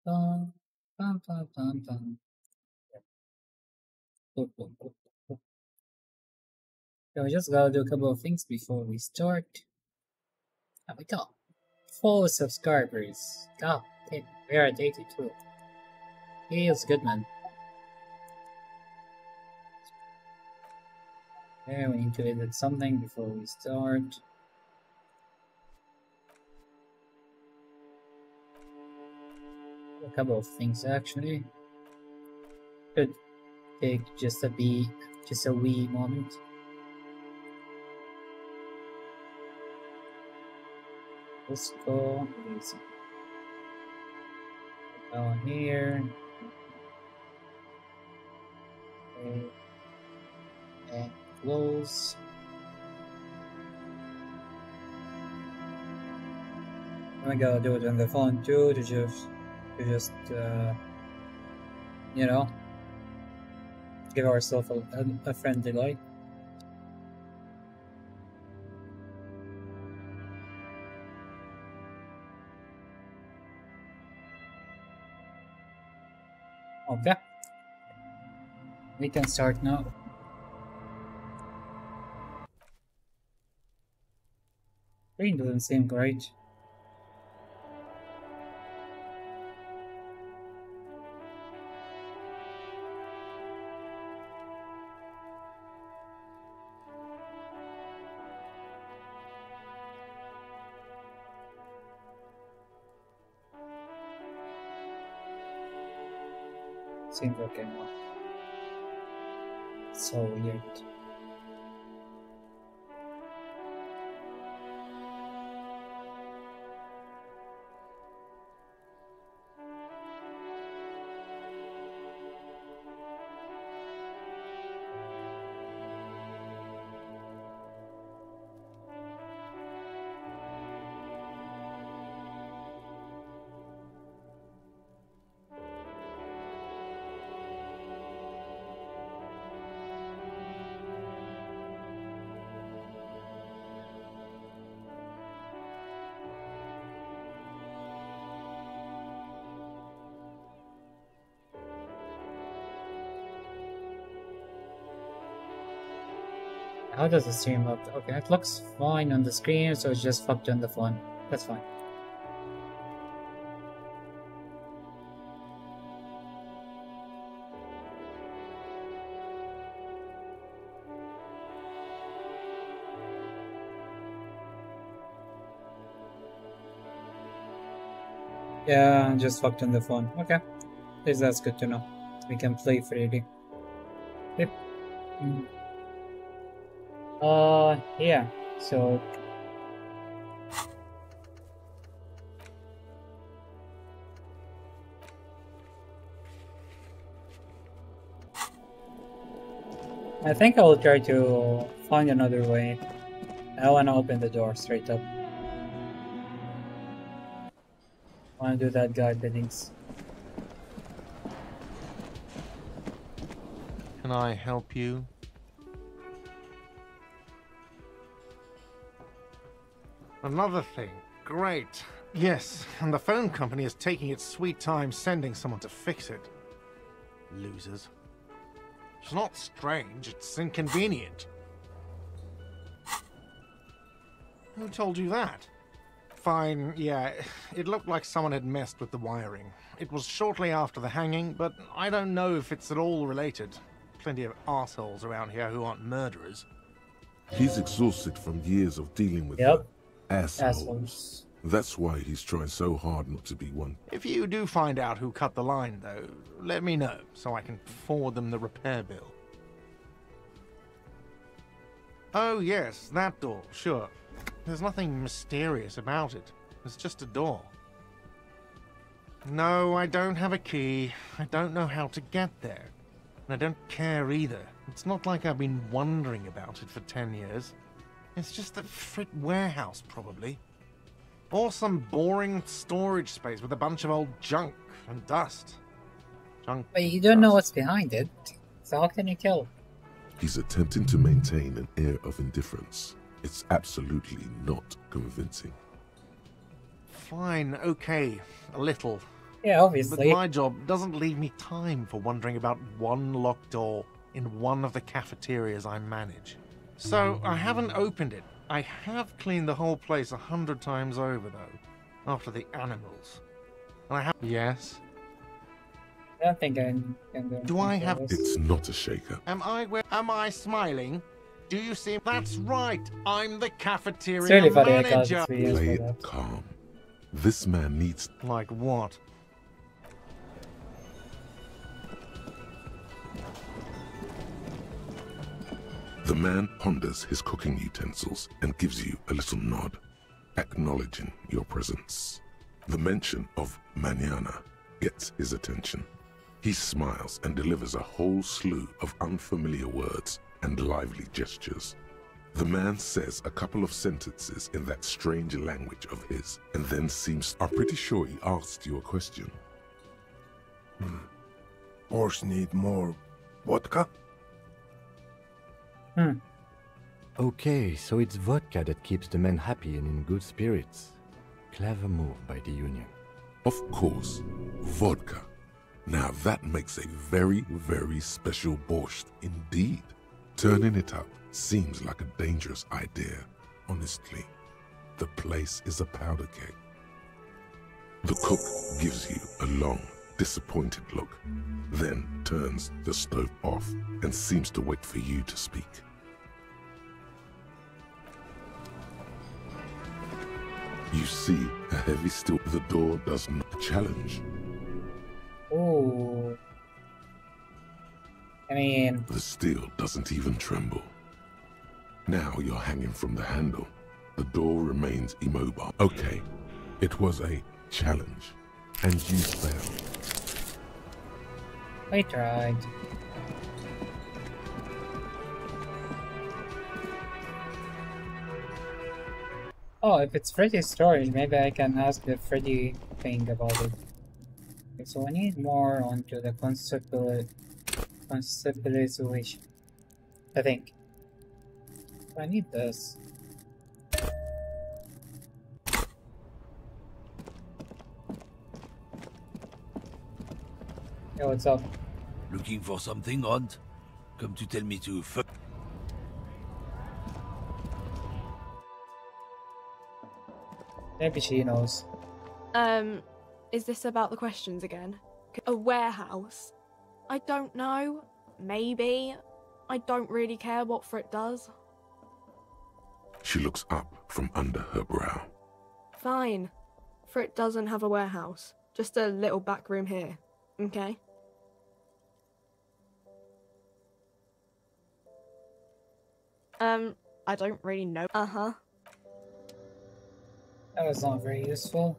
Bum, bum, bum, bum, bum. Boop, boop, boop, boop. So we just gotta do a couple of things before we start. There we go. Full subscribers. God, damn, we are at 82. Feels good, man. Okay, we need to edit something before we start. A couple of things actually. Could take just a wee moment. Let's go Elysium. Go here. Okay. And close. I gotta do it on the phone too to just you know, give ourselves a friendly light. Okay. We can start now. Green doesn't seem great. Seems okay now. So weird. How does the stream look? Okay, it looks fine on the screen, so it's just fucked on the phone. That's fine. Yeah, just fucked on the phone. Okay. At least that's good to know. We can play freely. Yep. Yeah. So I think I'll try to find another way. I want to open the door straight up. I want to do that guy biddings. Can I help you? Another thing. Great. Yes, and the phone company is taking its sweet time sending someone to fix it. Losers. It's not strange, it's inconvenient. Who told you that? Fine, yeah, it looked like someone had messed with the wiring. It was shortly after the hanging, but I don't know if it's at all related. Plenty of assholes around here who aren't murderers. He's exhausted from years of dealing with Yep. assholes. That's why he's trying so hard not to be one. If you do find out who cut the line, though, let me know, so I can forward them the repair bill. Oh yes, that door, sure. There's nothing mysterious about it. It's just a door. No, I don't have a key. I don't know how to get there. And I don't care either. It's not like I've been wondering about it for 10 years. It's just a frit warehouse, probably. Or some boring storage space with a bunch of old junk and dust. Junk. But you don't know what's behind it, so how can you tell? He's attempting to maintain an air of indifference. It's absolutely not convincing. Fine, okay. A little. Yeah, But obviously. my job doesn't leave me time for wondering about one locked door in one of the cafeterias I manage. So I haven't opened it. I have cleaned the whole place 100 times over, though, after the animals. And I have... Yes? I don't think I can do Do I have... this. It's not a shaker. Am I smiling? Do you see? That's right. I'm the It's cafeteria really funny I got manager. this videos Play for it that. calm. This man needs... Like what? The man ponders his cooking utensils and gives you a little nod, acknowledging your presence. The mention of mañana gets his attention. He smiles and delivers a whole slew of unfamiliar words and lively gestures. The man says a couple of sentences in that strange language of his and then seems... I'm pretty sure he asked you a question. Horse need more vodka? Okay, so it's vodka that keeps the men happy and in good spirits. Clever move by the Union. Of course, vodka. Now that makes a very, very special borscht indeed. Turning it up seems like a dangerous idea, honestly. The place is a powder keg. The cook gives you a long, disappointed look, then turns the stove off and seems to wait for you to speak. You see a heavy steel. The door does not challenge. Ooh. I mean, The steel doesn't even tremble. Now you're hanging from the handle. The door remains immobile. Okay, it was a challenge, and you failed. I tried. Oh, if it's Freddy storage, maybe I can ask the Freddy thing about it. Okay, so I need more onto the conceptualization. I think. I need this. Yo, what's up? Looking for something, Hunt? Come to tell me to fuck. Maybe she knows. Is this about the questions again? A warehouse? I don't know. Maybe. I don't really care what Frit does. She looks up from under her brow. Fine. Frit doesn't have a warehouse. Just a little back room here. Okay? I don't really know. Uh-huh. That was not very useful.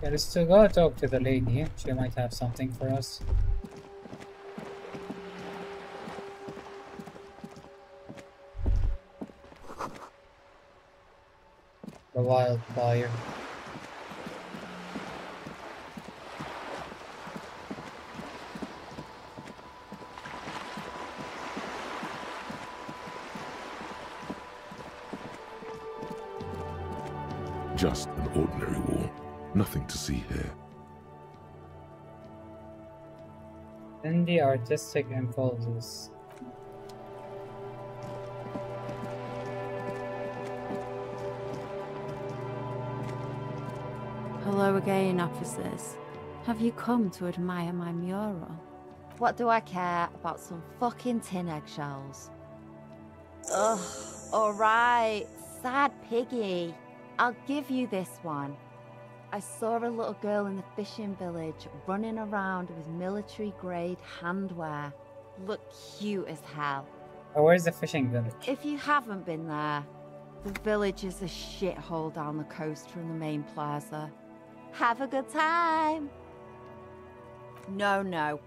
Yeah, let's still go talk to the lady. She might have something for us. The wildfire. Just an ordinary wall. Nothing to see here. Indie artistic impulses. Hello again, officers. Have you come to admire my mural? What do I care about some fucking tin eggshells? Ugh, alright, sad piggy. I'll give you this one. I saw a little girl in the fishing village running around with military-grade handwear. Looked cute as hell. Oh, where's the fishing village? If you haven't been there, the village is a shithole down the coast from the main plaza. Have a good time! No.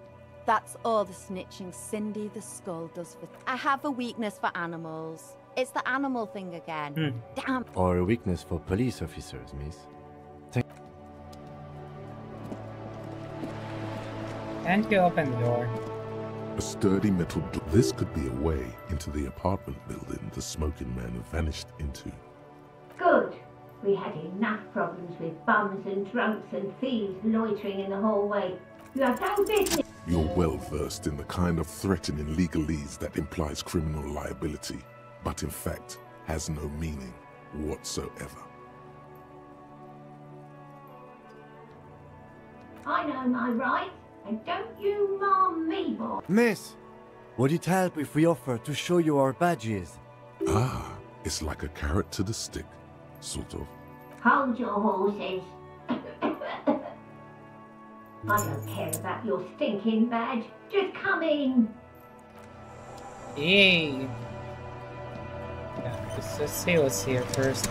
That's all the snitching Cindy the Skull does for... I have a weakness for animals. It's the animal thing again. Damn. Or a weakness for police officers, miss. Can't you open the door? A sturdy metal door. This could be a way into the apartment building the smoking man vanished into. Good. We had enough problems with bums and drunks and thieves loitering in the hallway. You have no business. You're well versed in the kind of threatening legalese that implies criminal liability, but in fact has no meaning whatsoever. I know my rights, and don't you marm me, boy. Miss, would it help if we offer to show you our badges? Ah, it's like a carrot to the stick, sort of. Hold your horses. I don't care about your stinking badge. Just come in. Yay! Yeah, let's see what's here first.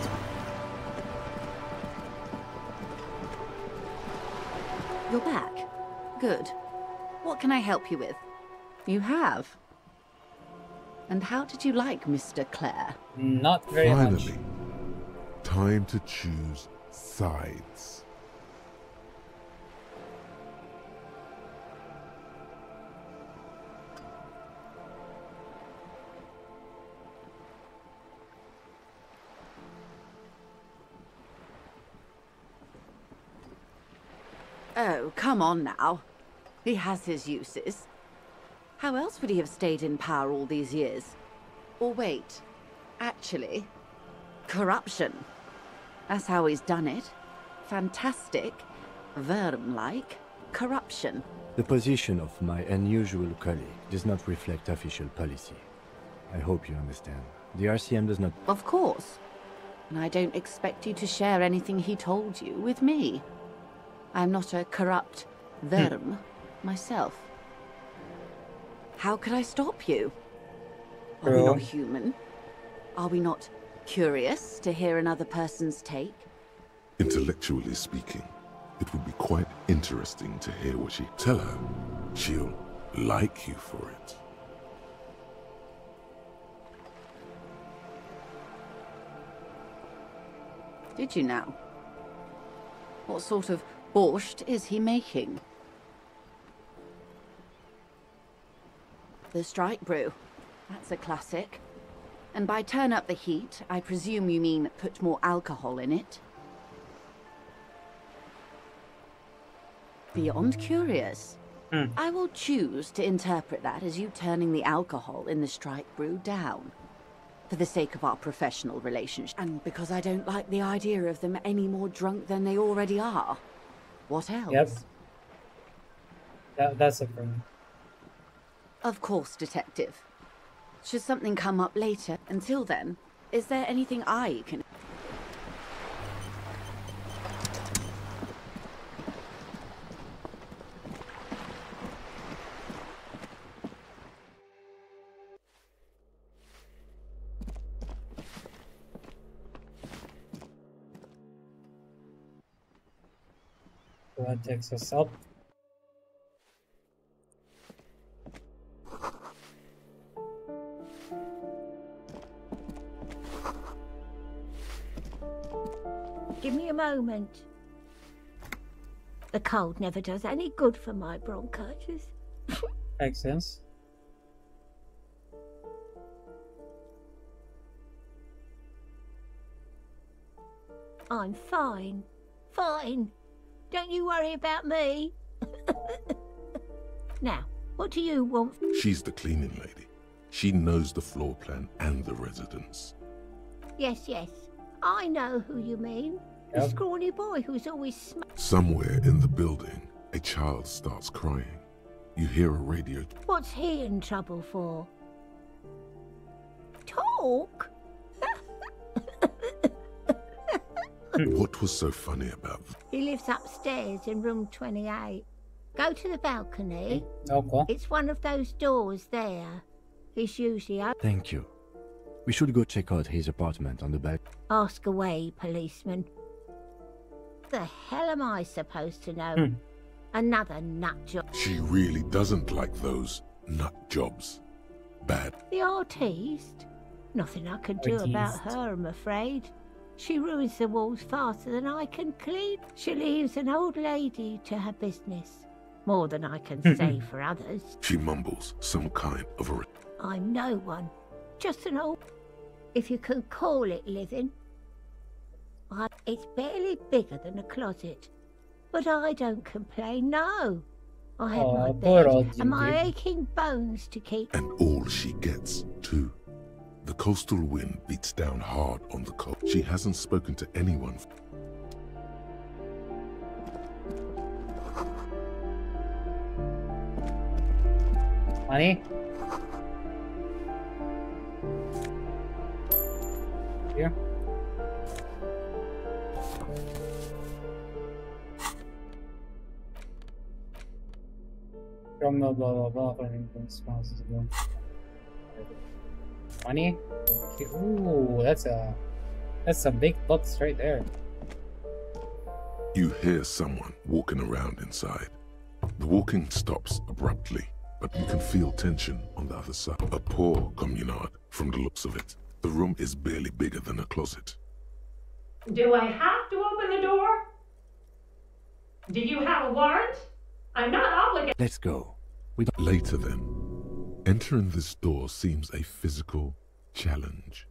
You're back. Good. What can I help you with? You have. And how did you like Mr. Clare? Not very much. Finally, time to choose sides. Oh, come on now. He has his uses. How else would he have stayed in power all these years? Or wait, actually, corruption. That's how he's done it. Fantastic, Verm-like corruption. The position of my unusual colleague does not reflect official policy. I hope you understand. The RCM does not... Of course. And I don't expect you to share anything he told you with me. I'm not a corrupt Verm myself. How could I stop you? Are we not human? Are we not curious to hear another person's take? Intellectually speaking, it would be quite interesting to hear what she... Tell her she'll like you for it. Did you now? What sort of borscht is he making? The strike brew. That's a classic. And by turn up the heat, I presume you mean put more alcohol in it? Beyond curious. I will choose to interpret that as you turning the alcohol in the strike brew down. For the sake of our professional relationship, and because I don't like the idea of them any more drunk than they already are. What else? Yep. That's a problem. Of course, Detective. Should something come up later, until then, is there anything I can... That takes us up. Give me a moment. The cold never does any good for my bronchitis. Makes sense. I'm fine. Fine. Don't you worry about me. Now, what do you want? She's the cleaning lady. She knows the floor plan and the residence. Yes, yes. I know who you mean. The Yep. scrawny boy who's always Somewhere in the building, a child starts crying. You hear a radio. What's he in trouble for? Talk? What was so funny about that? He lives upstairs in room 28. Go to the balcony. Okay. It's one of those doors there. He's usually up. Thank you. We should go check out his apartment on the back. Ask away, policeman. The hell am I supposed to know? Another nut job. She really doesn't like those nut jobs. Bad. The artiste? Nothing I could do about her, I'm afraid. She ruins the walls faster than I can clean. She leaves an old lady to her business. More than I can say for others. She mumbles some kind of a... I'm no one. Just an old... If you can call it living. It's barely bigger than a closet. But I don't complain, no. I have my bed and my aching bones to keep... And all she gets, too. The coastal wind beats down hard on the coast. She hasn't spoken to anyone. Money? Here? From the blah blah blah, money? Ooh, that's some big bucks right there. You hear someone walking around inside. The walking stops abruptly, but you can feel tension on the other side. A poor communard, from the looks of it. The room is barely bigger than a closet. Do I have to open the door? Do you have a warrant? I'm not obligated. Let's go. Later then, entering this door seems a physical challenge.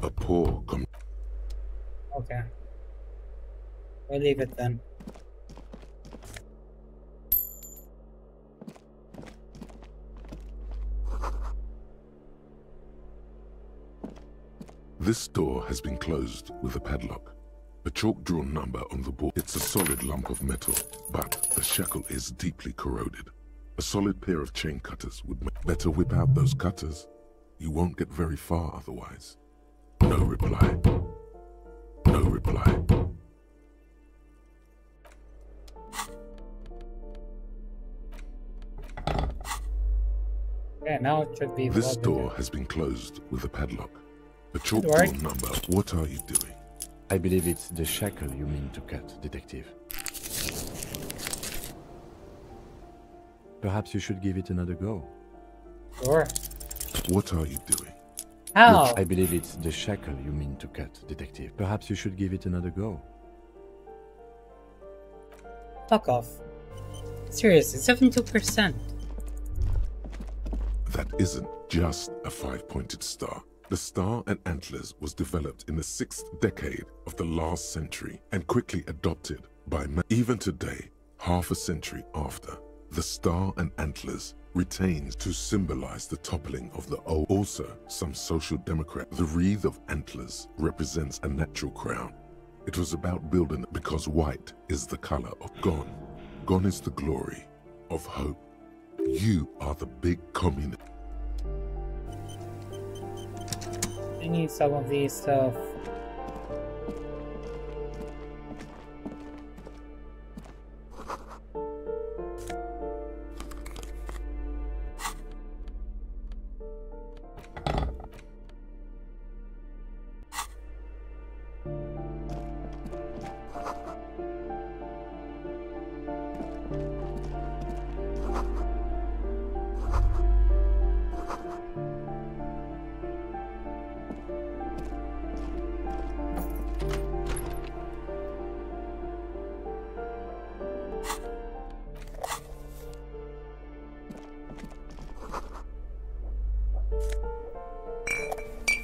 A poor Okay. We'll leave it then. This door has been closed with a padlock. A chalk-drawn number on the board. It's a solid lump of metal, but the shackle is deeply corroded. A solid pair of chain cutters would make better. Whip out those cutters. You won't get very far otherwise. No reply. No reply. Yeah, now it should be. This door has been closed with a padlock. A chalk-drawn number. What are you doing? I believe it's the shackle you mean to cut, Detective. Perhaps you should give it another go. Sure. What are you doing? How? I believe it's the shackle you mean to cut, Detective. Perhaps you should give it another go. Fuck off. Seriously, 72%. That isn't just a five-pointed star. The star and antlers was developed in the 6th decade of the last century and quickly adopted by man. Even today, half a century after, the star and antlers retains to symbolize the toppling of the old. Also, some social democrat. The wreath of antlers represents a natural crown. It was about building because white is the color of gone. Gone is the glory of hope. You are the big communist. I need some of these stuff.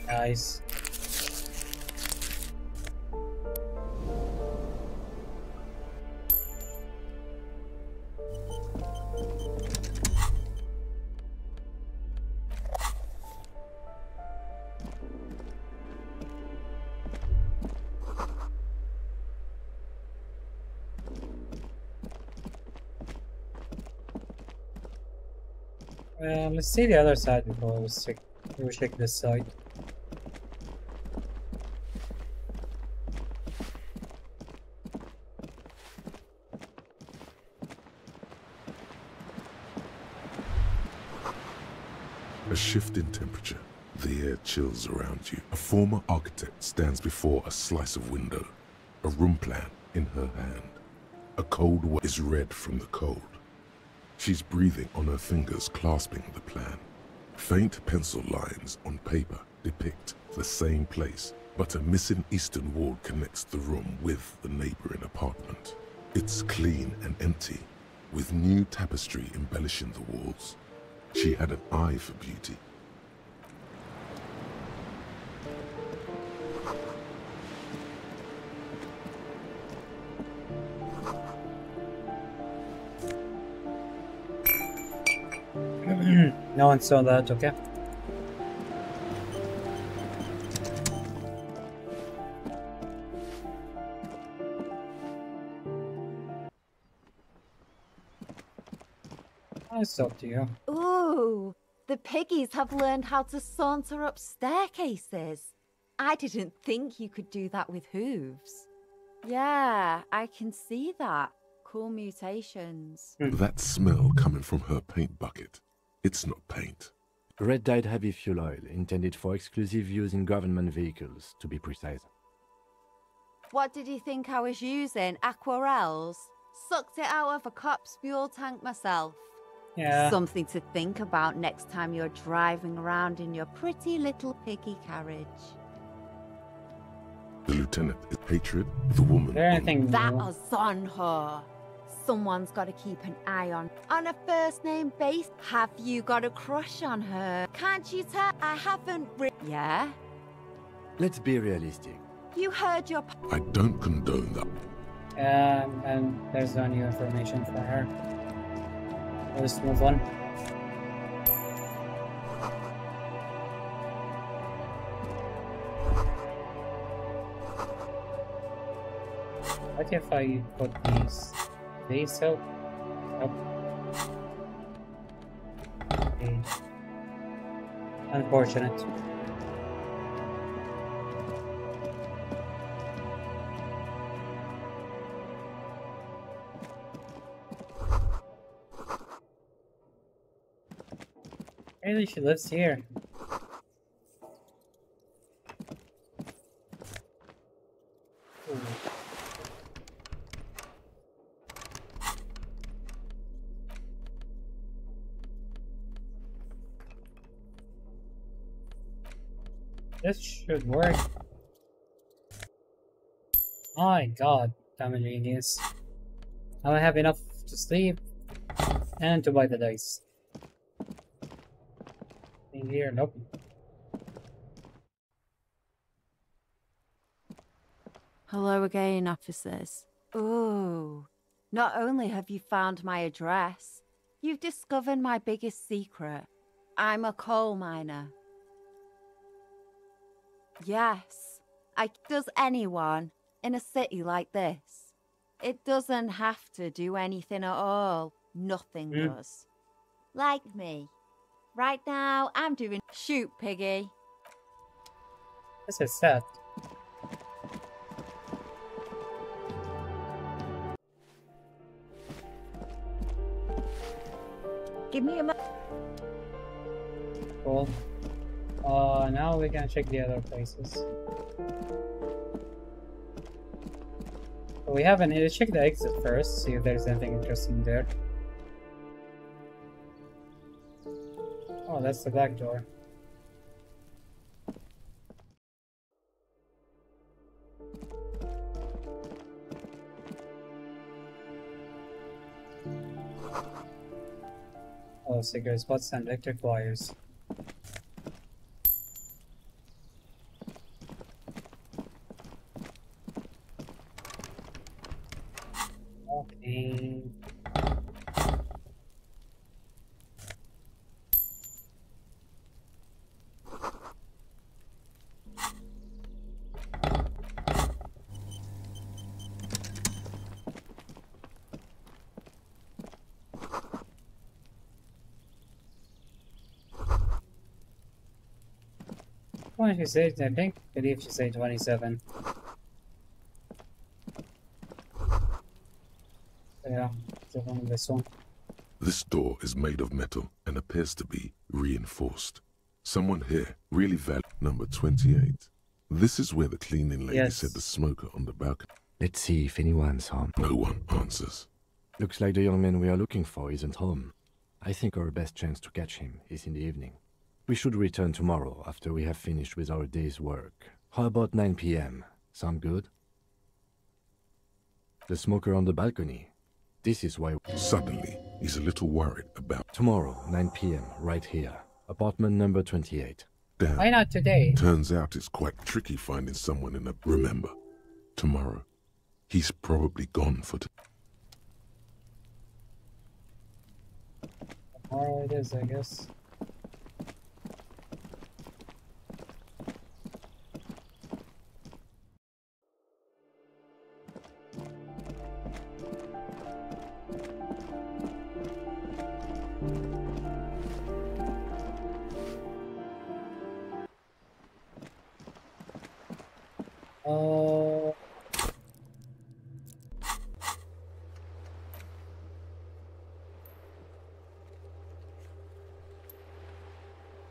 Nice. Let's see the other side before we check this side. A shift in temperature. The air chills around you. A former architect stands before a slice of window, a room plan in her hand. A cold wet is red from the cold. She's breathing on her fingers, clasping the plan. Faint pencil lines on paper depict the same place, but a missing eastern wall connects the room with the neighboring apartment. It's clean and empty, with new tapestry embellishing the walls. She had an eye for beauty. No one saw that, okay? It's up to you. Ooh, the piggies have learned how to saunter up staircases. I didn't think you could do that with hooves. Yeah, I can see that. Cool mutations. That smell coming from her paint bucket. It's not paint. Red dyed heavy fuel oil, intended for exclusive use in government vehicles, to be precise. What did you think I was using? Aquarels? Sucked it out of a cop's fuel tank myself. Yeah. Something to think about next time you're driving around in your pretty little piggy carriage. The lieutenant is hatred, the woman. Is there anything That new? was on her. Someone's got to keep an eye on a first name basis. Have you got a crush on her? Can't you tell? I haven't. Yeah. Let's be realistic. You heard your. I don't condone that. And there's no new information for her. Let's move on. What if I put these help? Nope. Okay. Unfortunate. Really, she lives here. Ooh. This should work. My god, I'm a genius. Now I have enough to sleep and to buy the dice. In here, nope. Hello again, officers. Ooh. Not only have you found my address, you've discovered my biggest secret. I'm a coal miner. Yes. Does anyone in a city like this? It doesn't have to do anything at all. Nothing does. Like me. Right now, I'm doing... Shoot, piggy. This is sad. Give me a Cool. Now we can check the other places. But we haven't. Let's check the exit first, see if there's anything interesting there. Oh, that's the back door. Oh, cigarette spots and electric wires. Okay. What did she say? I believe she said 27. Yeah, this one. This door is made of metal and appears to be reinforced. Someone here really valued number 28. This is where the cleaning lady said the smoker on the balcony. Let's see if anyone's home. No one answers. Looks like the young man we are looking for isn't home. I think our best chance to catch him is in the evening. We should return tomorrow after we have finished with our day's work. How about 9 p.m.? Sound good? The smoker on the balcony. This is why... Suddenly, he's a little worried about... Tomorrow, 9 p.m., right here. Apartment number 28. Damn. Why not today? Turns out it's quite tricky finding someone in a... Remember, tomorrow, he's probably gone for... Tomorrow it is, I guess.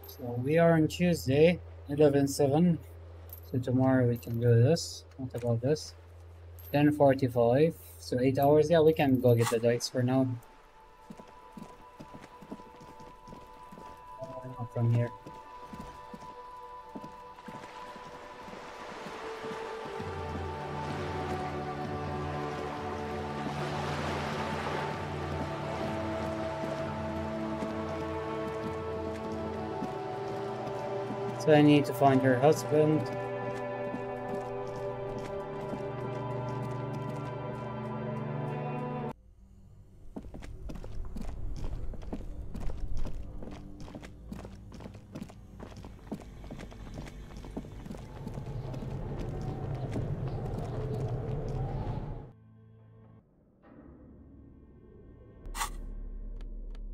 So we are on Tuesday, 11/7. So tomorrow we can do this. What about this? 10:45. So 8 hours. Yeah, we can go get the dice for now. Not from here. So I need to find her husband.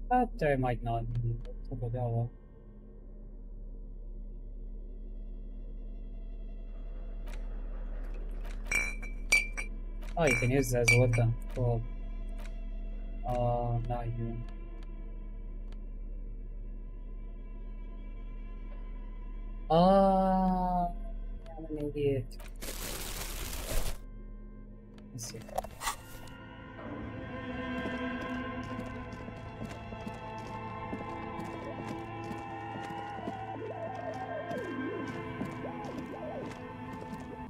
But I might not be able to go that well. Oh, you can use it as a weapon. Cool. Not you. I'm an idiot. Let's see.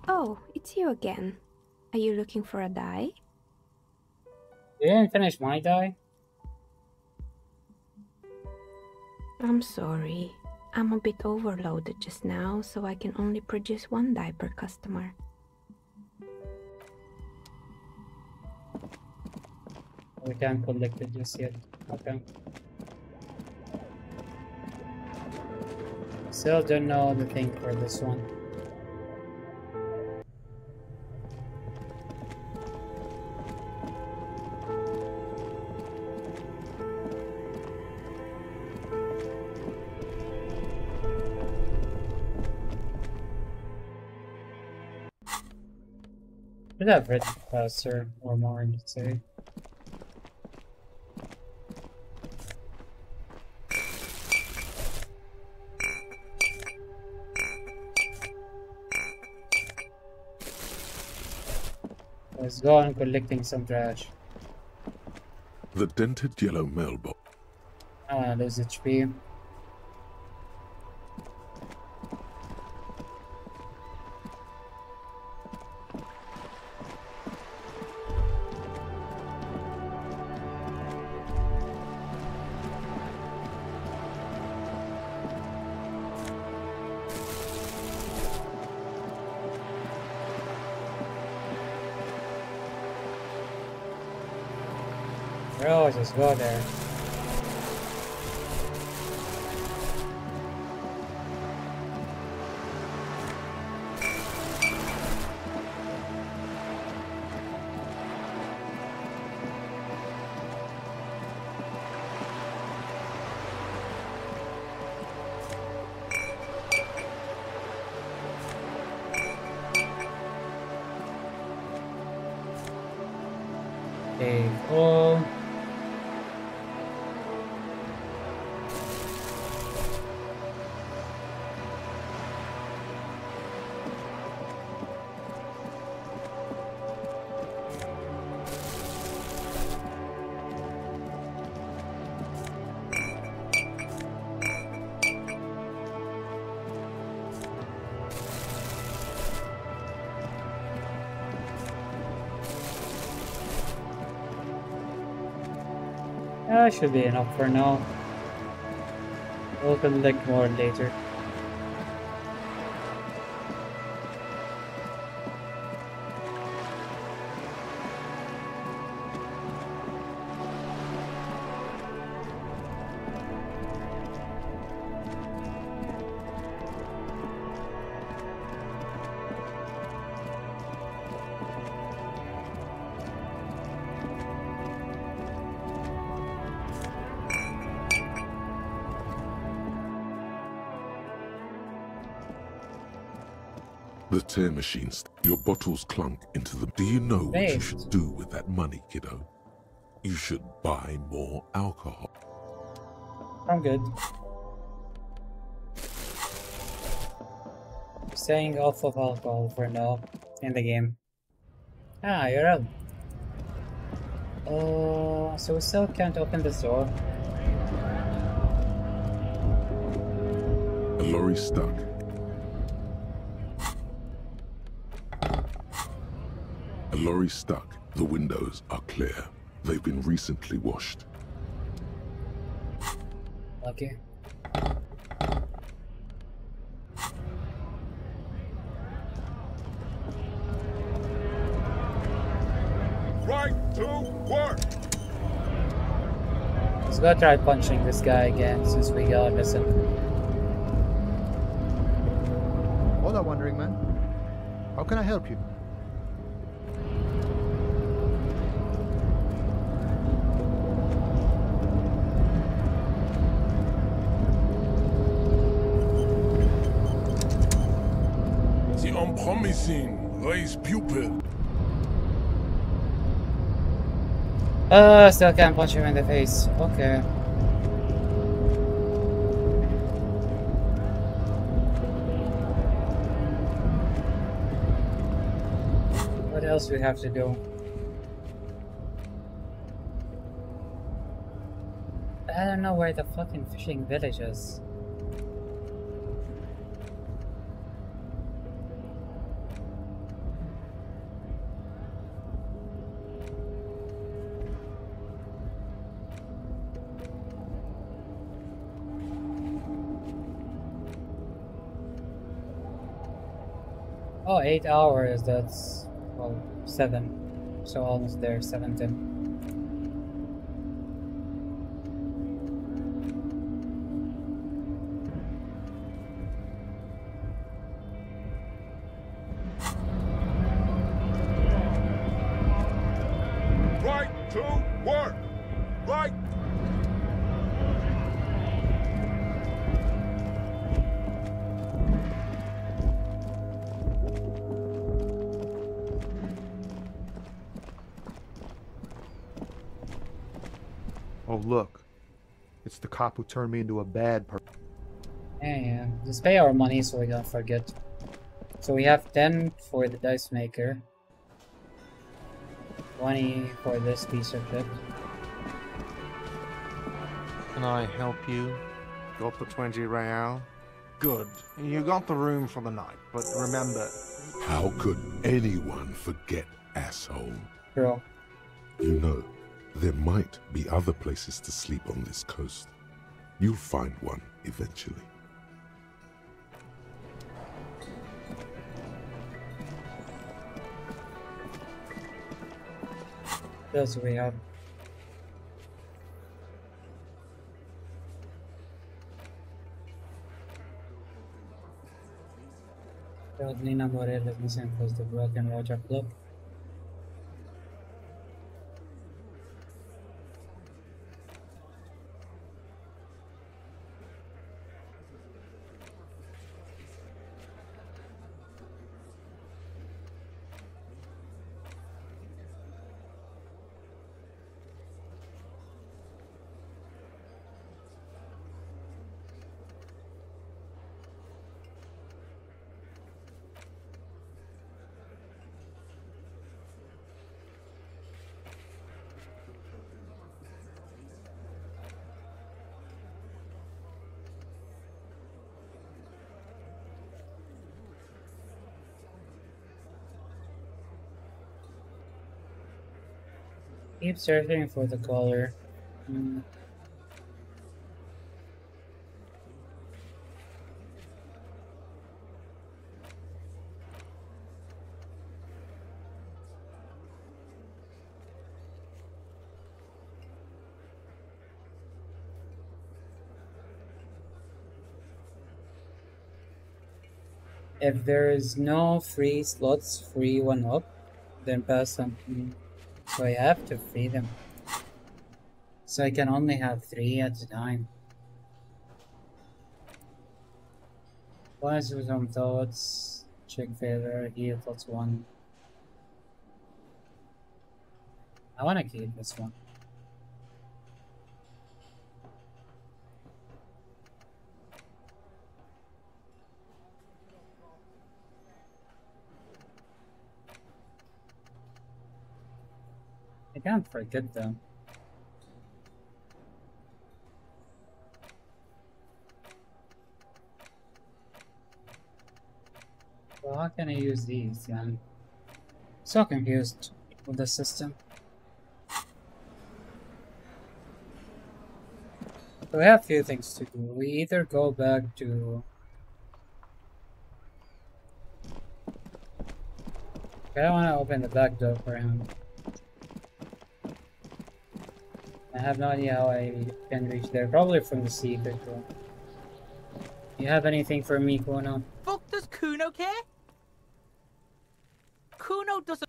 Oh, it's you again. Are you looking for a die? You didn't finish my die? I'm sorry. I'm a bit overloaded just now, so I can only produce one die per customer. We can't collect it just yet. Okay. Still don't know the thing for this one. Should have read faster or more to say. Let's go on collecting some trash. The dented yellow mailbox. There's HP. Bro, just go there. Okay, full. That should be enough for now. We'll collect more later. The tear machines. Your bottles clunk into them. Do you know what you should do with that money, kiddo? You should buy more alcohol. I'm good. Staying off of alcohol for now in the game. Ah, you're up. So we still can't open this door. A lorry stuck. A lorry stuck. The windows are clear. They've been recently washed. Okay. Right to work! Let's go try punching this guy again since we got missing. Hola, wandering man. How can I help you? The unpromising raise pupil. Still can't punch him in the face. Okay. What else do we have to do? I don't know where the fucking fishing village is. Oh, 8 hours, that's, well, 7. So almost there, 17. Right to work! Right! Oh, look. It's the cop who turned me into a bad person. Yeah, just pay our money so we don't forget. So we have 10 for the dice maker. 20 for this piece of shit. Can I help you? Got the 20 real? Good. You got the room for the night, but remember... How could anyone forget, asshole? Bro. You know, there might be other places to sleep on this coast. You'll find one eventually. That's what we have. Nina Morel is missing because the broken water club. Keep searching for the color. If there is no free slots, free one up, then pass them. So I have to free them. So I can only have 3 at a time. Plans with some thoughts. Check failure. Heal thoughts 1. I wanna keep this one. I can't forget them. Well, how can I use these, man? So confused with the system. So we have a few things to do. We either go back to... I don't want to open the back door for him. I have no idea how I can reach there. Probably from the secret room. You have anything for me, Kuno? Fuck does Kuno care? Kuno doesn't...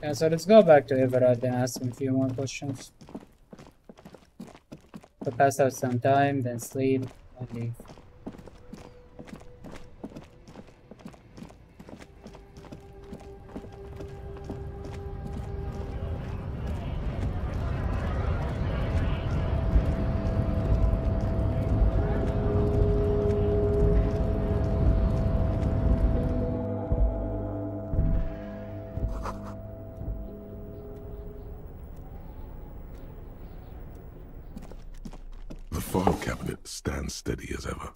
Yeah, so let's go back to Everard and ask him a few more questions. So pass out some time, then sleep, and leave. The file cabinet stands steady as ever.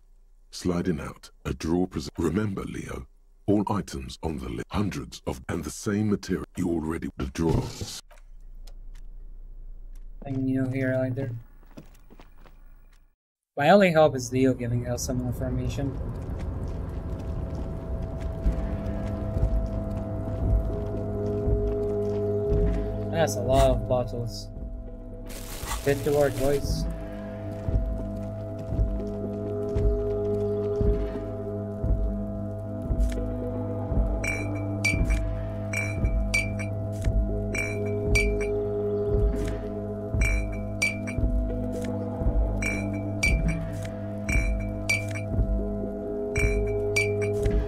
Sliding out, a drawer presents. Remember, Leo, all items on the list, hundreds of, and the same material you already, the drawers. Nothing new here either. My only hope is Leo giving us some information. That's a lot of bottles. Get to work, boys.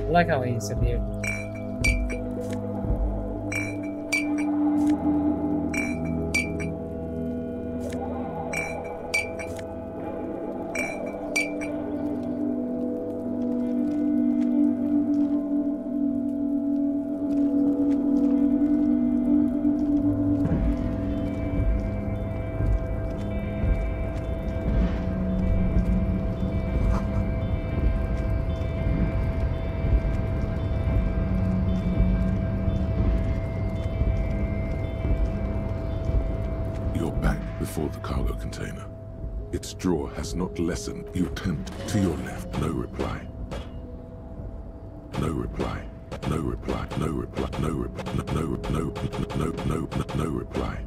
I like how he disappeared. Before the cargo container. Its drawer has not lessened. You attempt to your left. No reply. No reply. No reply. No reply. No reply. No reply.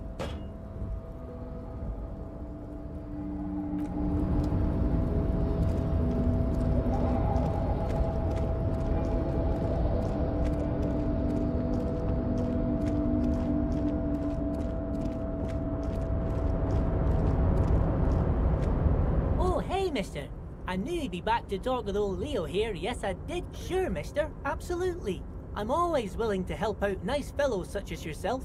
Mister. I knew you'd be back to talk with old Leo here. Yes, I did. Sure, mister. Absolutely. I'm always willing to help out nice fellows such as yourself.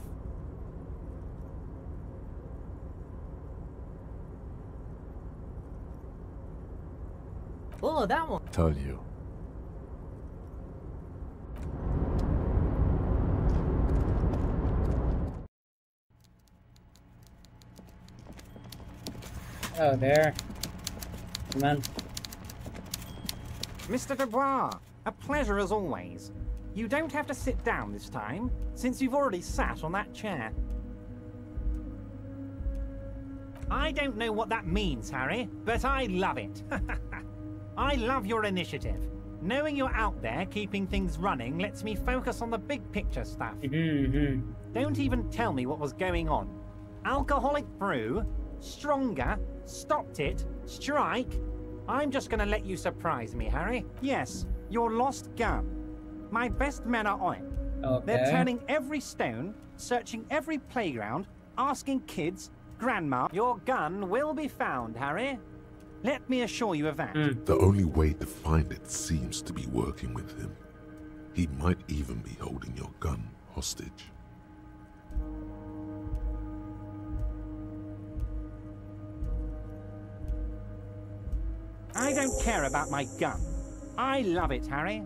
Oh, that one. Told you. Oh, there. Come on. Mr. Dubois, a pleasure as always. You don't have to sit down this time, since you've already sat on that chair. I don't know what that means, Harry, but I love it. I love your initiative. Knowing you're out there keeping things running lets me focus on the big picture stuff. Don't even tell me what was going on. Alcoholic brew? stronger, stopped it, strike. I'm just gonna let you surprise me, Harry. Yes, your lost gun. My best men are on it. Okay. They're turning every stone, searching every playground, asking kids, Grandma, your gun will be found, Harry. Let me assure you of that. The only way to find it seems to be working with him. He might even be holding your gun hostage. I don't care about my gun. I love it, Harry.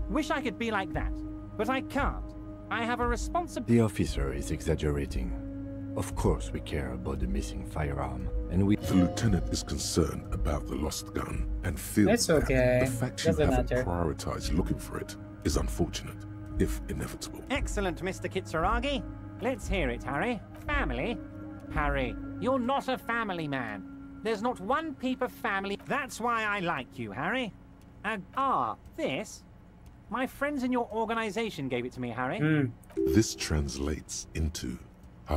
Wish I could be like that, but I can't. I have a responsibility. The officer is exaggerating. Of course we care about the missing firearm, and The lieutenant is concerned about the lost gun and feels That's okay. that the fact you Doesn't haven't matter. prioritized looking for it is unfortunate, if inevitable. Excellent, Mr. Kitsuragi. Let's hear it, Harry. Family? Harry, you're not a family man. There's not one peep of family. That's why I like you, Harry. And this? My friends in your organization gave it to me, Harry. This translates into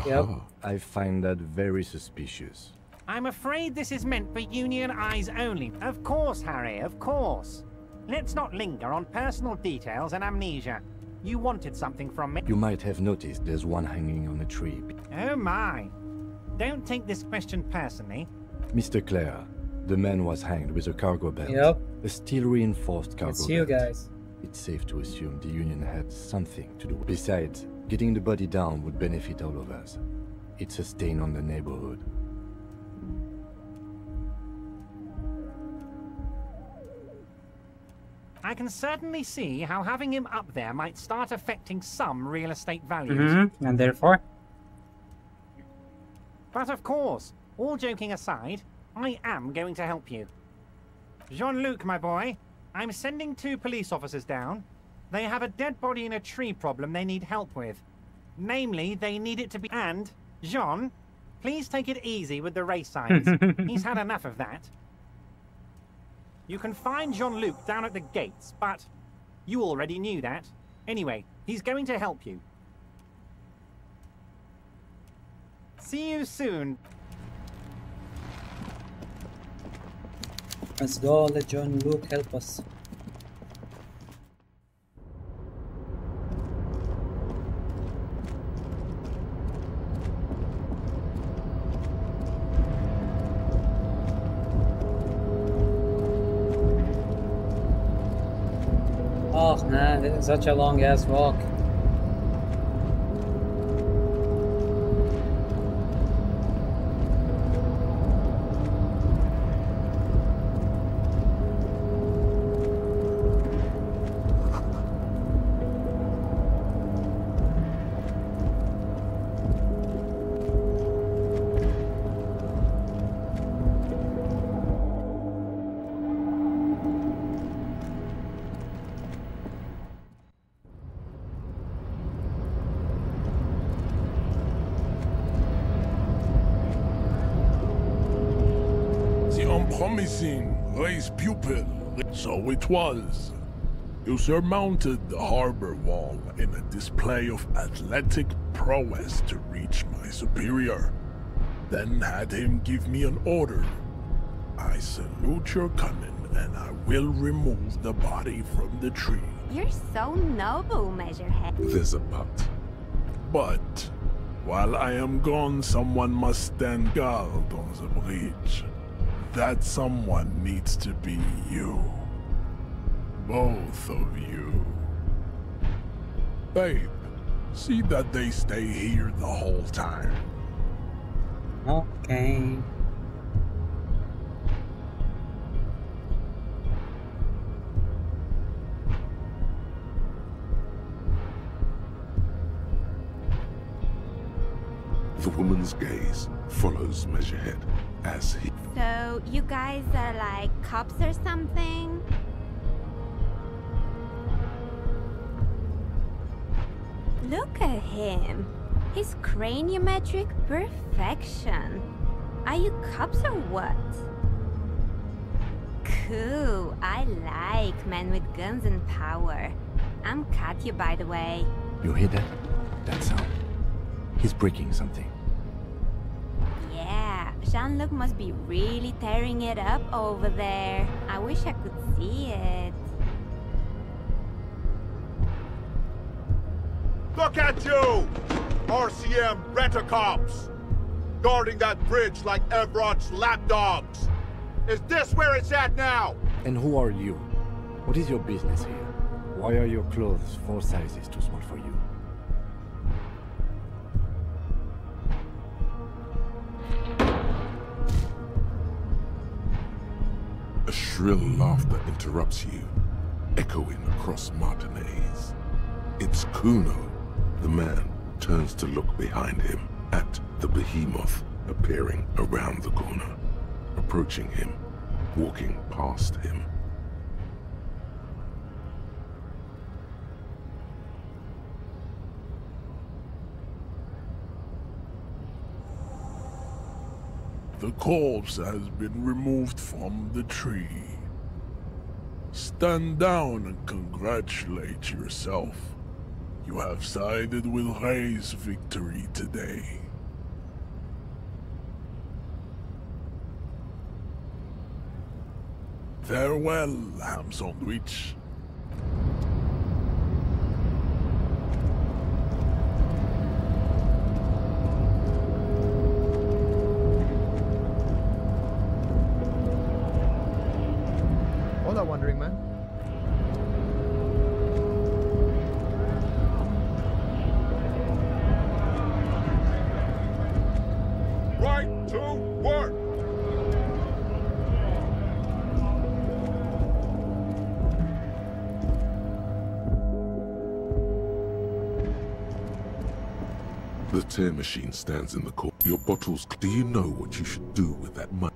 Yep. I find that very suspicious. I'm afraid this is meant for Union eyes only. Of course, Harry, of course. Let's not linger on personal details and amnesia. You wanted something from me. You might have noticed there's one hanging on a tree. Oh my. Don't take this question personally. Mr. Clare, the man was hanged with a cargo belt. Yep. A steel-reinforced cargo It's you belt. guys. It's safe to assume the Union had something to do with it. Besides, getting the body down would benefit all of us. It's a stain on the neighborhood. I can certainly see how having him up there might start affecting some real estate values. And therefore? But of course, all joking aside, I am going to help you. Jean-Luc, my boy, I'm sending 2 police officers down. They have a dead body in a tree problem they need help with. Namely, they need it to be... And, Jean, please take it easy with the race signs. He's had enough of that. You can find Jean-Luc down at the gates, but you already knew that. Anyway, he's going to help you. See you soon. Let's go, let Jean-Luc help us. Oh man, this is such a long ass walk. Promising race pupil. So it was. You surmounted the harbor wall in a display of athletic prowess to reach my superior. Then had him give me an order. I salute your cunning, and I will remove the body from the tree. You're so noble, Measurehead. There's a but. But while I am gone, someone must stand guard on the bridge. That someone needs to be you. Both of you. Babe, see that they stay here the whole time. Okay. The woman's gaze follows Measurehead as he... So, you guys are like cops or something? Look at him. His craniometric perfection. Are you cops or what? Cool. I like men with guns and power. I'm Katya, by the way. You hear that? That sound. He's breaking something. Yeah, Jean-Luc must be really tearing it up over there. I wish I could see it. Look at you! RCM rent-a-cops! Guarding that bridge like Everott's lapdogs! Is this where it's at now? And who are you? What is your business here? Why are your clothes 4 sizes too small for you? A shrill laughter interrupts you, echoing across Martinez. It's Kuno. The man turns to look behind him at the behemoth appearing around the corner, approaching him, walking past him. The corpse has been removed from the tree. Stand down and congratulate yourself. You have sided with Ray's victory today. Farewell, ham sandwich. Hola, Wandering Man. Right to work! The tear machine stands in the corner. Your bottles. Do you know what you should do with that money?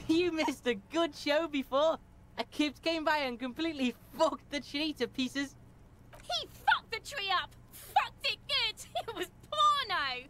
You missed a good show before. A kid came by and completely fucked the tree to pieces. He fucked the tree up! Fucked it good! It was porno!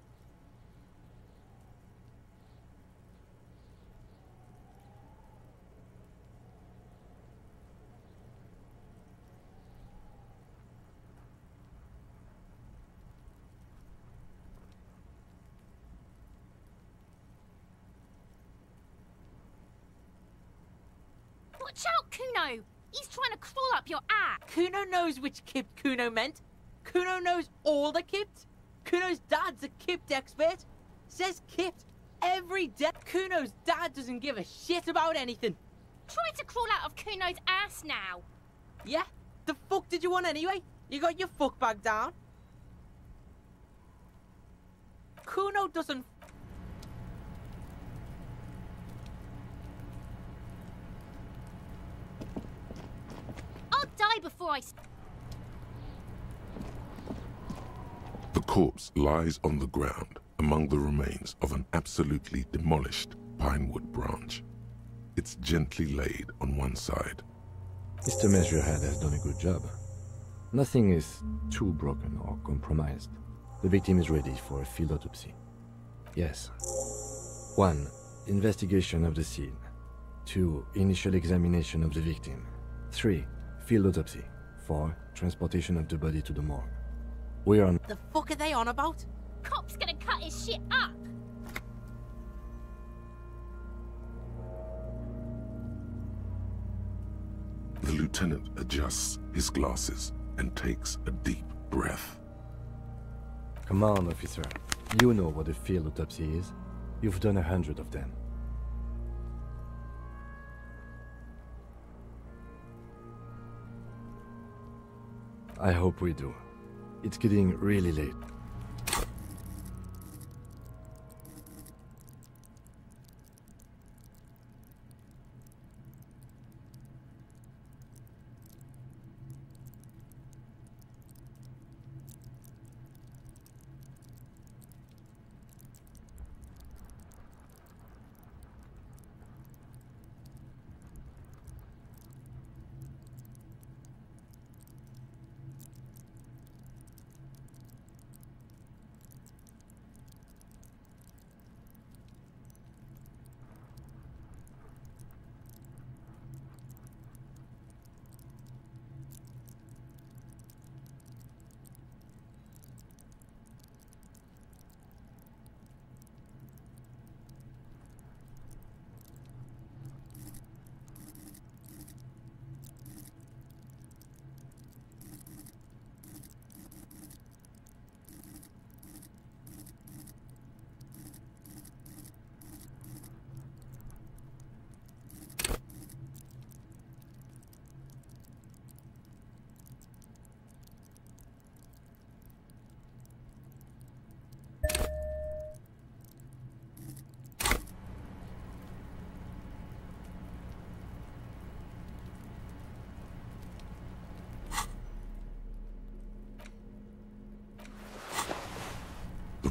Watch out, Kuno! He's trying to crawl up your ass! Kuno knows which Kipt Kuno meant. Kuno knows all the Kipt. Kuno's dad's a Kipt expert. Says Kipt every day. Kuno's dad doesn't give a shit about anything. Try to crawl out of Kuno's ass now! Yeah? The fuck did you want anyway? You got your fuck bag down? Kuno doesn't... I'll die before I... The corpse lies on the ground among the remains of an absolutely demolished pinewood branch. It's gently laid on one side. Mr. Measurehead has done a good job. Nothing is too broken or compromised. The victim is ready for a field autopsy. Yes. 1. Investigation of the scene. 2. Initial examination of the victim. 3. Field autopsy. 4. Transportation of the body to the morgue. We are on... The fuck are they on about? Cop's gonna cut his shit up! The lieutenant adjusts his glasses and takes a deep breath. Come on, officer. You know what a field autopsy is. You've done 100 of them. I hope we do. It's getting really late.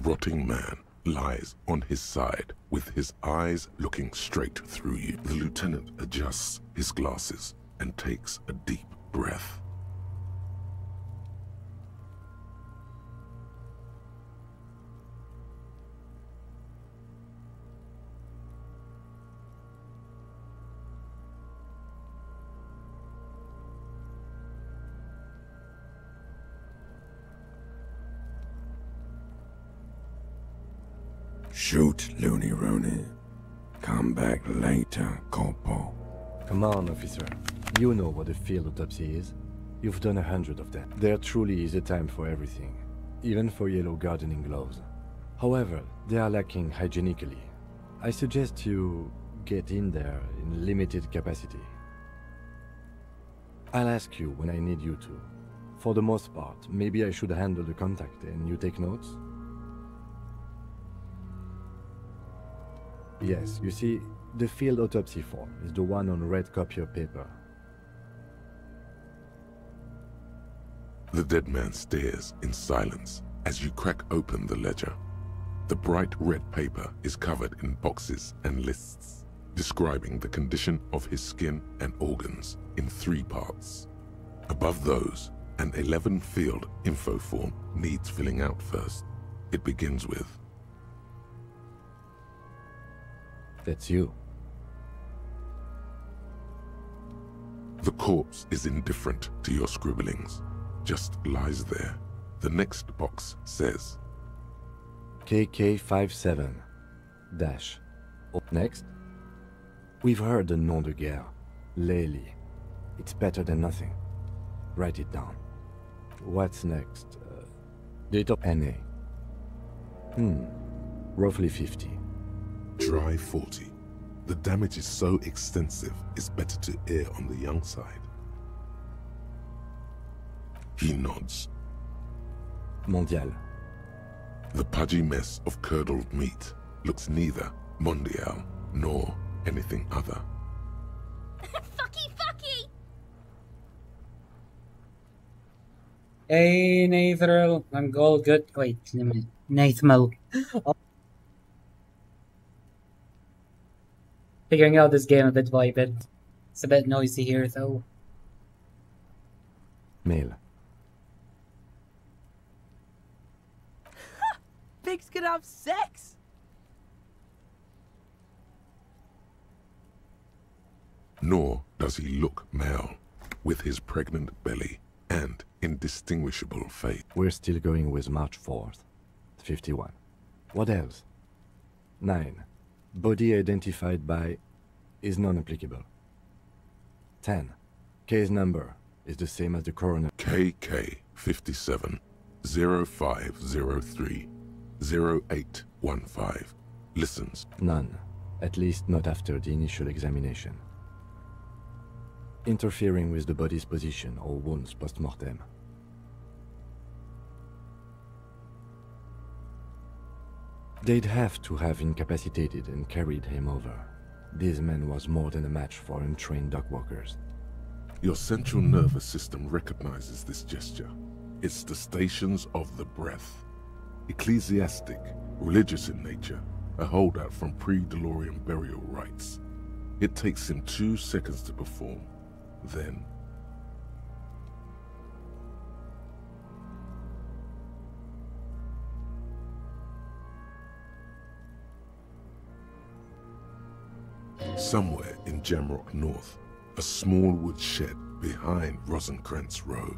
rotting man lies on his side with his eyes looking straight through you. The lieutenant adjusts his glasses and takes a deep breath. Shoot, Looney Rooney. Come back later, Corporal. Come on, officer. You know what a field autopsy is. You've done 100 of them. There truly is a time for everything, even for yellow gardening gloves. However, they are lacking hygienically. I suggest you get in there in limited capacity. I'll ask you when I need you to. For the most part, maybe I should handle the contact and you take notes? Yes, you see, the field autopsy form is the one on red copier paper. The dead man stares in silence as you crack open the ledger. The bright red paper is covered in boxes and lists, describing the condition of his skin and organs in 3 parts. Above those, an 11-field info form needs filling out first. It begins with, "That's you." The corpse is indifferent to your scribblings, just lies there. The next box says, KK57 dash. Next, we've heard the nom de guerre, Lely. It's better than nothing. Write it down. What's next? Date of NA. Roughly 50. Dry 40. The damage is so extensive, it's better to err on the young side. He nods. Mondial. The pudgy mess of curdled meat looks neither mondial nor anything other. Fucky, fucky! Hey, Nathril, I'm gold good. Wait, Nathmal. Figuring out this game a bit vibed. It's a bit noisy here, though. Male. Pigs can have sex? Nor does he look male, with his pregnant belly and indistinguishable face. We're still going with March 4th. 51. What else? 9. Body identified by is non-applicable. 10. Case number is the same as the coroner. KK57 0503 0815. Listens. None. At least not after the initial examination. Interfering with the body's position or wounds post-mortem. They'd have to have incapacitated and carried him over. This man was more than a match for untrained dogwalkers. Your central nervous system recognizes this gesture. It's the stations of the breath. Ecclesiastic, religious in nature, a holdout from pre-DeLorean burial rites. It takes him 2 seconds to perform. Then, somewhere in Jamrock North, a small wood shed behind Rosencrantz Row,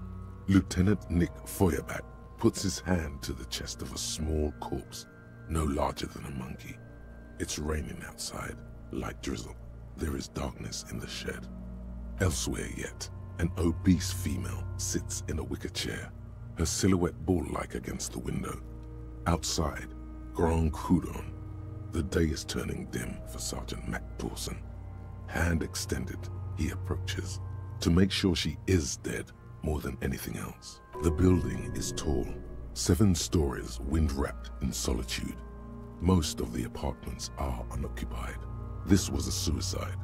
Lieutenant Nick Feuerbach puts his hand to the chest of a small corpse, no larger than a monkey. It's raining outside, light drizzle. There is darkness in the shed. Elsewhere yet, an obese female sits in a wicker chair, her silhouette bull-like against the window. Outside, Grand Coudon. The day is turning dim for Sergeant Mac Dawson. Hand extended, he approaches, to make sure she is dead more than anything else. The building is tall, 7 stories wind-wrapped in solitude. Most of the apartments are unoccupied. This was a suicide.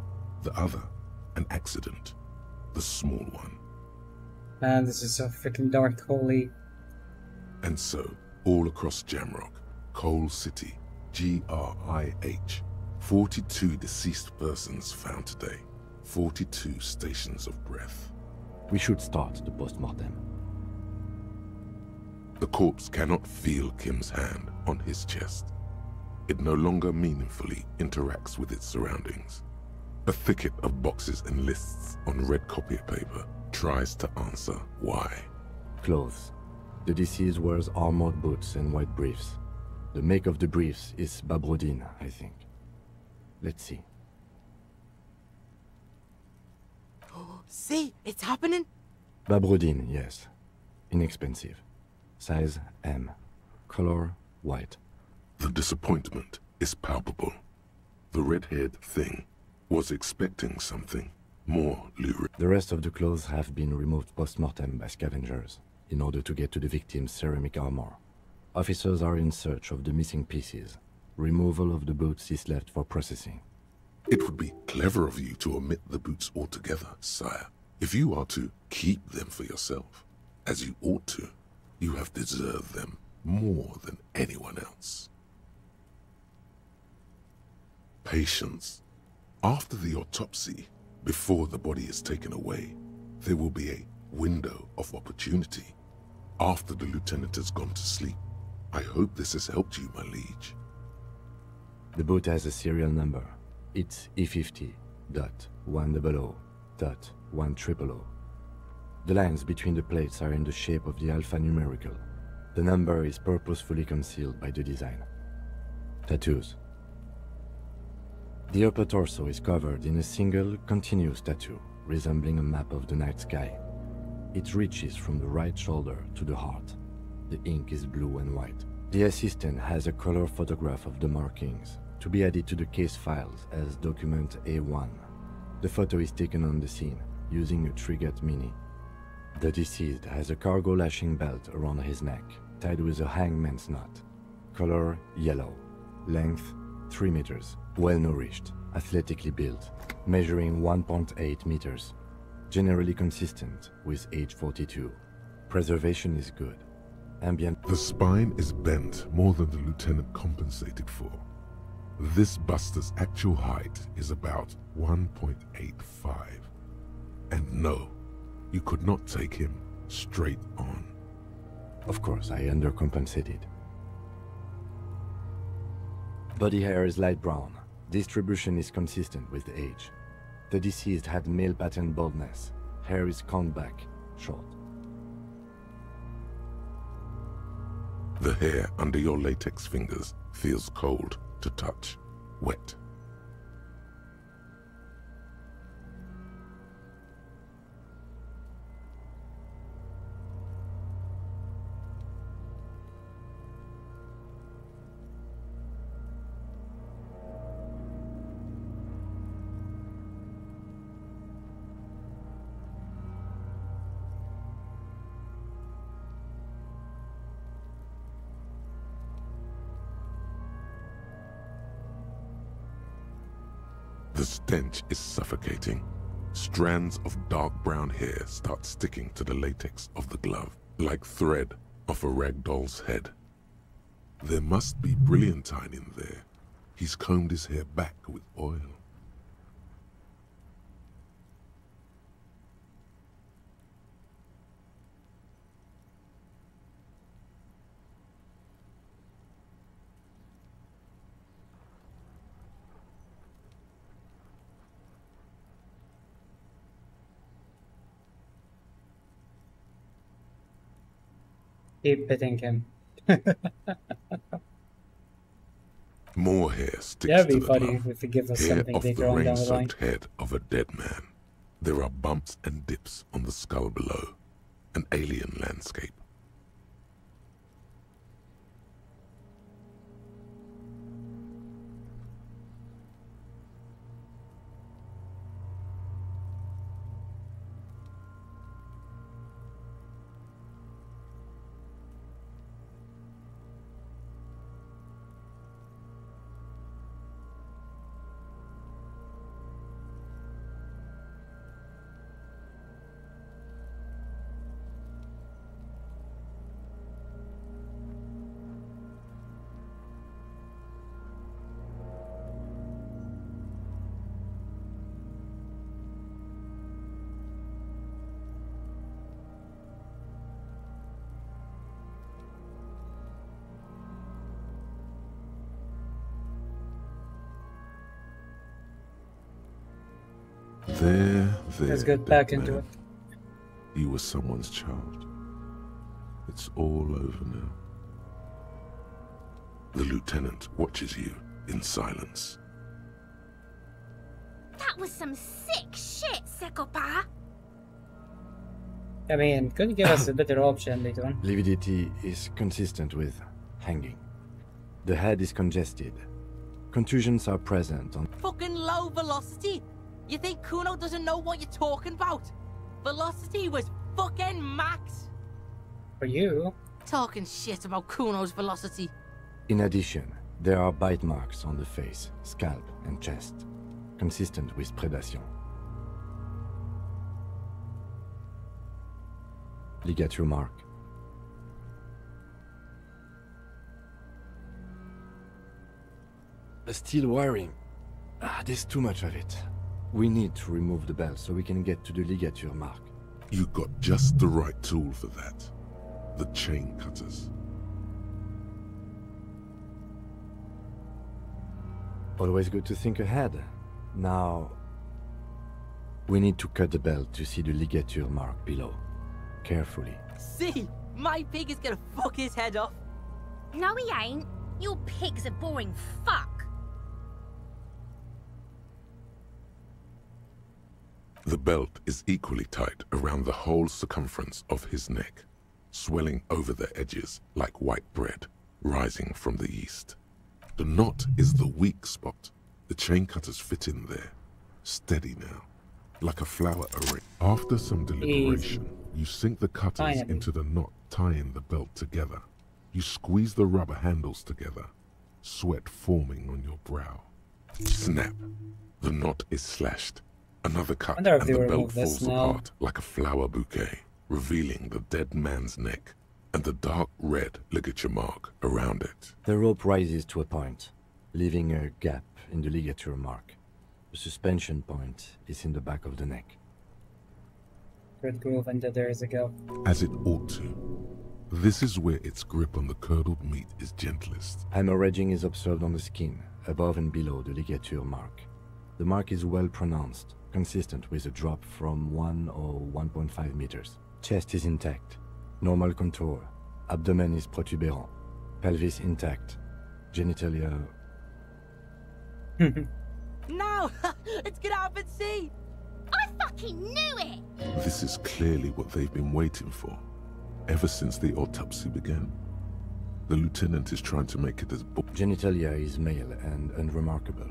The other, an accident. The small one. Man, this is so freaking dark, holy. And so, all across Jamrock, Coal City, GRIH. 42 deceased persons found today. 42 stations of breath. We should start the post-mortem. The corpse cannot feel Kim's hand on his chest. It no longer meaningfully interacts with its surroundings. A thicket of boxes and lists on red copier paper tries to answer why. Clothes. The deceased wears armored boots and white briefs. The make of the briefs is Babrodine, I think. Let's see. Oh, see, it's happening. Babrodine, yes. Inexpensive. Size M. Color white. The disappointment is palpable. The red-haired thing was expecting something more lurid. The rest of the clothes have been removed post-mortem by scavengers in order to get to the victim's ceramic armor. Officers are in search of the missing pieces. Removal of the boots is left for processing. It would be clever of you to omit the boots altogether, sire. If you are to keep them for yourself, as you ought to, you have deserved them more than anyone else. Patience. After the autopsy, before the body is taken away, there will be a window of opportunity. After the lieutenant has gone to sleep. I hope this has helped you, my liege. The boot has a serial number. It's E50.100.100. The lines between the plates are in the shape of the alphanumerical. The number is purposefully concealed by the design. Tattoos. The upper torso is covered in a single, continuous tattoo, resembling a map of the night sky. It reaches from the right shoulder to the heart. The ink is blue and white. The assistant has a color photograph of the markings, to be added to the case files as document A1. The photo is taken on the scene, using a Trigat Mini. The deceased has a cargo lashing belt around his neck, tied with a hangman's knot. Color yellow. Length 3 meters. Well-nourished, athletically built, measuring 1.8 meters. Generally consistent with age 42. Preservation is good. Ambient. The spine is bent more than the lieutenant compensated for. This buster's actual height is about 1.85. And no, you could not take him straight on. Of course, I undercompensated. Body hair is light brown. Distribution is consistent with the age. The deceased had male pattern baldness. Hair is combed back, short. The hair under your latex fingers feels cold to touch, wet. The stench is suffocating. Strands of dark brown hair start sticking to the latex of the glove, like thread off a rag doll's head. There must be brilliantine in there. He's combed his hair back with oil. Keep pitting him. More hair sticks That'd to be the funny glove. if you give us Hair something off later the on down the line. rain-soaked head of a dead man. There are bumps and dips on the skull below. An alien landscape. There, Let's get back into it. You were someone's child. It's all over now. The lieutenant watches you in silence. That was some sick shit, Sekopa. I mean, could you give us a better option later on? Lividity is consistent with hanging. The head is congested. Contusions are present on... Fucking low velocity? You think Kuno doesn't know what you're talking about? Velocity was fucking max. For you? Talking shit about Kuno's velocity. In addition, there are bite marks on the face, scalp, and chest, consistent with predation. Ligature mark. Steel wiring. There's too much of it. We need to remove the belt so we can get to the ligature mark. You got just the right tool for that. The chain cutters. Always good to think ahead. Now, we need to cut the belt to see the ligature mark below. Carefully. See? My pig is gonna fuck his head off. No, he ain't. Your pig's a boring fuck. The belt is equally tight around the whole circumference of his neck, swelling over the edges like white bread rising from the east. The knot is the weak spot. The chain cutters fit in there, steady now, like a flower array. After some deliberation, you sink the cutters into the knot tying the belt together. You squeeze the rubber handles together, sweat forming on your brow. Snap! The knot is slashed. Another cut, and the belt falls apart like a flower bouquet, revealing the dead man's neck and the dark red ligature mark around it. The rope rises to a point, leaving a gap in the ligature mark. The suspension point is in the back of the neck. Red groove and there is a gap. As it ought to. This is where its grip on the curdled meat is gentlest. Hemorrhaging is observed on the skin, above and below the ligature mark. The mark is well pronounced, consistent with a drop from 1 or 1.5 meters. Chest is intact, normal contour. Abdomen is protuberant, pelvis intact, genitalia... No! It's gonna happen, see! I fucking knew it! This is clearly what they've been waiting for, ever since the autopsy began. The lieutenant is trying to make it as... Genitalia is male and unremarkable.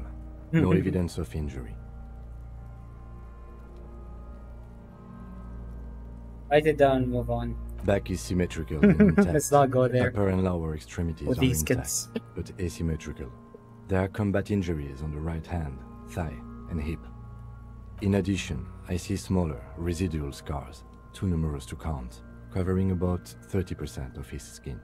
No evidence of injury. Write it down and move on. Back is symmetrical and intact. Let's not go there. Upper and lower extremities with are these intact, kids. but asymmetrical. There are combat injuries on the right hand, thigh, and hip. In addition, I see smaller, residual scars, too numerous to count, covering about 30% of his skin.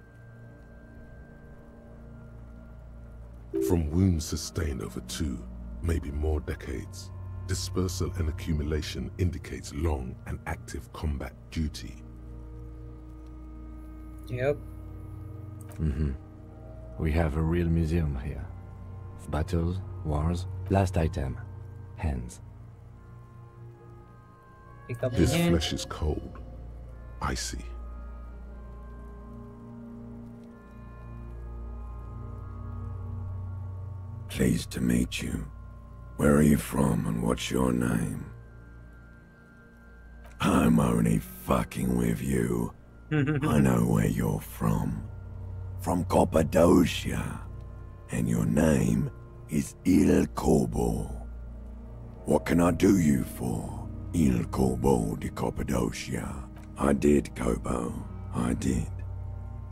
From wounds sustained over 2, maybe more decades, dispersal and accumulation indicates long and active combat duty. Yep. We have a real museum here. Of battles, wars. Last item, hands. Pick up His hand. flesh is cold, icy. Pleased to meet you. Where are you from and what's your name? I'm only fucking with you. I know where you're from. From Cappadocia. And your name is Il Corbo. What can I do you for, Il Corbo de Cappadocia? I did, Kobo. I did.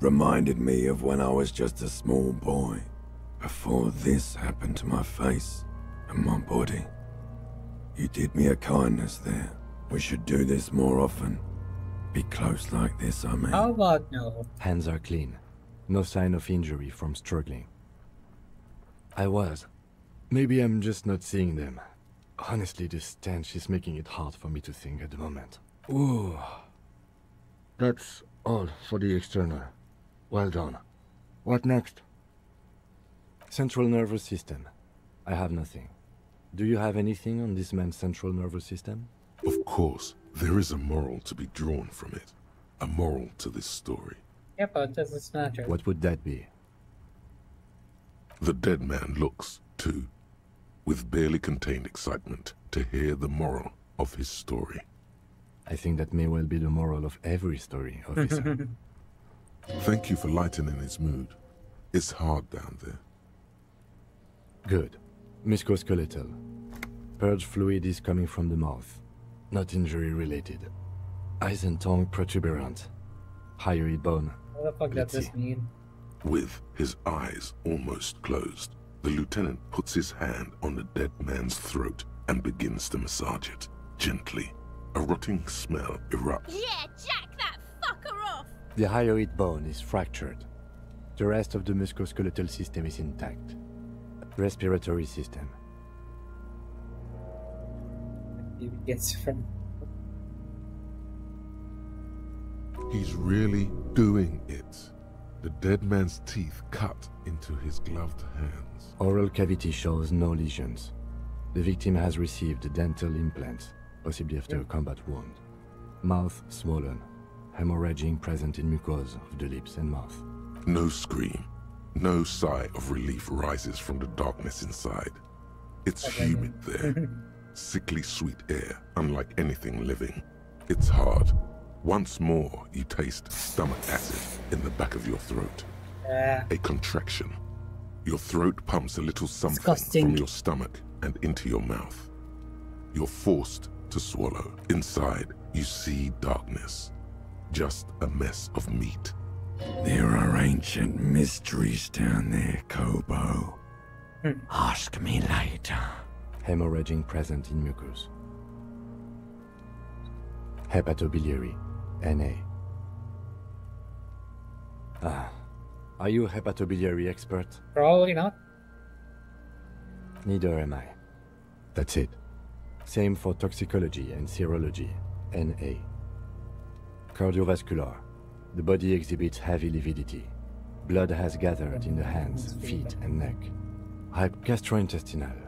Reminded me of when I was just a small boy. Before this happened to my face and my body. You did me a kindness there. We should do this more often. Be close like this, I mean. How about no? Hands are clean. No sign of injury from struggling. I was. Maybe I'm just not seeing them. Honestly, this stench is making it hard for me to think at the moment. Ooh. That's all for the external. Well done. What next? Central nervous system. I have nothing. Do you have anything on this man's central nervous system? Of course, there is a moral to be drawn from it. A moral to this story. Yeah, but does this matter? What would that be? The dead man looks, too, with barely contained excitement to hear the moral of his story. I think that may well be the moral of every story, officer. Thank you for lightening his mood. It's hard down there. Good. Musculoskeletal. Purge fluid is coming from the mouth. Not injury related. Eyes and tongue protuberant. Hyoid bone. What the fuck does this mean? With his eyes almost closed, the lieutenant puts his hand on the dead man's throat and begins to massage it, gently. A rotting smell erupts. Yeah, jack that fucker off! The hyoid bone is fractured. The rest of the musculoskeletal system is intact. Respiratory system. He begins from... He's really doing it. The dead man's teeth cut into his gloved hands. Oral cavity shows no lesions. The victim has received dental implants, possibly after a combat wound. Mouth swollen, hemorrhaging present in mucosa of the lips and mouth. No scream, no sigh of relief rises from the darkness inside. It's humid there. Sickly sweet air, unlike anything living. It's hard. Once more, you taste stomach acid in the back of your throat. A contraction. Your throat pumps a little something from your stomach and into your mouth. You're forced to swallow. Inside, you see darkness. Just a mess of meat. There are ancient mysteries down there, Kobo. Ask me later. Hemorrhaging present in mucus. Hepatobiliary, NA. Are you a hepatobiliary expert? Probably not. Neither am I. That's it. Same for toxicology and serology, NA. Cardiovascular. The body exhibits heavy lividity. Blood has gathered in the hands, feet, and neck. Gastrointestinal.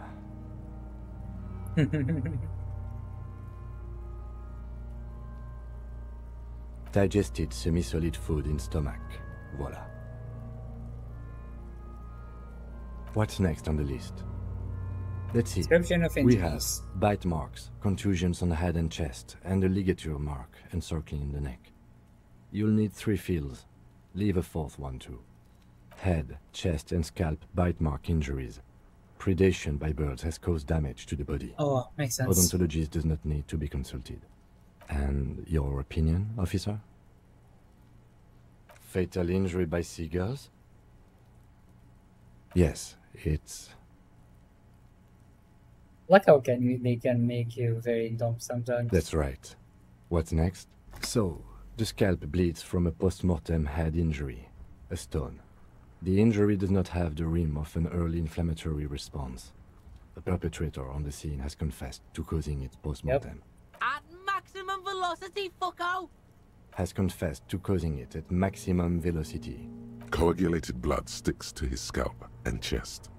Digested semi-solid food in stomach. Voila. What's next on the list? Let's see. Description of We have injuries. bite marks, contusions on the head and chest, and a ligature mark encircling the neck. You'll need 3 fields. Leave a 4th one too. Head, chest, and scalp bite mark injuries. Predation by birds has caused damage to the body. Oh, makes sense. Odontologist does not need to be consulted. And your opinion, officer? Fatal injury by seagulls? Yes, it's... Like how they can make you very dumb sometimes. That's right. What's next? So, the scalp bleeds from a post-mortem head injury, a stone. The injury does not have the rim of an early inflammatory response. The perpetrator on the scene has confessed to causing it post-mortem. At maximum velocity, fucko! Has confessed to causing it at maximum velocity. Coagulated blood sticks to his scalp and chest,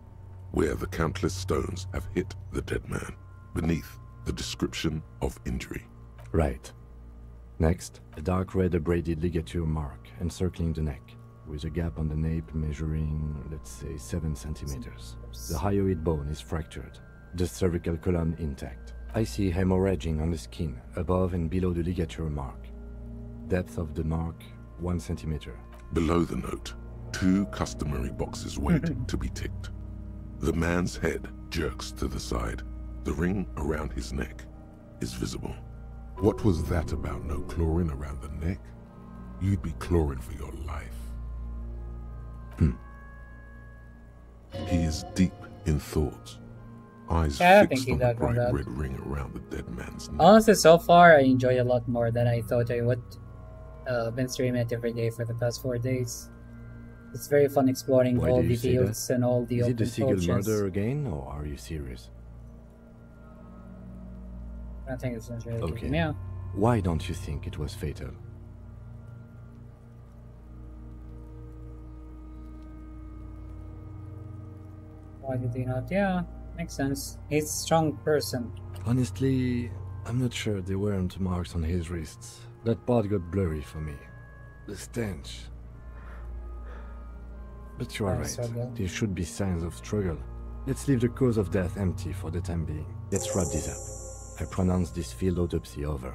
where the countless stones have hit the dead man, beneath the description of injury. Right. Next, a dark red abraded ligature mark encircling the neck, with a gap on the nape measuring, let's say, 7 centimeters. The hyoid bone is fractured, the cervical column intact. I see hemorrhaging on the skin, above and below the ligature mark. Depth of the mark, 1 centimeter. Below the note, 2 customary boxes wait to be ticked. The man's head jerks to the side. The ring around his neck is visible. What was that about no chlorine around the neck? You'd be chlorine for your life. He is deep in thought. Eyes Yeah, I think fixed he on the got bright that. red ring around the dead man's neck. Honestly, so far I enjoy a lot more than I thought I would. Been streaming it every day for the past 4 days. It's very fun exploring Why all do the you say that? fields and all the Is it open the seagull cultures. murder again, or are you serious? I think it's not really Okay. Yeah. Why don't you think it was fatal? Why did he not? Yeah. Makes sense. He's a strong person. Honestly, I'm not sure there weren't marks on his wrists. That part got blurry for me. The stench. But you are right. There should be signs of struggle. Let's leave the cause of death empty for the time being. Let's wrap this up. I pronounce this field autopsy over.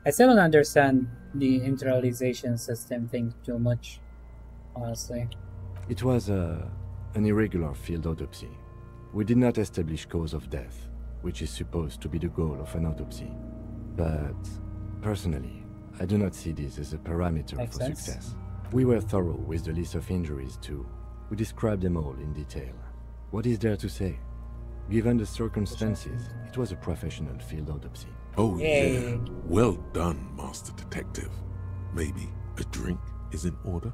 I still don't understand the internalization system thing too much, honestly. It was an irregular field autopsy. We did not establish cause of death, which is supposed to be the goal of an autopsy. But, personally, I do not see this as a parameter for success. We were thorough with the list of injuries too. We described them all in detail. What is there to say? Given the circumstances, it was a professional field autopsy. Oh yeah, well done, Master Detective. Maybe a drink is in order?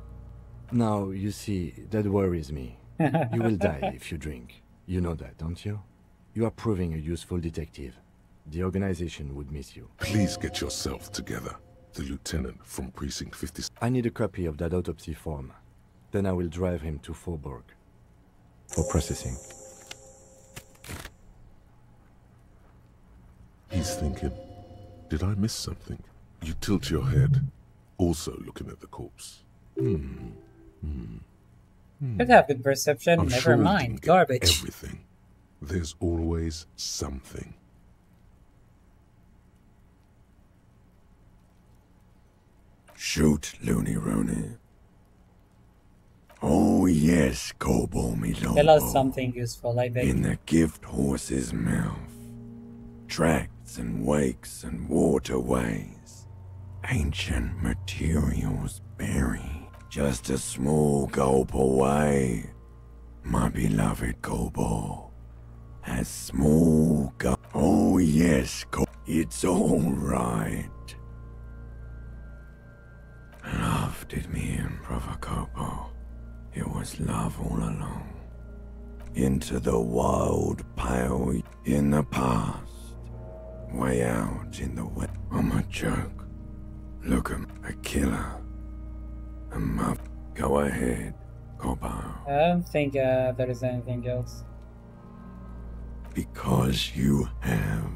Now, you see, that worries me. You will die if you drink. You know that, don't you? You are proving a useful detective. The organization would miss you. Please get yourself together. The lieutenant from Precinct 50... I need a copy of that autopsy form. Then I will drive him to Faubourg for processing. He's thinking, did I miss something? You tilt your head, also looking at the corpse. Could have good perception, I'm never sure mind. Garbage. Everything. There's always something. Shoot, Looney Rooney. Oh yes, Kobo me lobo. Tell us something useful, I beg. In the gift horse's mouth. Tracts and wakes and waterways. Ancient materials buried. Just a small gulp away. My beloved Kobo. A small gulp. Oh yes, it's all right. Love did me in, Brother Kobo. It was love all along. Into the wild pale in the past. Way out in the wet. I'm a joke. Look at a killer. A muff. Go ahead, Kobo. I don't think there is anything else. Because you have.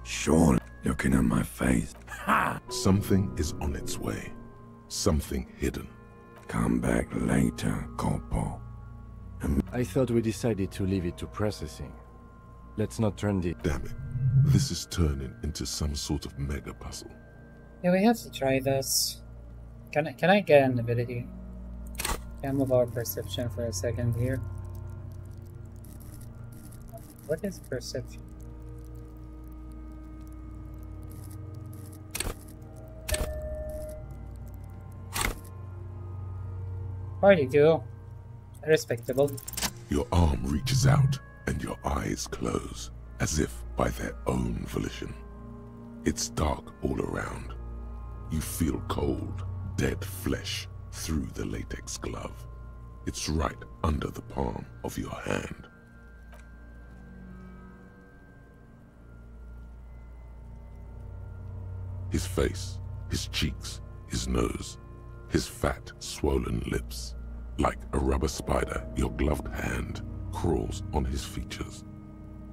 Surely looking at my face. Ha! Something is on its way. Something hidden. Come back later, Corpo. I thought we decided to leave it to processing. Let's not turn the... Damn it. This is turning into some sort of mega puzzle. Yeah, we have to try this. Can I get an ability? Can I move our perception for a second here? What is perception? $42. Respectable. Your arm reaches out and your eyes close, as if by their own volition. It's dark all around. You feel cold, dead flesh through the latex glove. It's right under the palm of your hand. His face, his cheeks, his nose, his fat, swollen lips. Like a rubber spider, your gloved hand crawls on his features.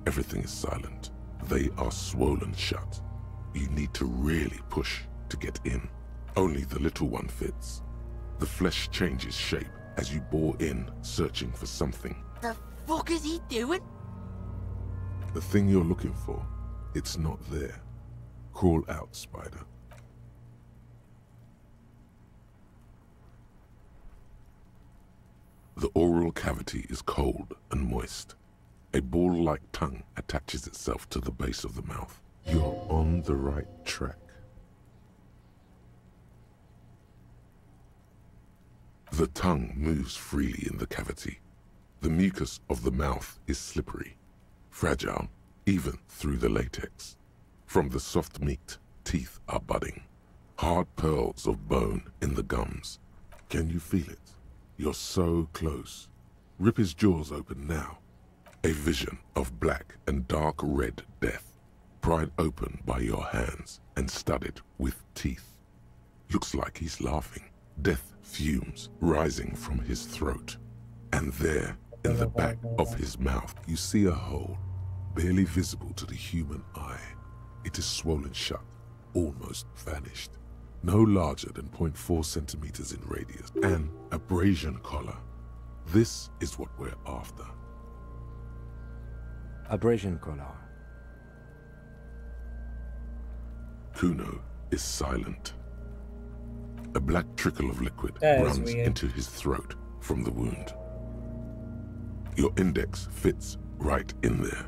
Everything is silent. They are swollen shut. You need to really push to get in. Only the little one fits. The flesh changes shape as you bore in, searching for something. The fuck is he doing? The thing you're looking for, it's not there. Crawl out, spider. The oral cavity is cold and moist. A ball-like tongue attaches itself to the base of the mouth. You're on the right track. The tongue moves freely in the cavity. The mucus of the mouth is slippery, fragile, even through the latex. From the soft meat, teeth are budding. Hard pearls of bone in the gums. Can you feel it? You're so close. Rip his jaws open now. A vision of black and dark red death, pried open by your hands and studded with teeth. Looks like he's laughing. Death fumes rising from his throat. And there, In the back of his mouth, you see a hole, barely visible to the human eye. It is swollen shut, almost vanished. No larger than 0.4 centimeters in radius. An abrasion collar. This is what we're after. Abrasion collar. Kuno is silent. A black trickle of liquid runs into his throat from the wound. Your index fits right in there.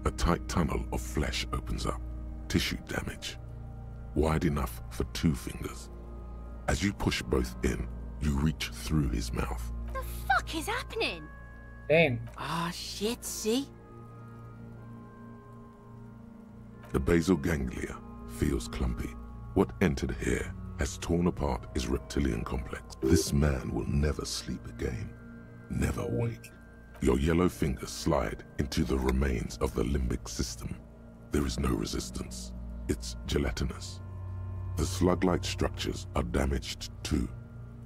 A tight tunnel of flesh opens up. Tissue damage. Wide enough for 2 fingers. As you push both in, you reach through his mouth. The fuck is happening? Damn. Ah, shit, see? The basal ganglia feels clumpy. What entered here has torn apart his reptilian complex. This man will never sleep again. Never wake. Your yellow fingers slide into the remains of the limbic system. There is no resistance. It's gelatinous. The slug-like structures are damaged too.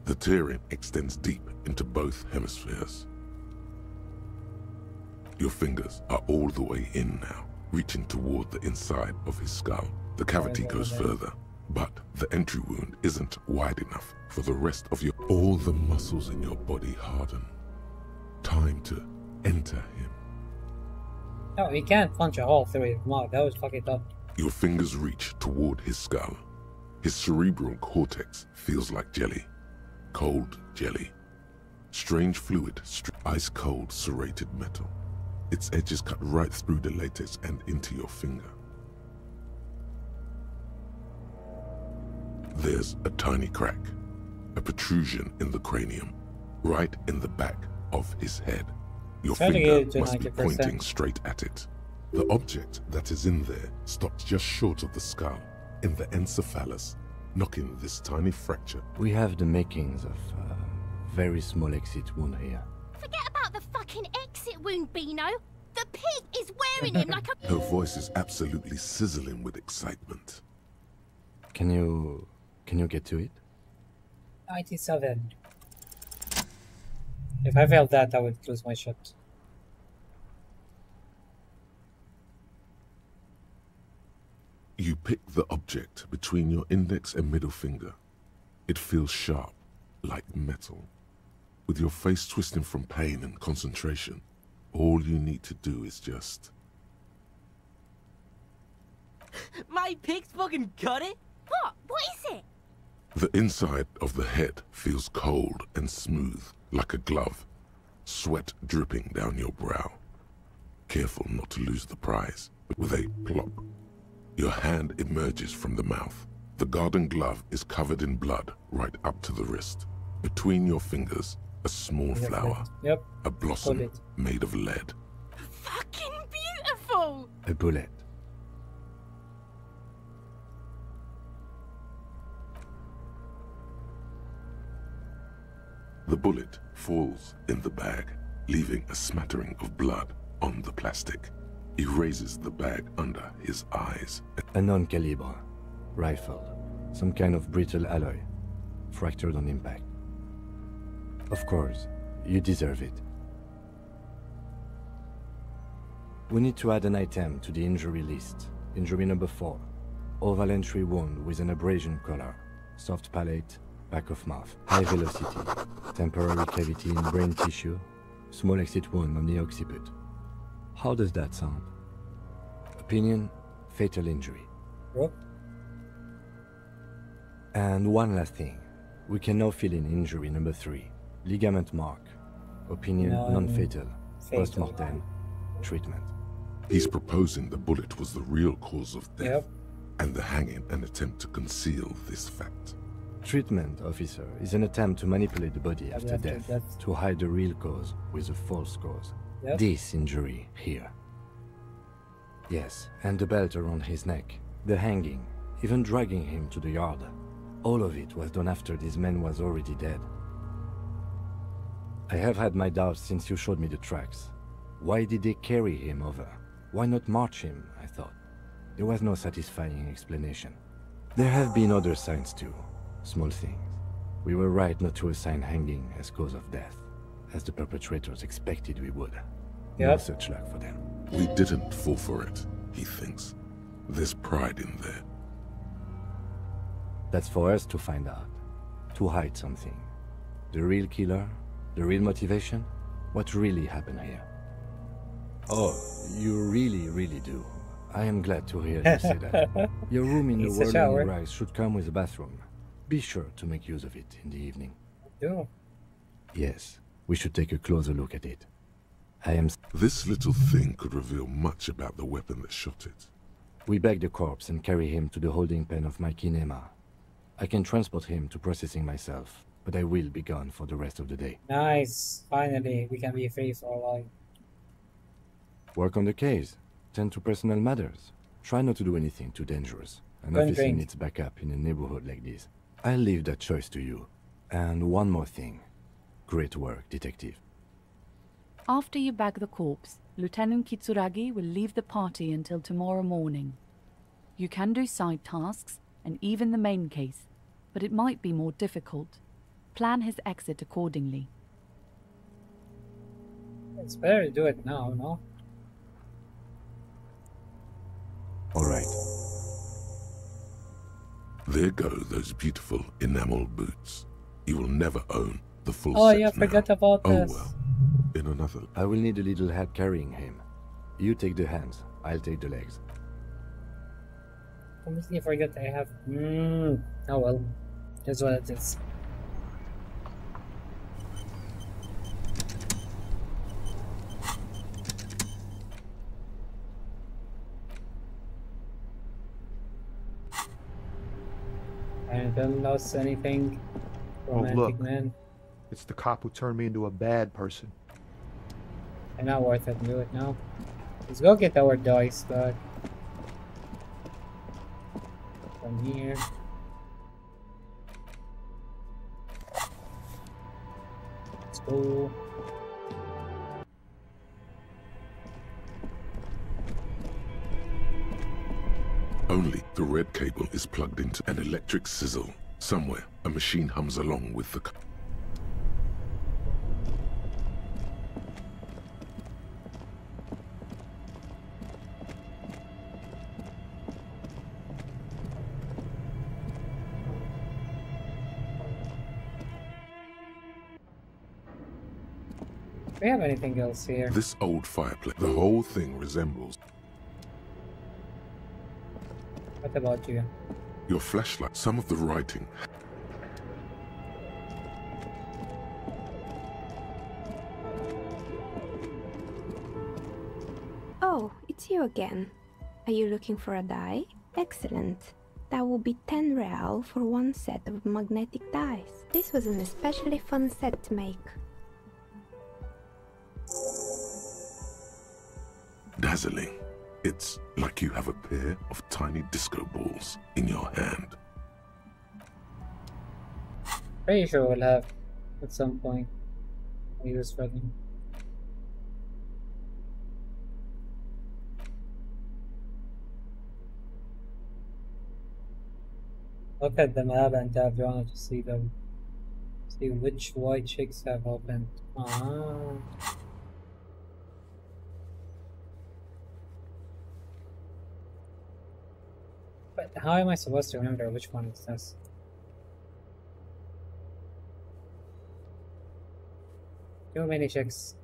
The tearing extends deep into both hemispheres. Your fingers are all the way in now, reaching toward the inside of his skull. The cavity goes further, but the entry wound isn't wide enough for the rest of your... All the muscles in your body harden. Time to enter him. No, he can't punch a hole through his mouth. That was fucking dumb. Your fingers reach toward his skull. His cerebral cortex feels like jelly. Cold jelly. Strange fluid, ice-cold serrated metal. Its edges cut right through the latex and into your finger. There's a tiny crack, a protrusion in the cranium, right in the back of his head. Your finger must be pointing straight at it. The object that is in there stops just short of the skull, in the encephalus, knocking this tiny fracture. We have the makings of a very small exit wound here. Forget about the fucking exit wound, Beano. The pig is wearing him like a... Her voice is absolutely sizzling with excitement. Can you get to it? 97. If I failed that, I would lose my shot. You pick the object between your index and middle finger. It feels sharp, like metal. With your face twisting from pain and concentration, all you need to do is just... My pig's fucking got it? What? What is it? The inside of the head feels cold and smooth, like a glove. Sweat dripping down your brow. Careful not to lose the prize. With a plop, your hand emerges from the mouth. The garden glove is covered in blood right up to the wrist. Between your fingers, a small flower. Yep. A blossom made of lead. Fucking beautiful! A bullet. The bullet falls in the bag, leaving a smattering of blood on the plastic. He raises the bag under his eyes. A non-caliber rifle. Some kind of brittle alloy. Fractured on impact. Of course, you deserve it. We need to add an item to the injury list. Injury number 4. Oval entry wound with an abrasion collar. Soft palate, back of mouth. High velocity. Temporary cavity in brain tissue. Small exit wound on the occiput. How does that sound? Opinion, fatal injury. What? And one last thing. We can now fill in injury number 3. Ligament mark. Opinion, non-fatal. Post-mortem. Treatment. He's proposing the bullet was the real cause of death, and the hanging an attempt to conceal this fact. Treatment, officer, is an attempt to manipulate the body after death to hide the real cause with a false cause. This injury here. Yes, and the belt around his neck, the hanging, even dragging him to the yard. All of it was done after this man was already dead. I have had my doubts since you showed me the tracks. Why did they carry him over? Why not march him, I thought. There was no satisfying explanation. There have been other signs too. Small things. We were right not to assign hanging as cause of death. as the perpetrators expected we would. Yep. No such luck for them. We didn't fall for it, he thinks. There's pride in there. That's for us to find out. To hide something. The real killer? The real motivation? What really happened here? Oh, you really do. I am glad to hear you say that. Your room in the It's a shower. Whirling Rise should come with a bathroom. Be sure to make use of it in the evening. Yeah. Yes, we should take a closer look at it. This little thing could reveal much about the weapon that shot it. We bag the corpse and carry him to the holding pen of my kinema. I can transport him to processing myself, but I will be gone for the rest of the day. Nice. Finally, we can be free for a while. Work on the case. Tend to personal matters. Try not to do anything too dangerous. An Don't officer drink. needs backup in a neighborhood like this. I'll leave that choice to you. And one more thing. Great work, detective. After you bag the corpse, Lieutenant Kitsuragi will leave the party until tomorrow morning. You can do side tasks, and even the main case, but it might be more difficult. Plan his exit accordingly. It's better to do it now, no? All right. There go those beautiful enamel boots. You will never own the full Oh set yeah, now. forgot about Oh this. well, in another. I will need a little help carrying him. You take the hands, I'll take the legs. Completely forgot I have. Oh well, that's what it is. I haven't lost anything. Romantic look. man. It's the cop who turned me into a bad person. And not worth it. Do it now. Let's go get our dice back. From here. Let's go. Only the red cable is plugged into an electric sizzle. Somewhere, a machine hums along with the... Do we have anything else here? This old fireplace, the whole thing resembles What about you? your flashlight. Some of the writing. Oh, it's you again. Are you looking for a die? Excellent. That will be 10 real for one set of magnetic dice. This was an especially fun set to make. Dazzling. It's like you have a pair of tiny disco balls in your hand. Pretty sure we'll have at some point. He was struggling. Look at the map and tab drawn to see them. See which white chicks have opened. Ah. But how am I supposed to remember which one is this? Too many chicks.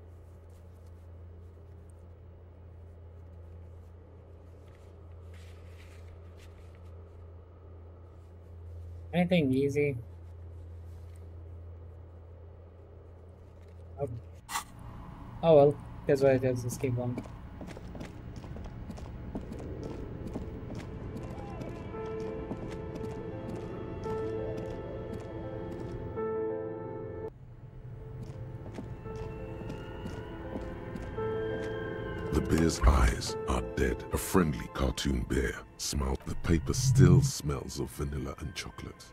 Anything easy? Oh, oh well, that's what it is. Let's keep going. The bear's eyes are dead. A friendly cartoon bear smiled. The paper still smells of vanilla and chocolate.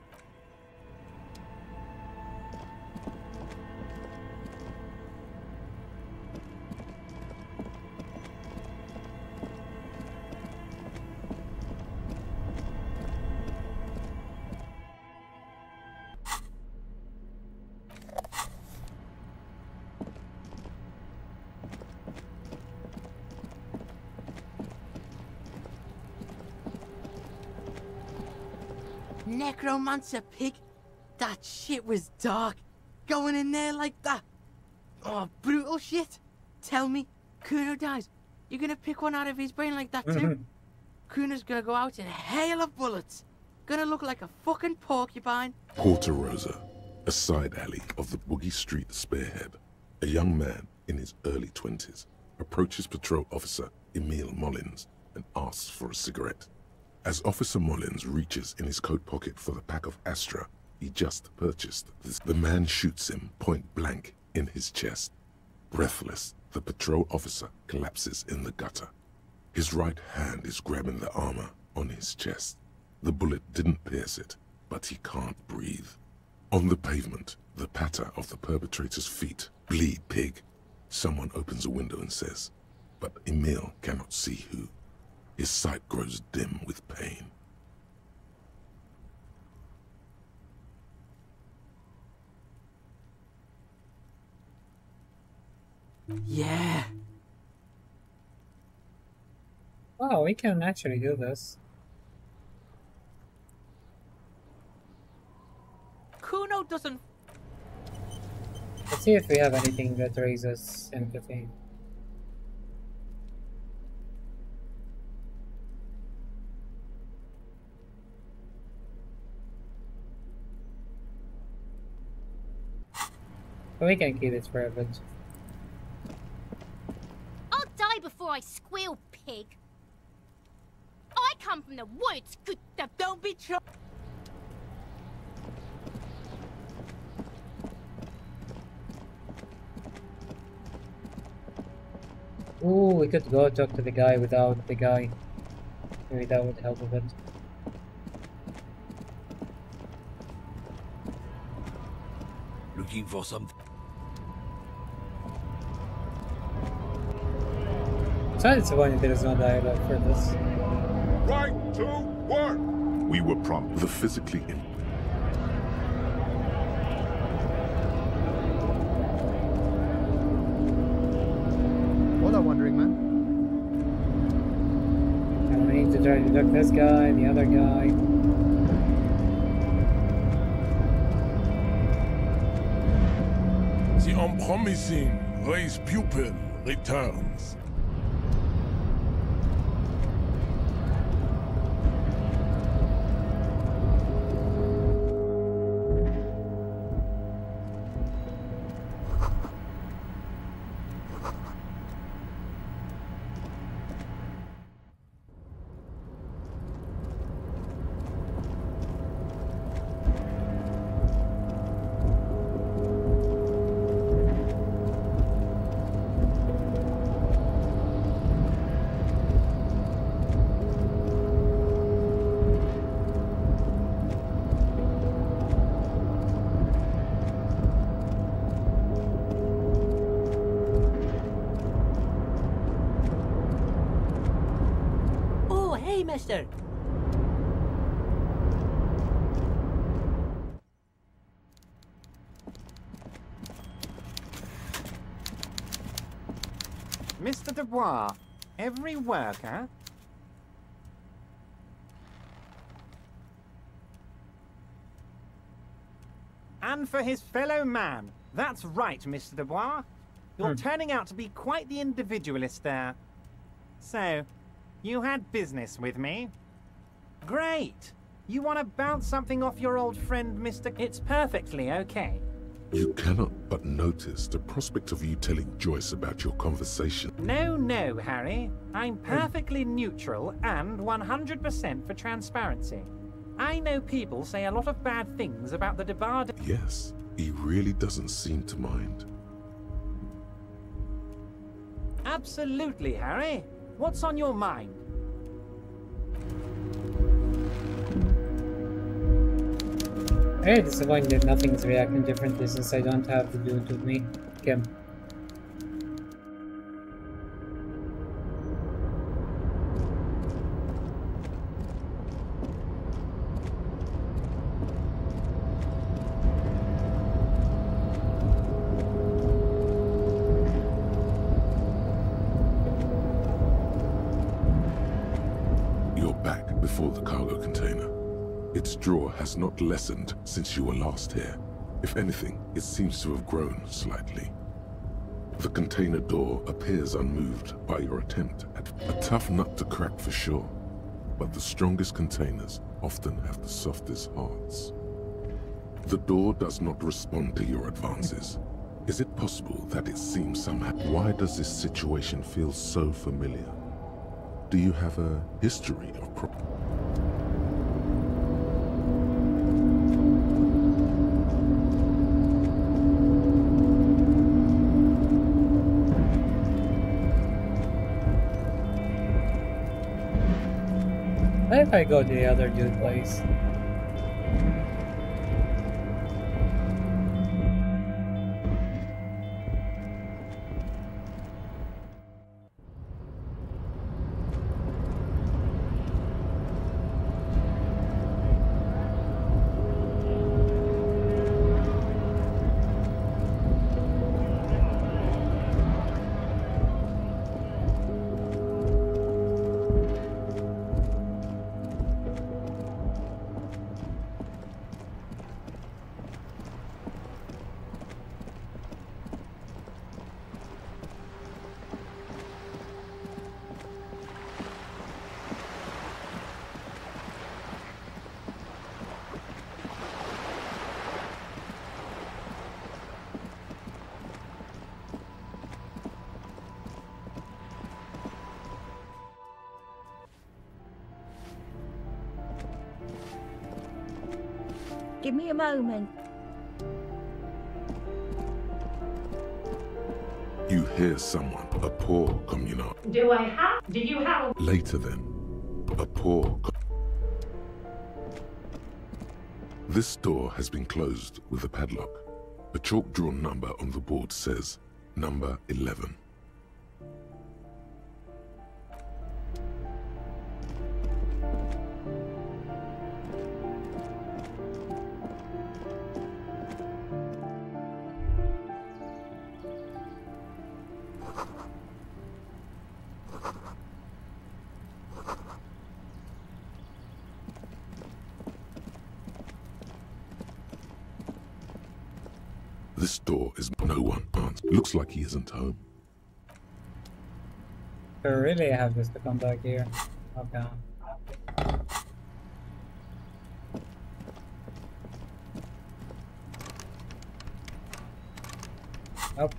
Necromancer pig. That shit was dark. Going in there like that. Oh, brutal shit. Tell me, Kuno dies. You're gonna pick one out of his brain like that too? Kuno's gonna go out in a hail of bullets. Gonna look like a fucking porcupine. Porta Rosa, a side alley of the Boogie Street Spearhead. A young man in his early 20s approaches patrol officer Emile Mullins and asks for a cigarette. As Officer Mullins reaches in his coat pocket for the pack of Astra he just purchased, the man shoots him point blank in his chest. Breathless, the patrol officer collapses in the gutter. His right hand is grabbing the armor on his chest. The bullet didn't pierce it, but he can't breathe. On the pavement, the patter of the perpetrator's feet. Bleed, pig. Someone opens a window and says, but Emile cannot see who. His sight grows dim with pain. Yeah. Wow, we can actually do this. Kuno doesn't... Let's see if we have anything that raises empathy. But we can keep it for a bit. I'll die before I squeal, pig. I come from the woods, good... Don't be tr... Ooh, we could go talk to the guy without the guy. Maybe that would help a bit. Looking for something. So disappointed there is no dialogue for this. Right to work! We were prompted. The physically in. What are wondering, man? And we need to try to duck this guy, the other guy. The unpromising race pupil returns. Mister. Mr. Dubois, every worker... And for his fellow man. That's right, Mr. Dubois. You're turning out to be quite the individualist there. So, you had business with me? Great! You want to bounce something off your old friend, Mr. It's perfectly okay. You cannot but notice the prospect of you telling Joyce about your conversation. No, Harry. I'm perfectly neutral and 100% for transparency. I know people say a lot of bad things about the Debard. Yes, he really doesn't seem to mind. Absolutely, Harry. What's on your mind? Very disappointed that nothing's reacting differently since I don't have the dude with me. Kim. You're back before the cargo container. Its draw has not lessened since you were last here. If anything, it seems to have grown slightly. The container door appears unmoved by your attempt at a tough nut to crack for sure, but the strongest containers often have the softest hearts. The door does not respond to your advances. Is it possible that it seems somehow... Why does this situation feel so familiar? Do you have a history of What if I go to the other dude place? Give me a moment. You hear someone, a poor communal. Do you have a... Later then, a poor... This door has been closed with a padlock. A chalk-drawn number on the board says, number 11. This door is no one answers. Looks like he isn't home. I really have this to come back here. Okay. Nope.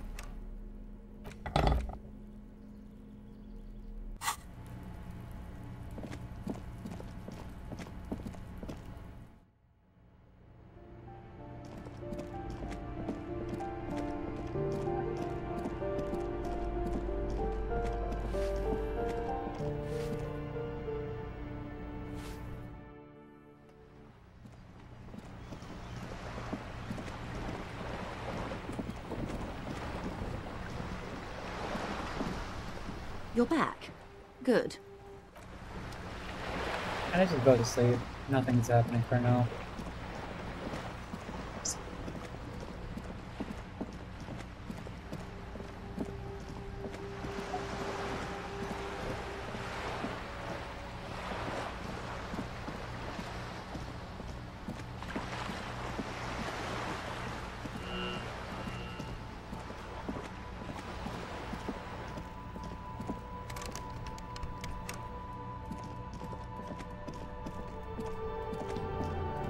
You're back. Good. I just go to sleep. Nothing's happening for now.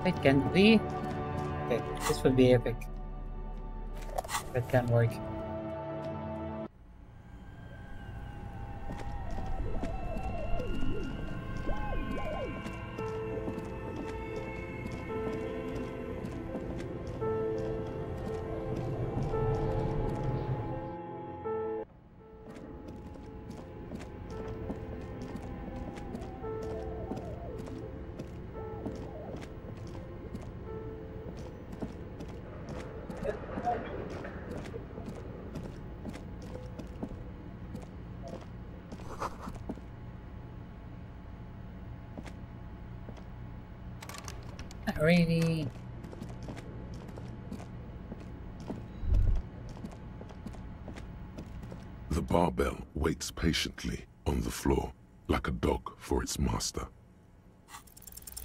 It can be. Okay, this would be epic. That can work. Not really. The barbell waits patiently on the floor, like a dog for its master.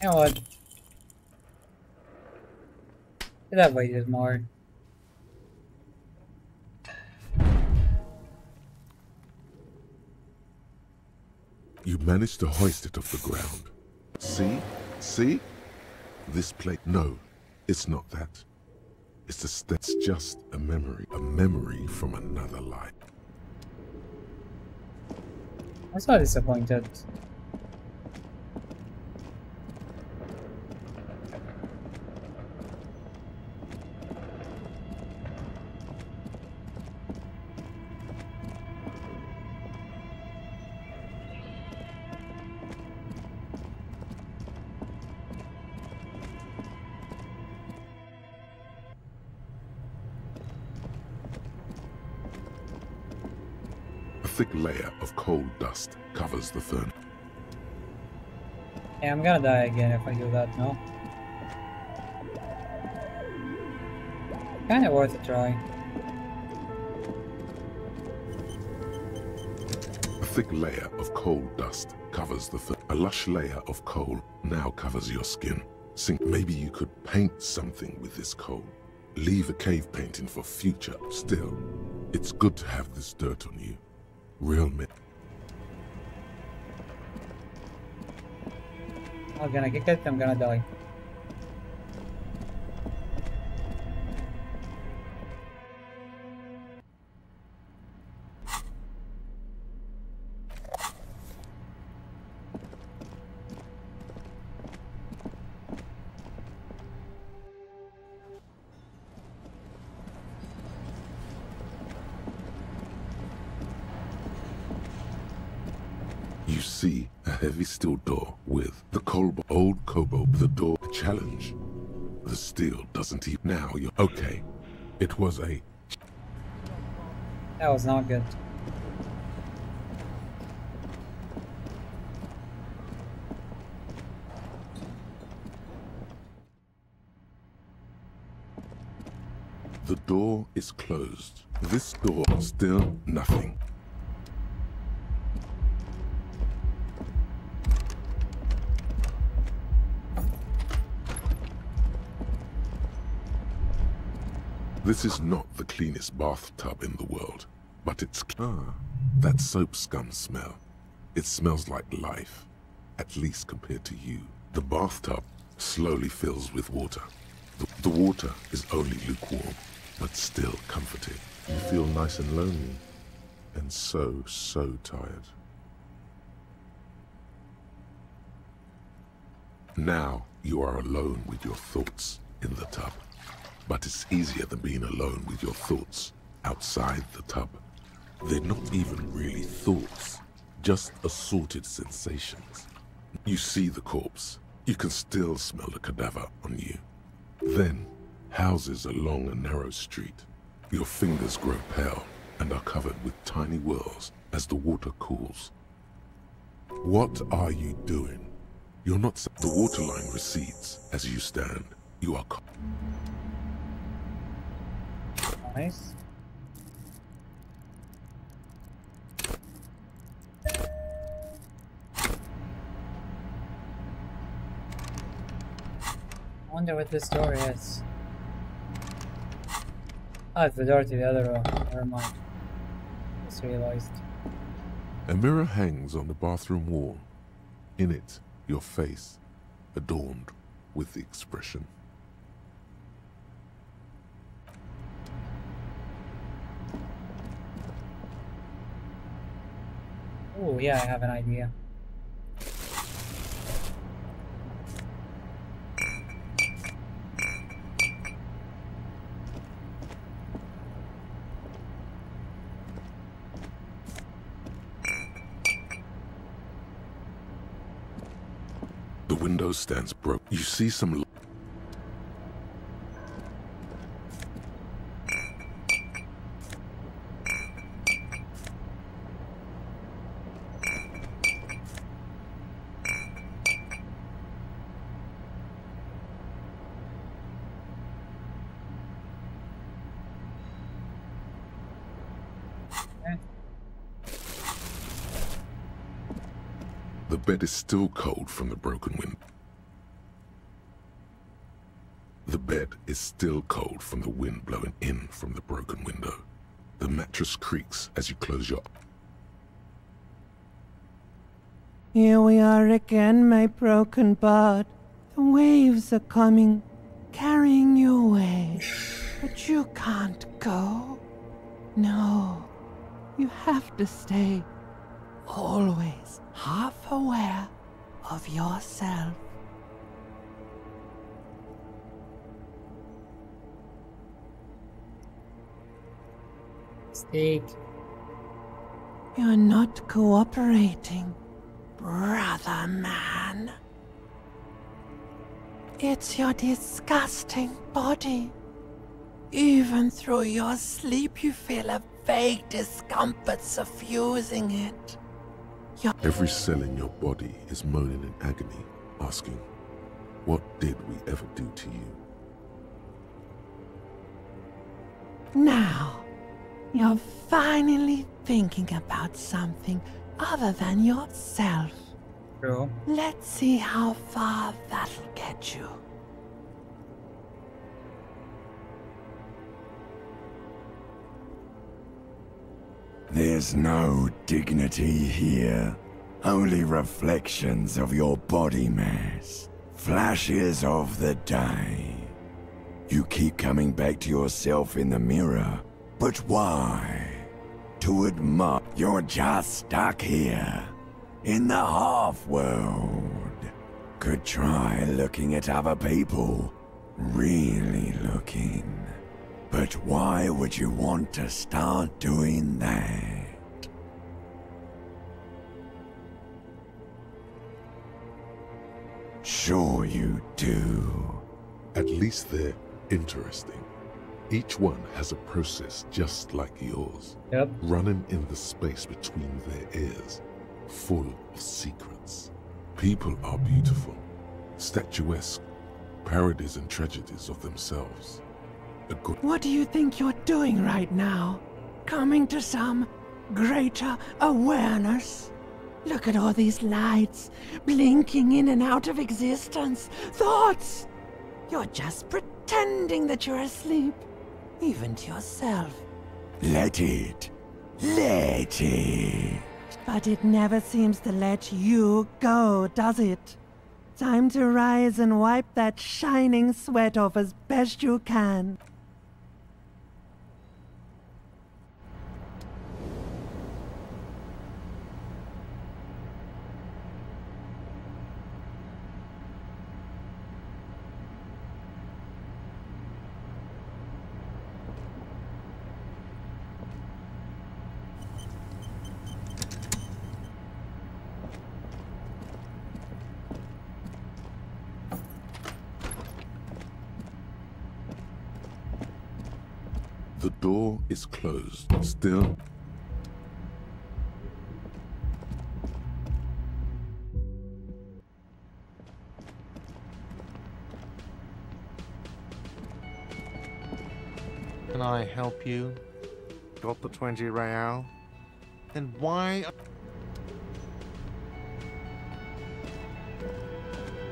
You know what? Could have waited more. You managed to hoist it off the ground. See? See? This plate. No, it's not that. It's just a memory from another life. I'm so disappointed. A thick layer of coal dust covers the furnace. Yeah, I'm gonna die again if I do that, no? Kinda worth a try. A thick layer of coal dust covers the furnace. A lush layer of coal now covers your skin. Maybe you could paint something with this coal. Leave a cave painting for future. Still, it's good to have this dirt on you. Real men. I'm gonna get it, I'm gonna die. You see a heavy steel door with the old Kobo. The door challenge. The steel doesn't even. Now you're okay. It was a. That was not good. The door is closed. This door still nothing. This is not the cleanest bathtub in the world, but it's... that soap scum smell. It smells like life, at least compared to you. The bathtub slowly fills with water. The water is only lukewarm, but still comforting. You feel nice and lonely, and so tired. Now you are alone with your thoughts in the tub. But it's easier than being alone with your thoughts outside the tub. They're not even really thoughts, just assorted sensations. You see the corpse. You can still smell the cadaver on you. Then, houses along a narrow street. Your fingers grow pale and are covered with tiny whirls as the water cools. What are you doing? You're not... The waterline recedes as you stand. You are... Nice. I wonder what this door is. Oh, it's the door to the other room. Never mind. Just realized. A mirror hangs on the bathroom wall. In it, your face, adorned with the expression. Oh, yeah, I have an idea. The window stands broke. You see some... The bed is still cold from the broken window. The bed is still cold from the wind blowing in from the broken window. The mattress creaks as you close your eyes. Here we are again, my broken bud. The waves are coming, carrying you away. But you can't go. No, you have to stay. Always half aware of yourself. Steak. You're not cooperating, brother man. It's your disgusting body. Even through your sleep, you feel a vague discomfort suffusing it. Every cell in your body is moaning in agony, asking, what did we ever do to you? Now, you're finally thinking about something other than yourself. True. Let's see how far that'll get you. There's no dignity here. Only reflections of your body mass. Flashes of the day. You keep coming back to yourself in the mirror. But why? To admire you're just stuck here. In the half-world. Could try looking at other people. Really looking. But why would you want to start doing that? Sure you do. At least they're interesting. Each one has a process just like yours. Yep. Running in the space between their ears. Full of secrets. People are beautiful. Statuesque. Parodies and tragedies of themselves. What do you think you're doing right now? Coming to some greater awareness? Look at all these lights, blinking in and out of existence. Thoughts! You're just pretending that you're asleep, even to yourself. Let it. Let it. But it never seems to let you go, does it? Time to rise and wipe that shining sweat off as best you can. The door is closed. Still. Can I help you? Got the 20 real? Then why?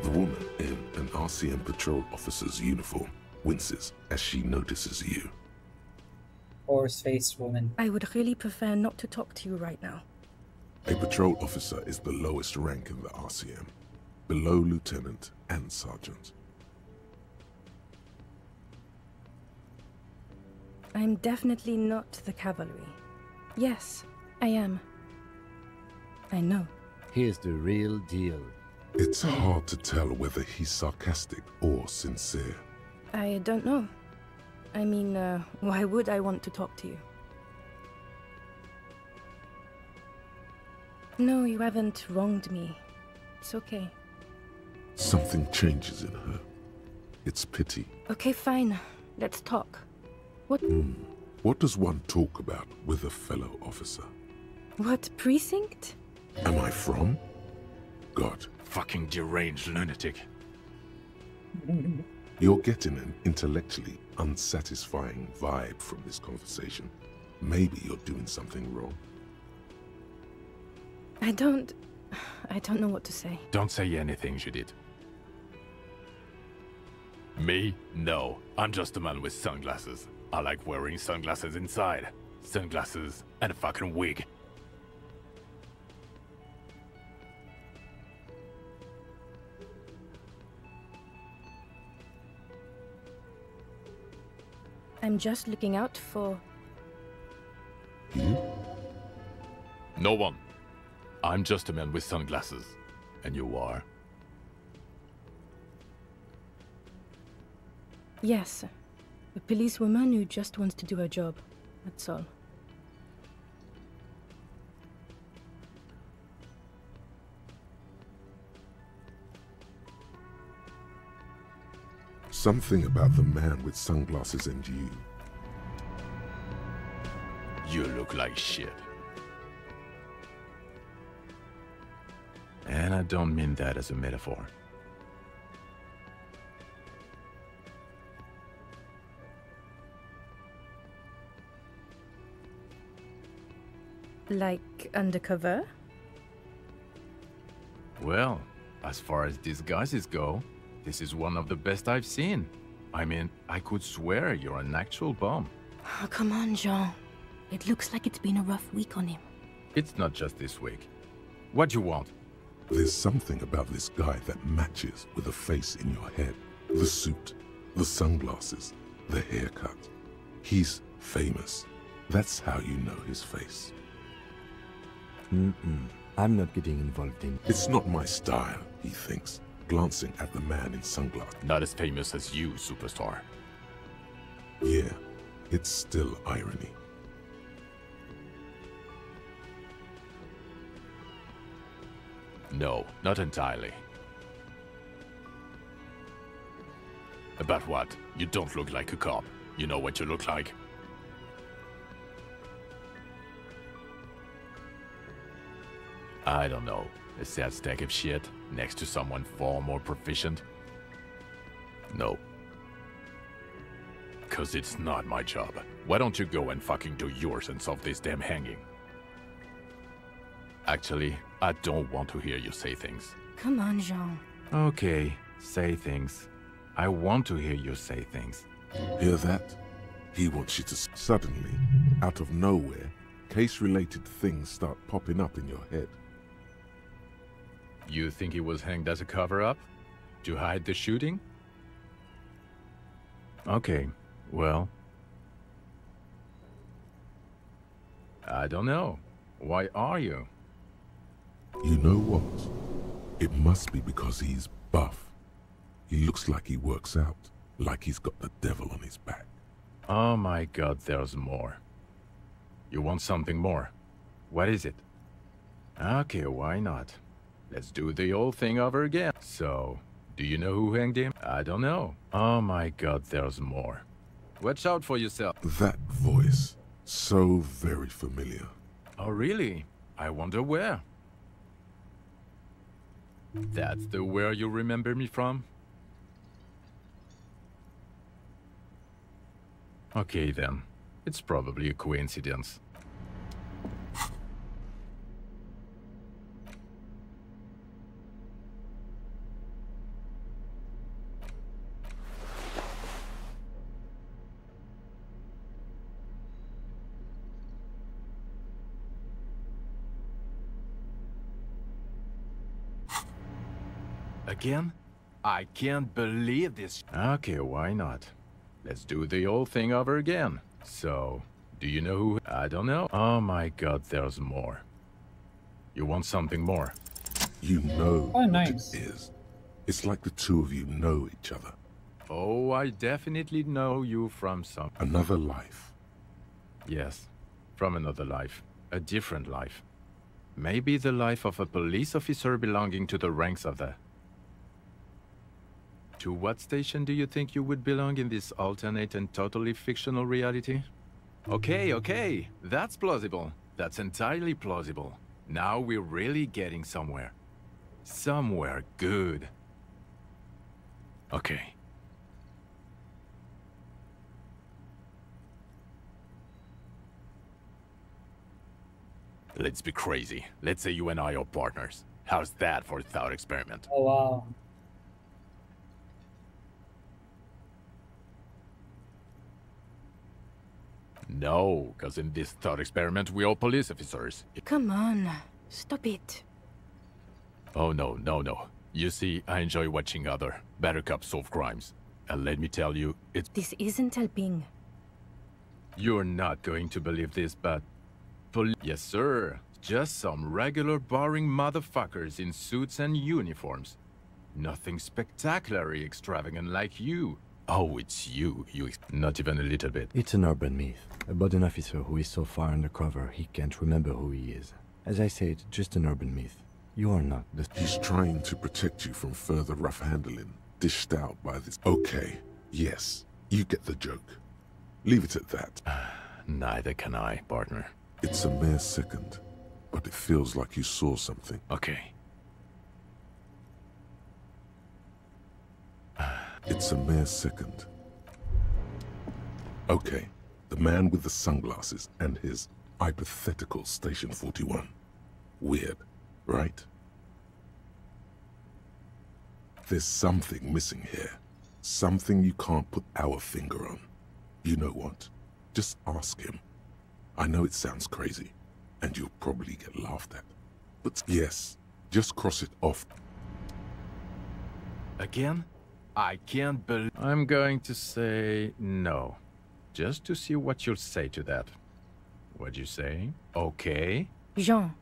The woman in an RCM patrol officer's uniform winces as she notices you. Horse-faced woman. I would really prefer not to talk to you right now. A patrol officer is the lowest rank in the RCM, below lieutenant and sergeant. I'm definitely not the cavalry. Yes, I am. I know. Here's the real deal. It's hard to tell whether he's sarcastic or sincere. I don't know. I mean, why would I want to talk to you? No, you haven't wronged me. It's okay. Something changes in her. It's pity. Okay, fine. Let's talk. What? What does one talk about with a fellow officer? What precinct? Am I from? God. Fucking deranged lunatic. You're getting an intellectually unsatisfying vibe from this conversation. Maybe you're doing something wrong. I don't know what to say. Don't say anything, Judith. Me? No. I'm just a man with sunglasses. I like wearing sunglasses inside. Sunglasses and a fucking wig. I'm just looking out for... You? No one. I'm just a man with sunglasses. And you are? Yes. A policewoman who just wants to do her job. That's all. Something about the man with sunglasses and you. You look like shit. And I don't mean that as a metaphor. Like undercover? Well, as far as disguises go, this is one of the best I've seen. I mean, I could swear you're an actual bum. Oh, come on, Jean. It looks like it's been a rough week on him. It's not just this week. What do you want? There's something about this guy that matches with the face in your head. The suit, the sunglasses, the haircut. He's famous. That's how you know his face. I'm not getting involved in... It's not my style, he thinks, glancing at the man in sunglasses. Not as famous as you, superstar. Yeah, it's still irony. No, not entirely. About what? You don't look like a cop. You know what you look like? I don't know. A sad stack of shit next to someone far more proficient? No. 'Cause it's not my job. Why don't you go and fucking do yours and solve this damn hanging? Actually, I don't want to hear you say things. Come on, Jean. Okay, say things. I want to hear you say things. Hear that? He wants you to... Suddenly, out of nowhere, case-related things start popping up in your head. You think he was hanged as a cover-up? To hide the shooting? Okay, well... I don't know. Why are you? You know what? It must be because he's buff. He looks like he works out, like he's got the devil on his back. Oh my god, there's more. You want something more? What is it? Okay, why not? Let's do the old thing over again. So, do you know who hanged him? I don't know. Oh my god, there's more. Watch out for yourself. That voice, so very familiar. Oh really? I wonder where. That's the where you remember me from? Okay then. It's probably a coincidence. Again? I can't believe this. Okay, why not? Let's do the old thing over again. So, do you know who? I don't know. Oh my god, there's more. You want something more? You know nice. what it is. It's like the two of you know each other. Oh, I definitely know you from some... Another life. Yes, from another life. A different life. Maybe the life of a police officer belonging to the ranks of the... To what station do you think you would belong in this alternate and totally fictional reality? Okay, that's plausible. That's entirely plausible. Now we're really getting somewhere. Somewhere good. Okay. Let's be crazy. Let's say you and I are partners. How's that for a thought experiment? Oh wow. No, because in this thought experiment, we're all police officers. Come on, stop it. Oh, no, no, no. You see, I enjoy watching other better cops solve crimes. And let me tell you, it's... This isn't helping. You're not going to believe this, but... Yes, sir. Just some regular boring motherfuckers in suits and uniforms. Nothing spectacularly extravagant like you. Oh, it's you. Not even a little bit. It's an urban myth about an officer who is so far undercover he can't remember who he is. As I said, just an urban myth. You are not the... He's trying to protect you from further rough handling, dished out by this... Okay, yes, you get the joke. Leave it at that. Neither can I, partner. It's a mere second, but it feels like you saw something. Okay. It's a mere second. Okay, the man with the sunglasses and his hypothetical Station 41. Weird, right? There's something missing here. Something you can't put our finger on. You know what? Just ask him. I know it sounds crazy, and you'll probably get laughed at. But yes, just cross it off. Again? I can't believe... I'm going to say no. Just to see what you'll say to that. What'd you say? Okay? Jean,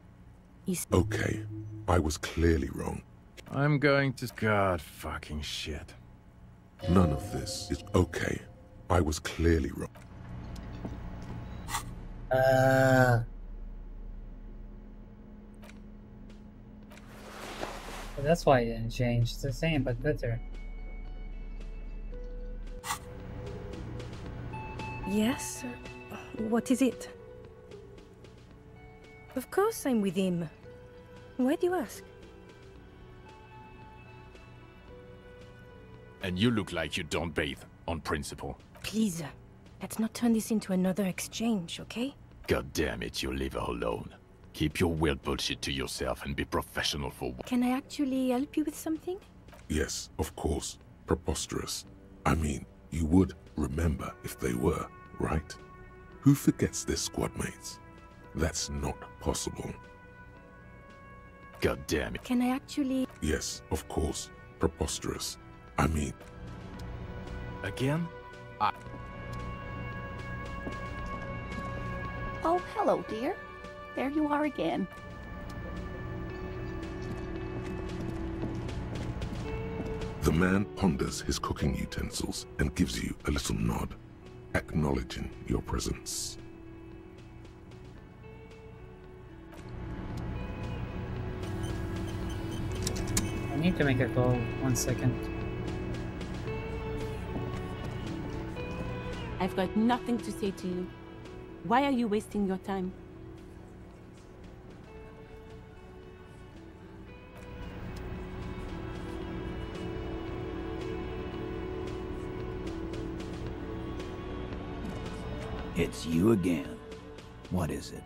Okay, I was clearly wrong. I'm going to... God fucking shit. None of this is okay. I was clearly wrong. That's why it didn't change. It's the same, but better. Yes? What is it? Of course I'm with him. Why do you ask? And you look like you don't bathe, on principle. Please, let's not turn this into another exchange, okay? God damn it, you leave her alone. Keep your weird bullshit to yourself and be professional for once. Can I actually help you with something? Yes, of course. Preposterous. I mean, you would remember if they were, right? Who forgets their squad mates? That's not possible. God damn it. Can I actually... Yes, of course. Preposterous. I mean... Again? Oh, hello, dear. There you are again. The man ponders his cooking utensils and gives you a little nod, acknowledging your presence. I need to make a call. 1 second. I've got nothing to say to you. Why are you wasting your time? It's you again. What is it?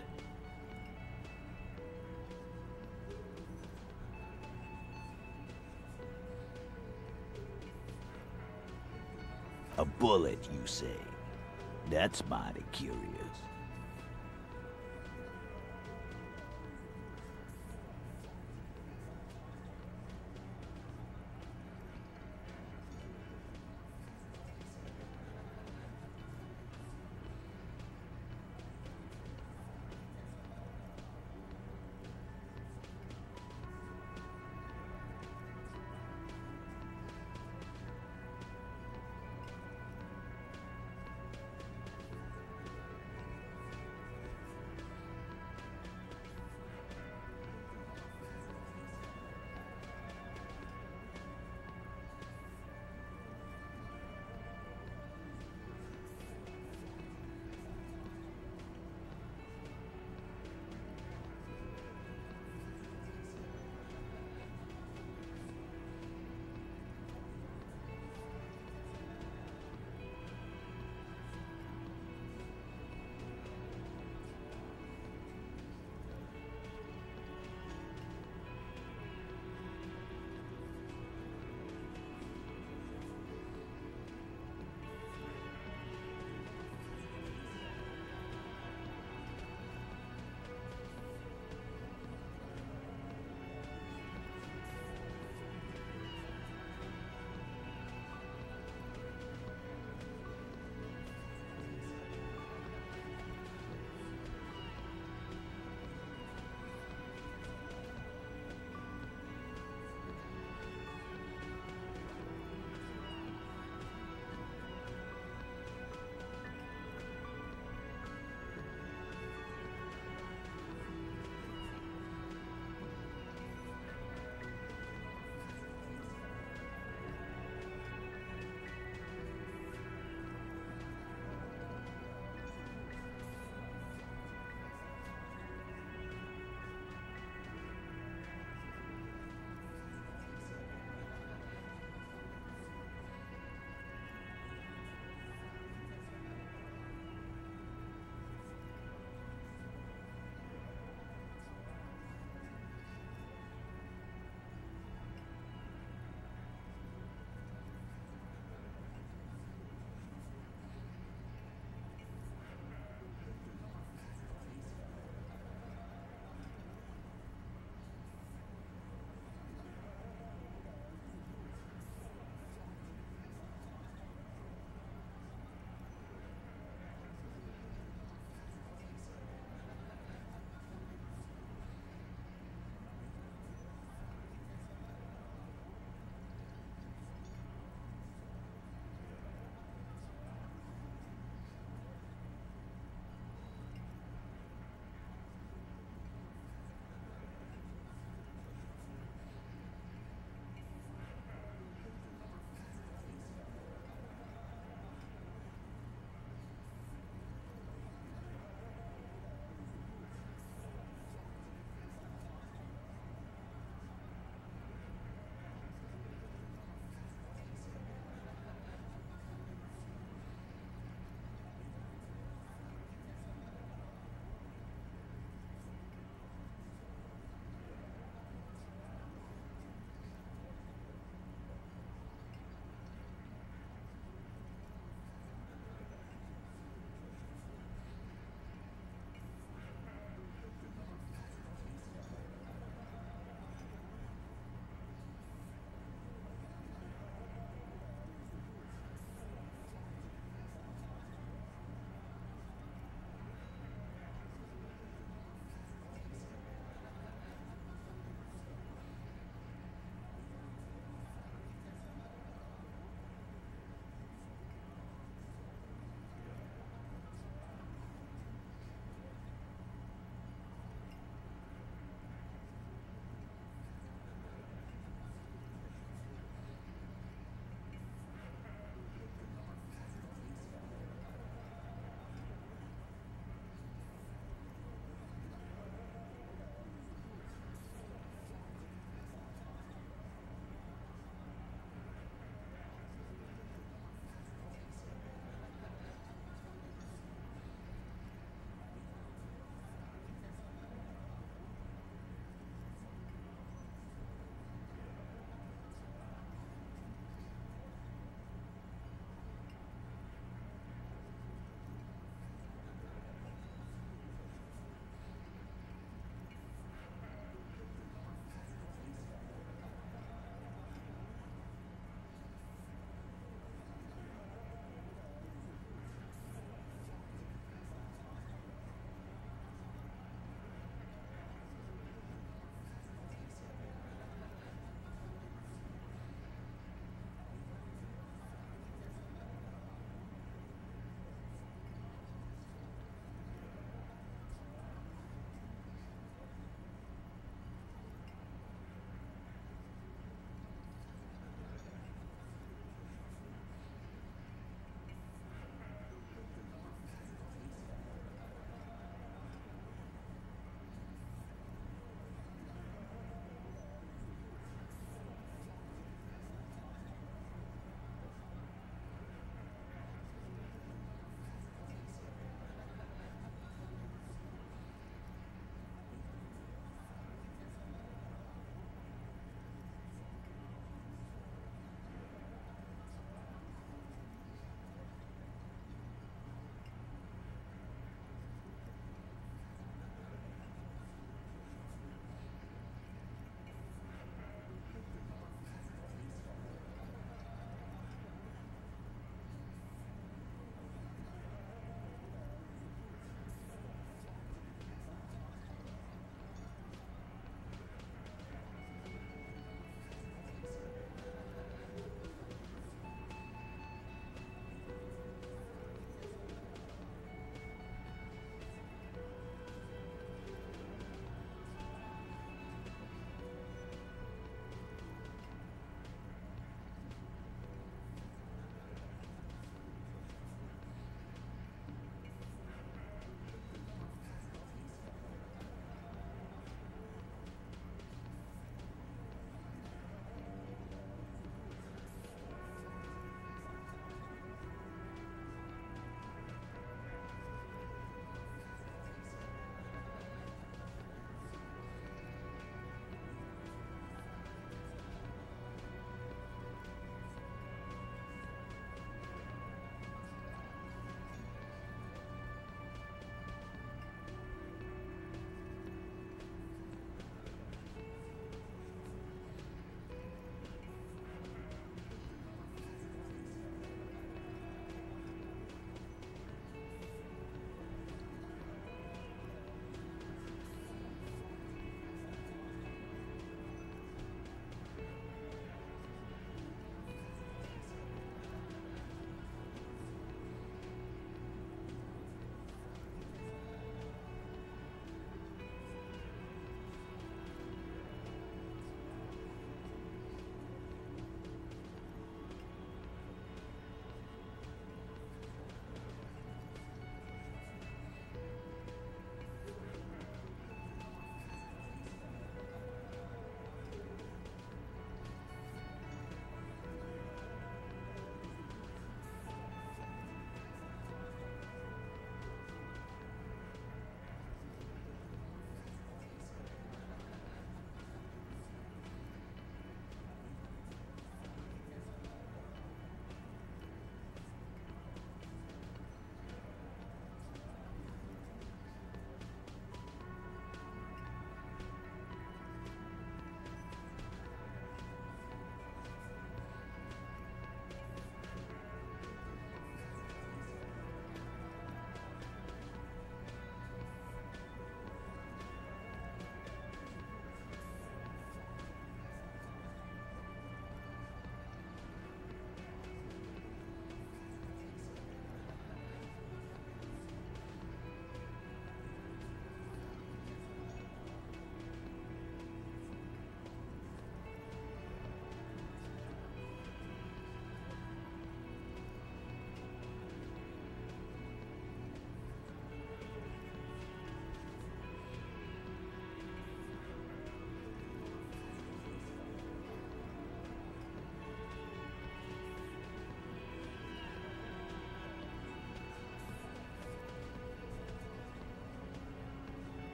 A bullet, you say? That's mighty curious.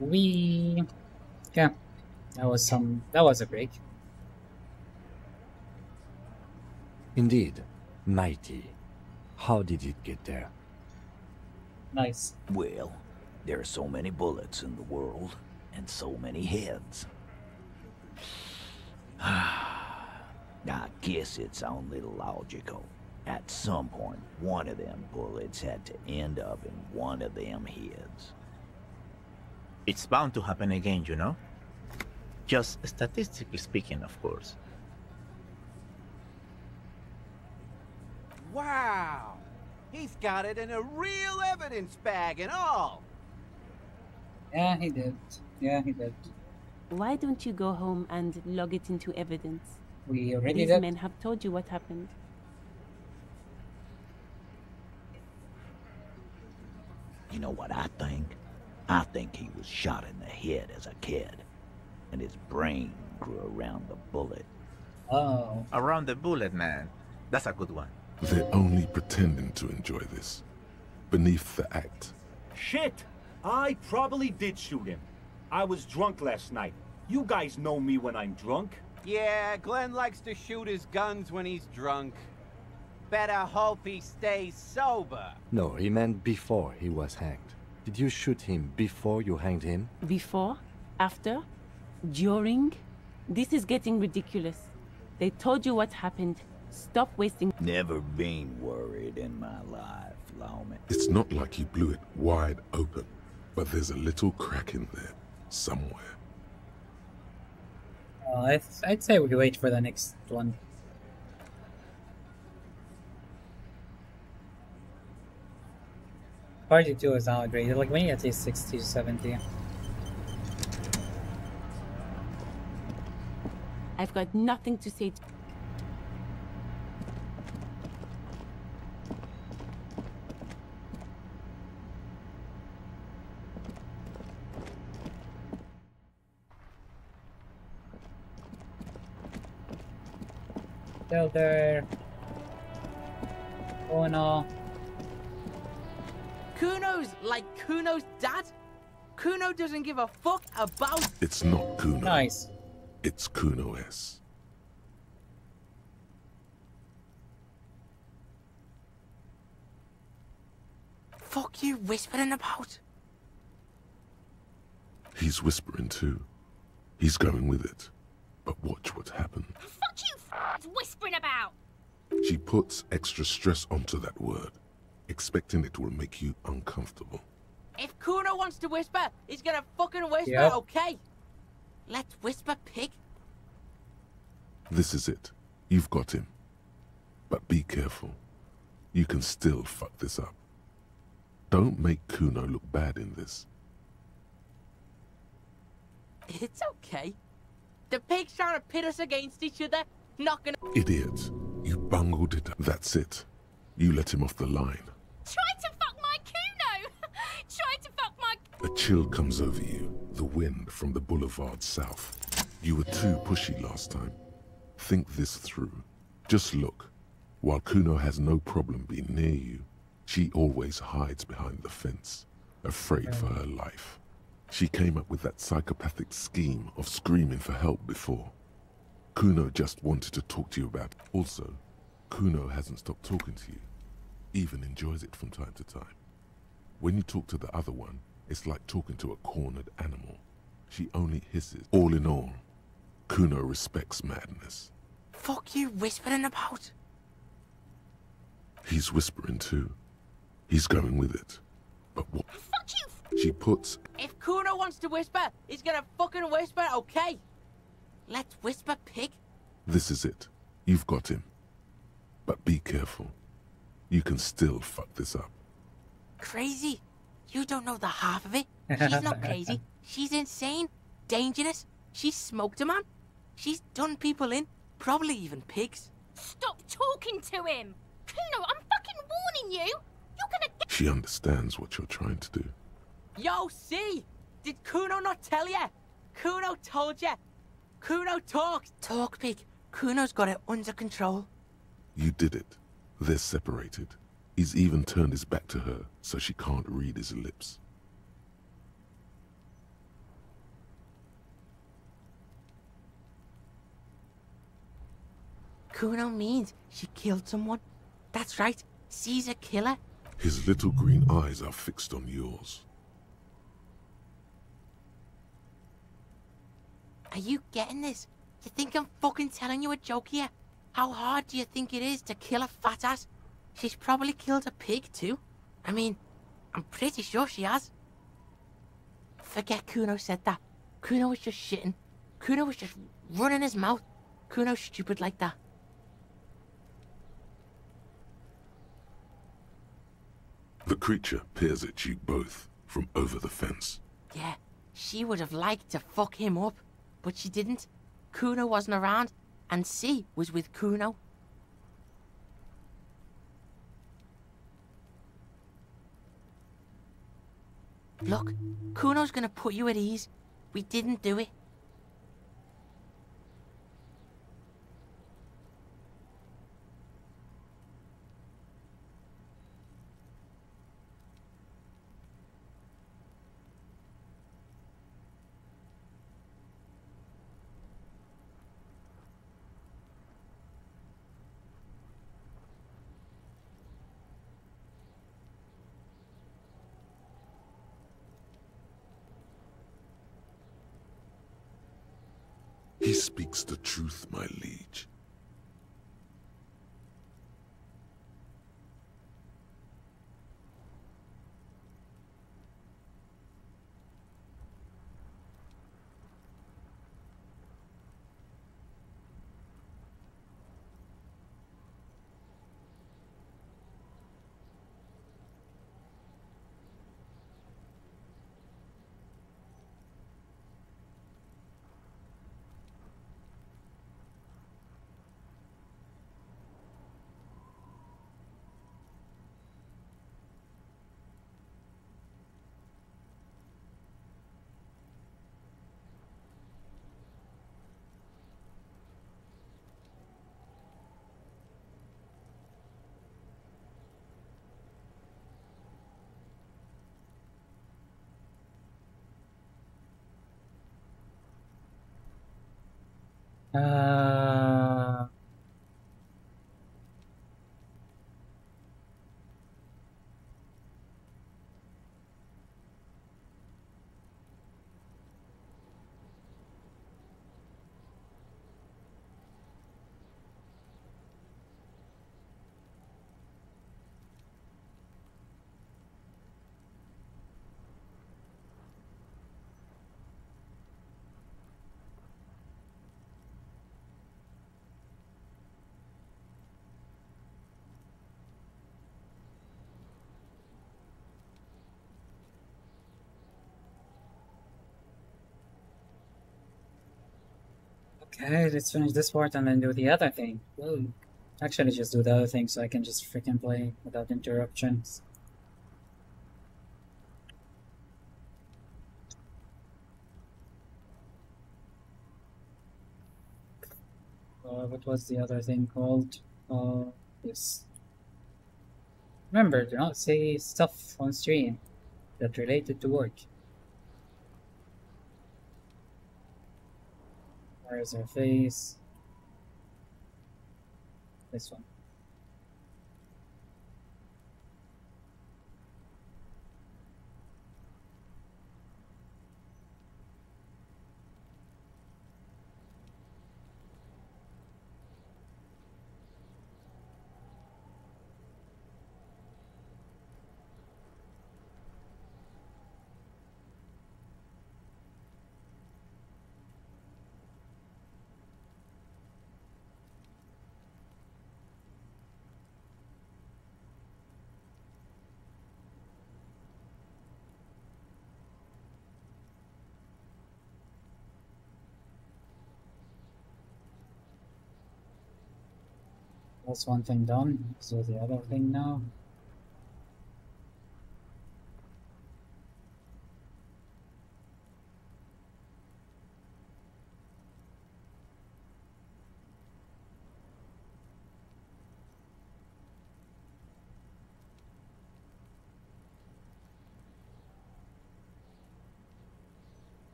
we... Yeah, that was a break. Indeed, mighty. How did it get there? Nice. Well, there are so many bullets in the world, and so many heads. I guess it's only logical. At some point, one of them bullets had to end up in one of them heads. It's bound to happen again, you know? Just statistically speaking, of course. Wow! He's got it in a real evidence bag and all! Yeah, he did. Yeah, he did. Why don't you go home and log it into evidence? We already These did. men have told you what happened. You know what I think? I think he was shot in the head as a kid, and his brain grew around the bullet. Oh. Around the bullet, man. That's a good one. They're only pretending to enjoy this. Beneath the act. Shit! I probably did shoot him. I was drunk last night. You guys know me when I'm drunk. Yeah, Glenn likes to shoot his guns when he's drunk. Better hope he stays sober. No, he meant before he was hanged. Did you shoot him before you hanged him? Before? After? During? This is getting ridiculous. They told you what happened. Stop wasting... Never been worried in my life, Lawman. It's not like you blew it wide open, but there's a little crack in there, somewhere. I'd say we wait for the next one. Party 2 is not great. Like, we need at least 60 to 70. I've got nothing to say to... Still there. Oh no. Kuno's like Kuno's dad? Kuno doesn't give a fuck about... It's not Kuno. Nice. It's Kuno S. Fuck you whispering about? He's whispering too. He's going with it. But watch what happens. Fuck you whispering about! She puts extra stress onto that word, expecting it will make you uncomfortable. If Kuno wants to whisper, he's gonna fucking whisper, Yep. okay? Let's whisper, pig. This is it. You've got him. But be careful. You can still fuck this up. Don't make Kuno look bad in this. It's okay. The pig's trying to pit us against each other, not gonna... Idiot. You bungled it. That's it. You let him off the line. Try to fuck my Kuno! Try to fuck my... A chill comes over you, the wind from the boulevard south. You were too pushy last time. Think this through. Just look. While Kuno has no problem being near you, she always hides behind the fence, afraid for her life. She came up with that psychopathic scheme of screaming for help before. Kuno just wanted to talk to you about it. Also, Kuno hasn't stopped talking to you, even enjoys it from time to time. When you talk to the other one, it's like talking to a cornered animal. She only hisses. All in all, Kuno respects madness. Fuck you whispering about? He's whispering too. He's going with it. But what? Fuck you! She puts... If Kuno wants to whisper, he's gonna fucking whisper, okay? Let's whisper, pig. This is it. You've got him. But be careful. You can still fuck this up. Crazy? You don't know the half of it. She's not crazy. She's insane, dangerous. She's smoked a man. She's done people in, probably even pigs. Stop talking to him! Kuno, I'm fucking warning you! You're gonna get... She understands what you're trying to do. Yo, see? Did Kuno not tell ya? Kuno told ya. Kuno talks. Talk, pig. Kuno's got it under control. You did it. They're separated. He's even turned his back to her so she can't read his lips. Kuno means she killed someone. That's right. She's a killer. His little green eyes are fixed on yours. Are you getting this? You think I'm fucking telling you a joke here? How hard do you think it is to kill a fat ass? She's probably killed a pig too. I mean, I'm pretty sure she has. Forget Kuno said that. Kuno was just shitting. Kuno was just running his mouth. Kuno's stupid like that. The creature peers at you both from over the fence. Yeah, she would have liked to fuck him up, but she didn't. Kuno wasn't around, and she was with Kuno. Look, Kuno's gonna put you at ease. We didn't do it. He speaks the truth, my liege. Uh, okay, let's finish this part and then do the other thing. Whoa. Actually, just do the other thing so I can just freaking play without interruptions. What was the other thing called? Yes. Remember, do not say stuff on stream that related to work. Where is her face? This one. That's one thing done. So the other thing now.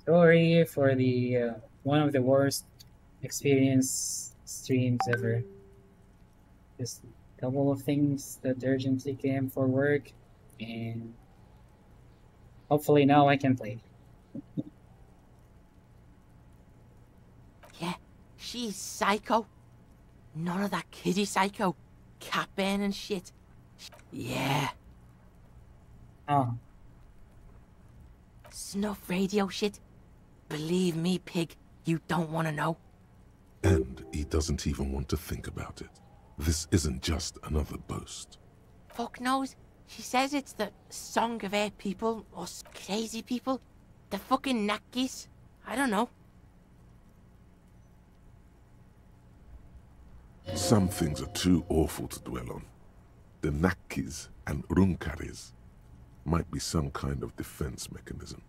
Sorry for the one of the worst experience streams ever. Just a couple of things that urgently came for work, and hopefully now I can play. Yeah, she's psycho. None of that kiddie psycho. Cat burn and shit. Yeah. Oh. Snuff radio shit. Believe me, pig, you don't want to know. And he doesn't even want to think about it. This isn't just another boast. Fuck knows. She says it's the song of her people, or crazy people. The fucking Nakis. I don't know. Some things are too awful to dwell on. The Nakis and Runkaris might be some kind of defense mechanism.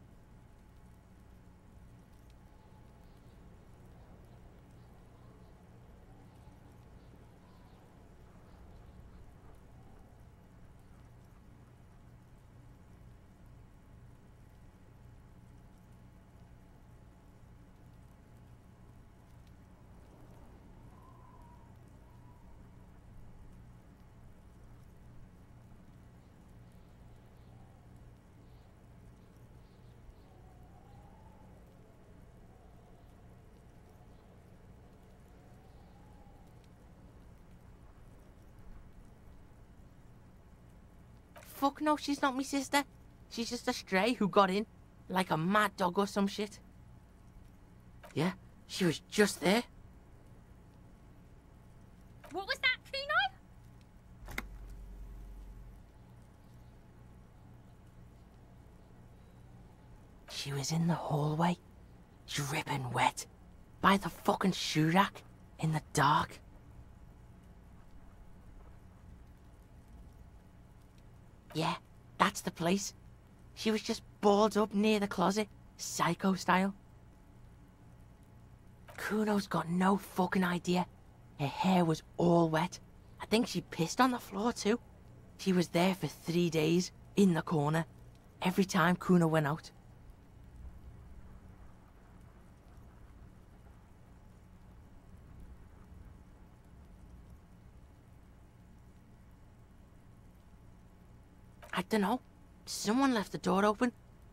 Fuck no, she's not my sister. She's just a stray who got in, like a mad dog or some shit. Yeah, she was just there. What was that, Kuno? She was in the hallway, dripping wet, by the fucking shoe rack, in the dark. Yeah, that's the place. She was just balled up near the closet, psycho style. Kuno's got no fucking idea. Her hair was all wet. I think she pissed on the floor too. She was there for 3 days, in the corner, every time Kuno went out. I don't know. Someone left the door open.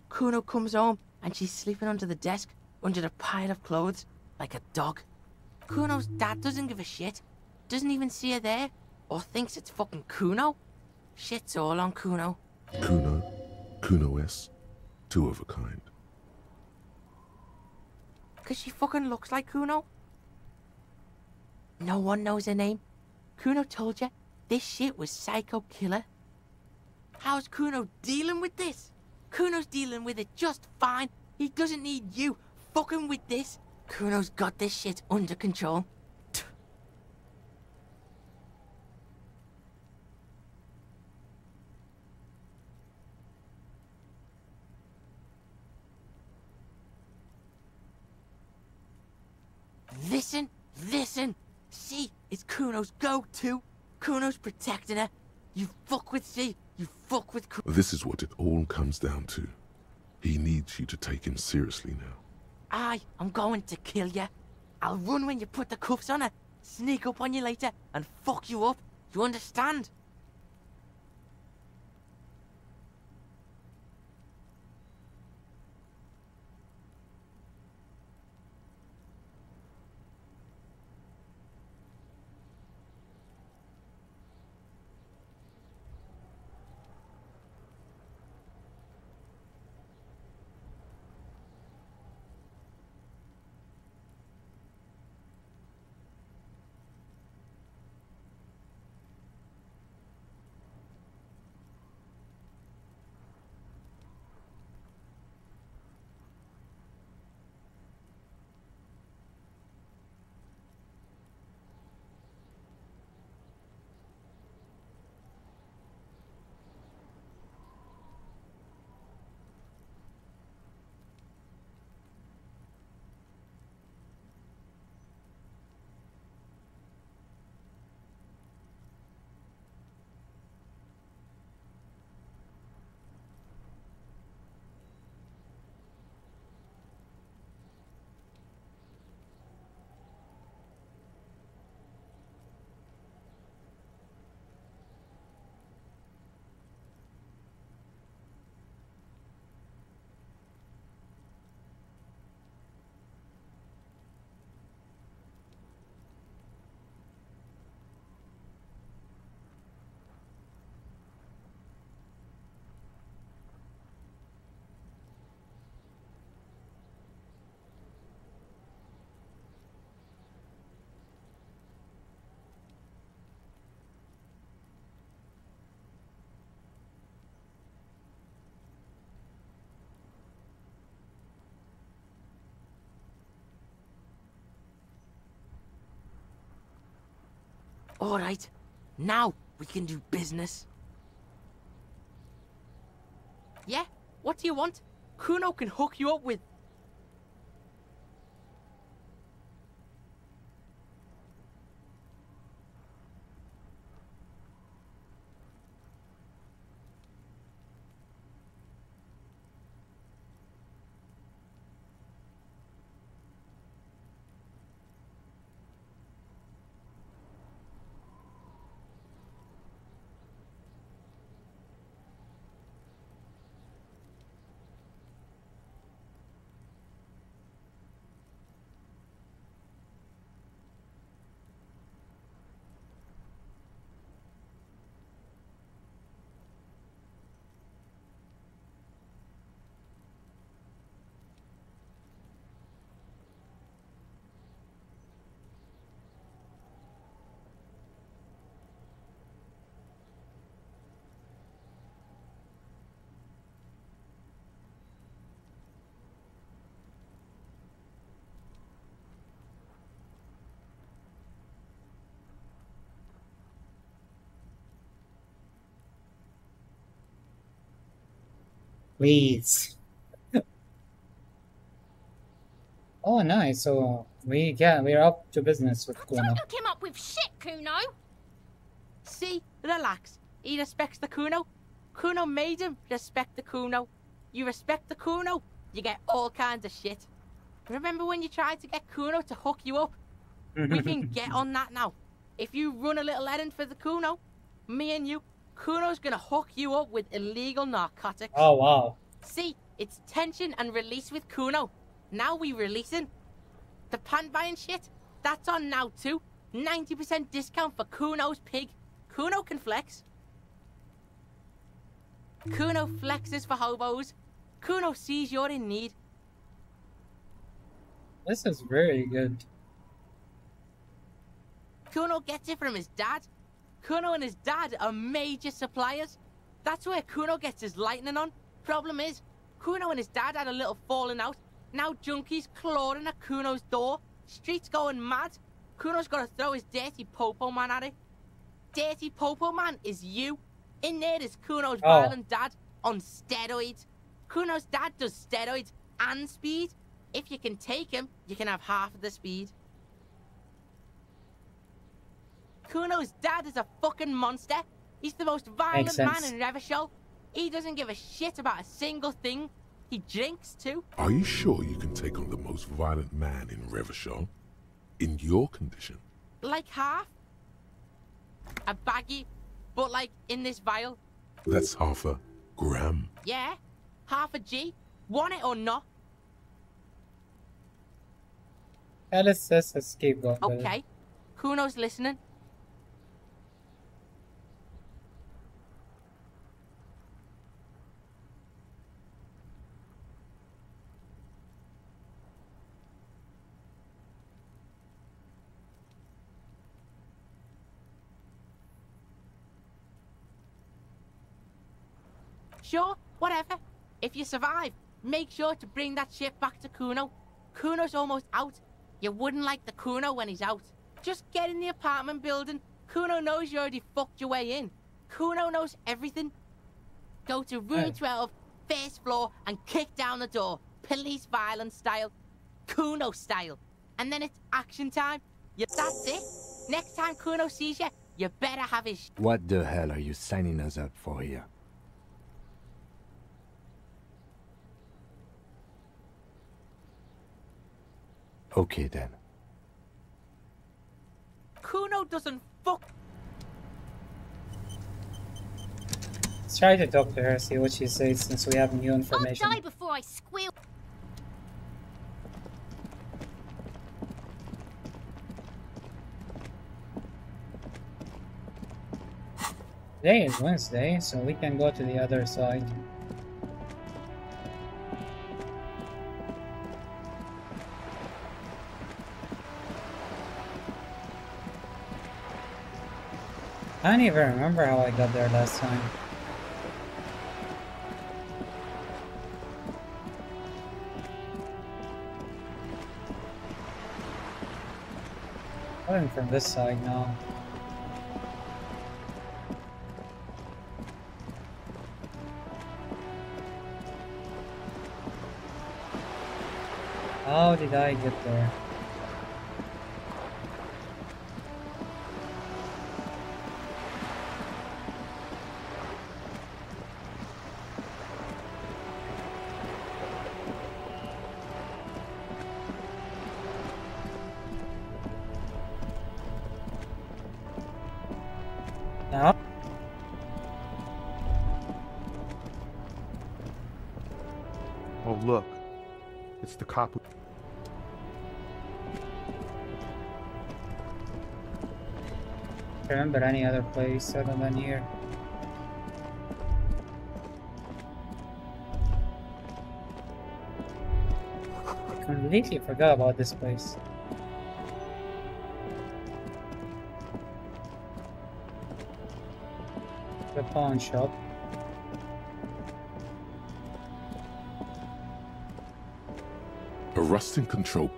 Kuno comes home and she's sleeping under the desk, under the pile of clothes, like a dog. Kuno's dad doesn't give a shit. Doesn't even see her there, or thinks it's fucking Kuno. Shit's all on Kuno. Kuno-S, two of a kind. 'Cause she fucking looks like Kuno. No one knows her name. Kuno told you this shit was Psycho Killer. How's Kuno dealing with this? Kuno's dealing with it just fine. He doesn't need you fucking with this. Kuno's got this shit under control. Listen. C is Kuno's go-to. Kuno's protecting her. You fuck with C, you fuck with Kuno. This is what it all comes down to. He needs you to take him seriously now. I'm going to kill you. I'll run when you put the cuffs on her, sneak up on you later, and fuck you up. You understand? All right, now we can do business. Yeah? What do you want? Kuno can hook you up with... Please. Oh, nice. So we're up to business with Kuno. Don't look him up with shit, Kuno. See? Relax. He respects the Kuno. Kuno made him respect the Kuno. You respect the Kuno, you get all kinds of shit. Remember when you tried to get Kuno to hook you up? We can get on that now. If you run a little errand for the Kuno, me and you, Kuno's gonna hook you up with illegal narcotics. Oh, wow. See, it's tension and release with Kuno. Now we releasing. The pan buying shit, that's on now too. 90% discount for Kuno's pig. Kuno can flex. Kuno flexes for hobos. Kuno sees you're in need. This is very good. Kuno gets it from his dad. Kuno and his dad are major suppliers. That's where Kuno gets his lightning on. Problem is, Kuno and his dad had a little falling out. Now junkies clawing at Kuno's door. Streets going mad. Kuno's got to throw his dirty popo man at it. Dirty popo man is you. In there is Kuno's violent dad on steroids. Kuno's dad does steroids and speed. If you can take him, you can have half of the speed. Kuno's dad is a fucking monster. He's the most violent man in Revachol. He doesn't give a shit about a single thing. He drinks too. Are you sure you can take on the most violent man in Revachol? In your condition? Like half. A baggie, but like in this vial. That's half a gram. Yeah, half a G. Want it or not? Let's just escape going. Okay, Kuno's listening. Sure, whatever. If you survive, make sure to bring that shit back to Kuno. Kuno's almost out. You wouldn't like the Kuno when he's out. Just get in the apartment building. Kuno knows you already fucked your way in. Kuno knows everything. Go to room 12, first floor, and kick down the door. Police violence style. Kuno style. And then it's action time. That's it. Next time Kuno sees you, you better have his... What the hell are you signing us up for here? Okay then. Kuno doesn't fuck. Let's try to talk to her, see what she says, since we have new information. I'll die before I squeal. Today is Wednesday, so we can go to the other side. I don't even remember how I got there last time. Going from this side now. How did I get there? Now? Oh, look. It's the cop. Remember any other place other than here? I completely forgot about this place. The pawn shop. A rusting control.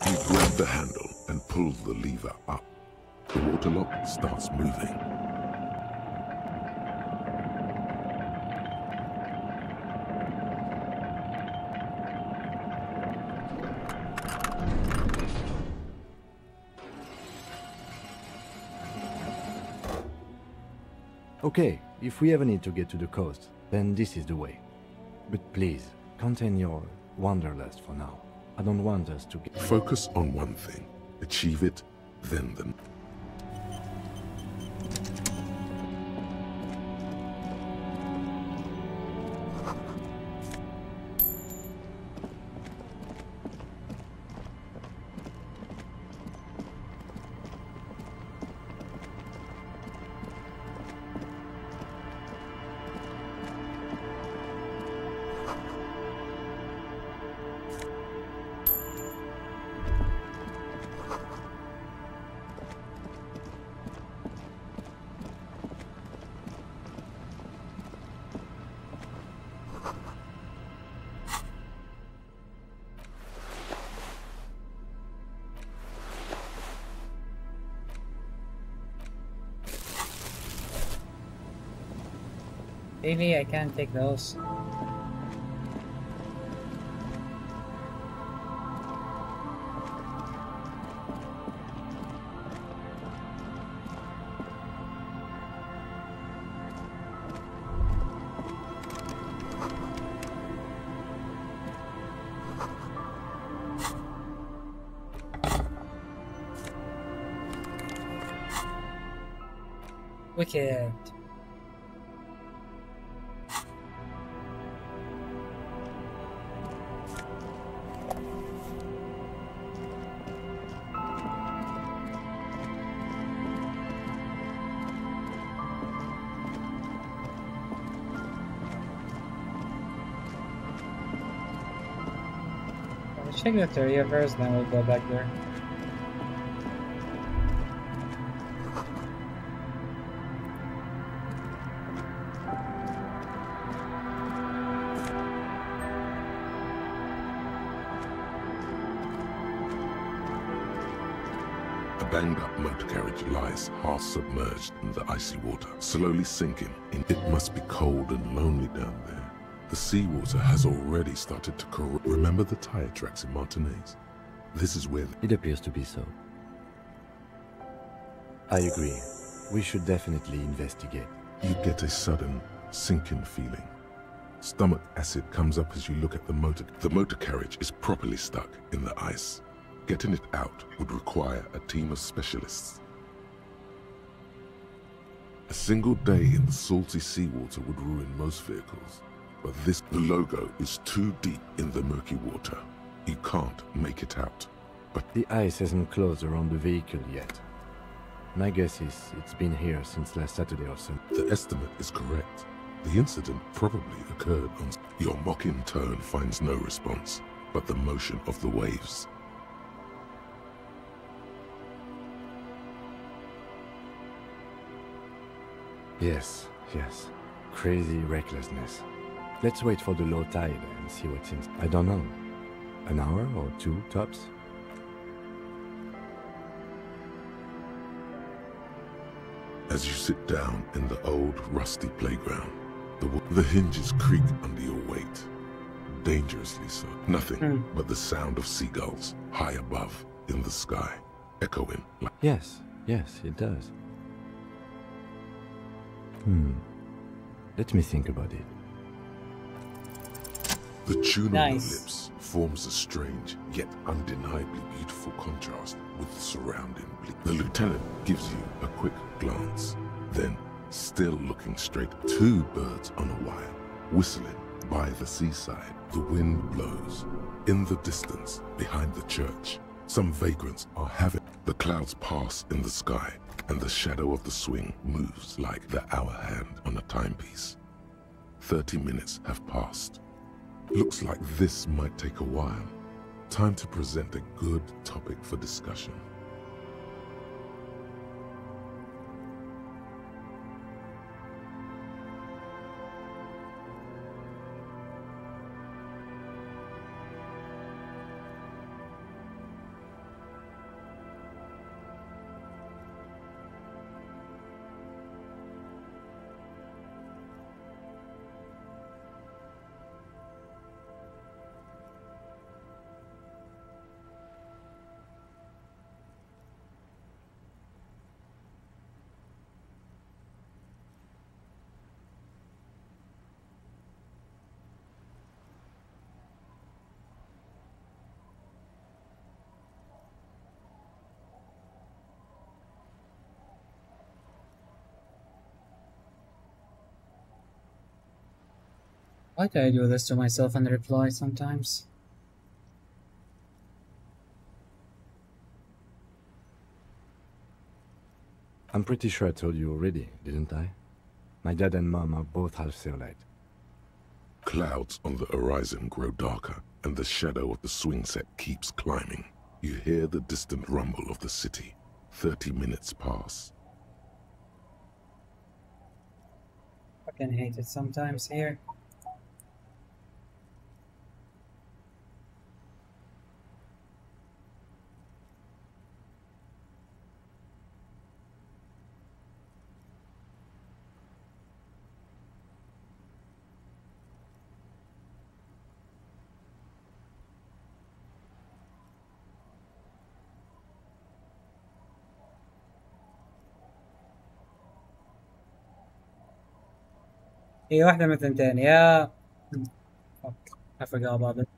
You grab the handle and pull the lever up. The water lock starts moving. Okay, if we ever need to get to the coast, then this is the way. But please, contain your wanderlust for now. I don't want us to get... Focus on one thing. Achieve it, then the... Really, I can't take those. Wicked. Check the area first, then we'll go back there. A banged-up motor carriage lies half submerged in the icy water, slowly sinking. It must be cold and lonely down there. The seawater has already started to corrode. Remember the tire tracks in Martinez? This is where... It appears to be so. I agree. We should definitely investigate. You get a sudden, sinking feeling. Stomach acid comes up as you look at the motor. The motor carriage is properly stuck in the ice. Getting it out would require a team of specialists. A single day in the salty seawater would ruin most vehicles. But the logo is too deep in the murky water. You can't make it out. But the ice hasn't closed around the vehicle yet. My guess is it's been here since last Saturday or so. The estimate is correct. The incident probably occurred on... Your mocking tone finds no response, but the motion of the waves. Yes, yes. Crazy recklessness. Let's wait for the low tide and see what's in. I don't know. An hour or two, tops? As you sit down in the old, rusty playground, the hinges creak under your weight. dangerously so. Nothing but the sound of seagulls high above in the sky, echoing like... Yes, it does. Let me think about it. The tune on your lips forms a strange yet undeniably beautiful contrast with the surrounding bleak. The lieutenant gives you a quick glance, then, still looking straight, two birds on a wire, whistling by the seaside. The wind blows. In the distance, behind the church, some vagrants are having... The clouds pass in the sky, and the shadow of the swing moves like the hour hand on a timepiece. 30 minutes have passed. Looks like this might take a while. Time to present a good topic for discussion. Why do I do this to myself and reply sometimes? I'm pretty sure I told you already, didn't I? My dad and mom are both half Seolite. Clouds on the horizon grow darker, and the shadow of the swing set keeps climbing. You hear the distant rumble of the city. 30 minutes pass. Fucking hate it sometimes here. هي واحدة من الثنتين يا Fuck, I forgot about it.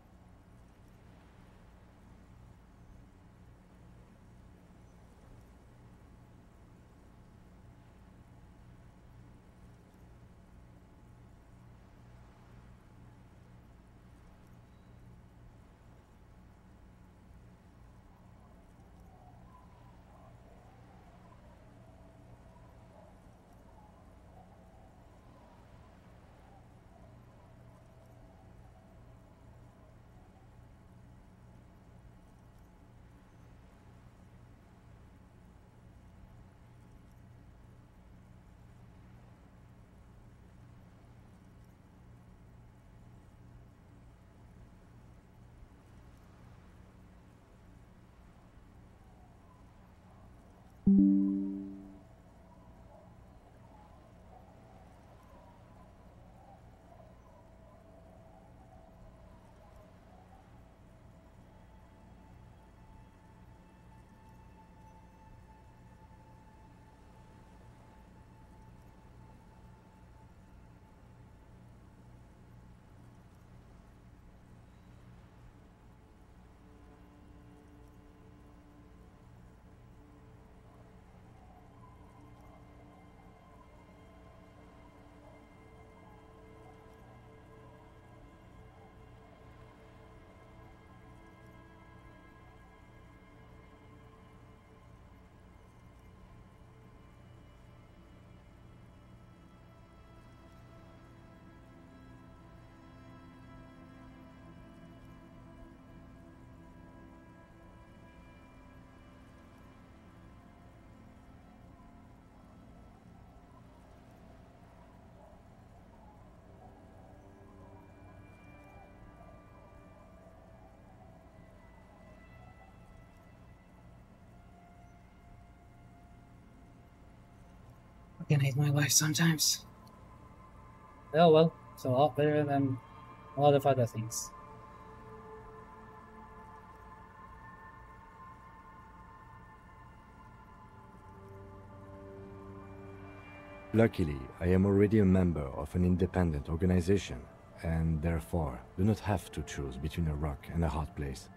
I can hate my life sometimes. Oh well, it's a lot better than a lot of other things. Luckily, I am already a member of an independent organization, and therefore do not have to choose between a rock and a hard place.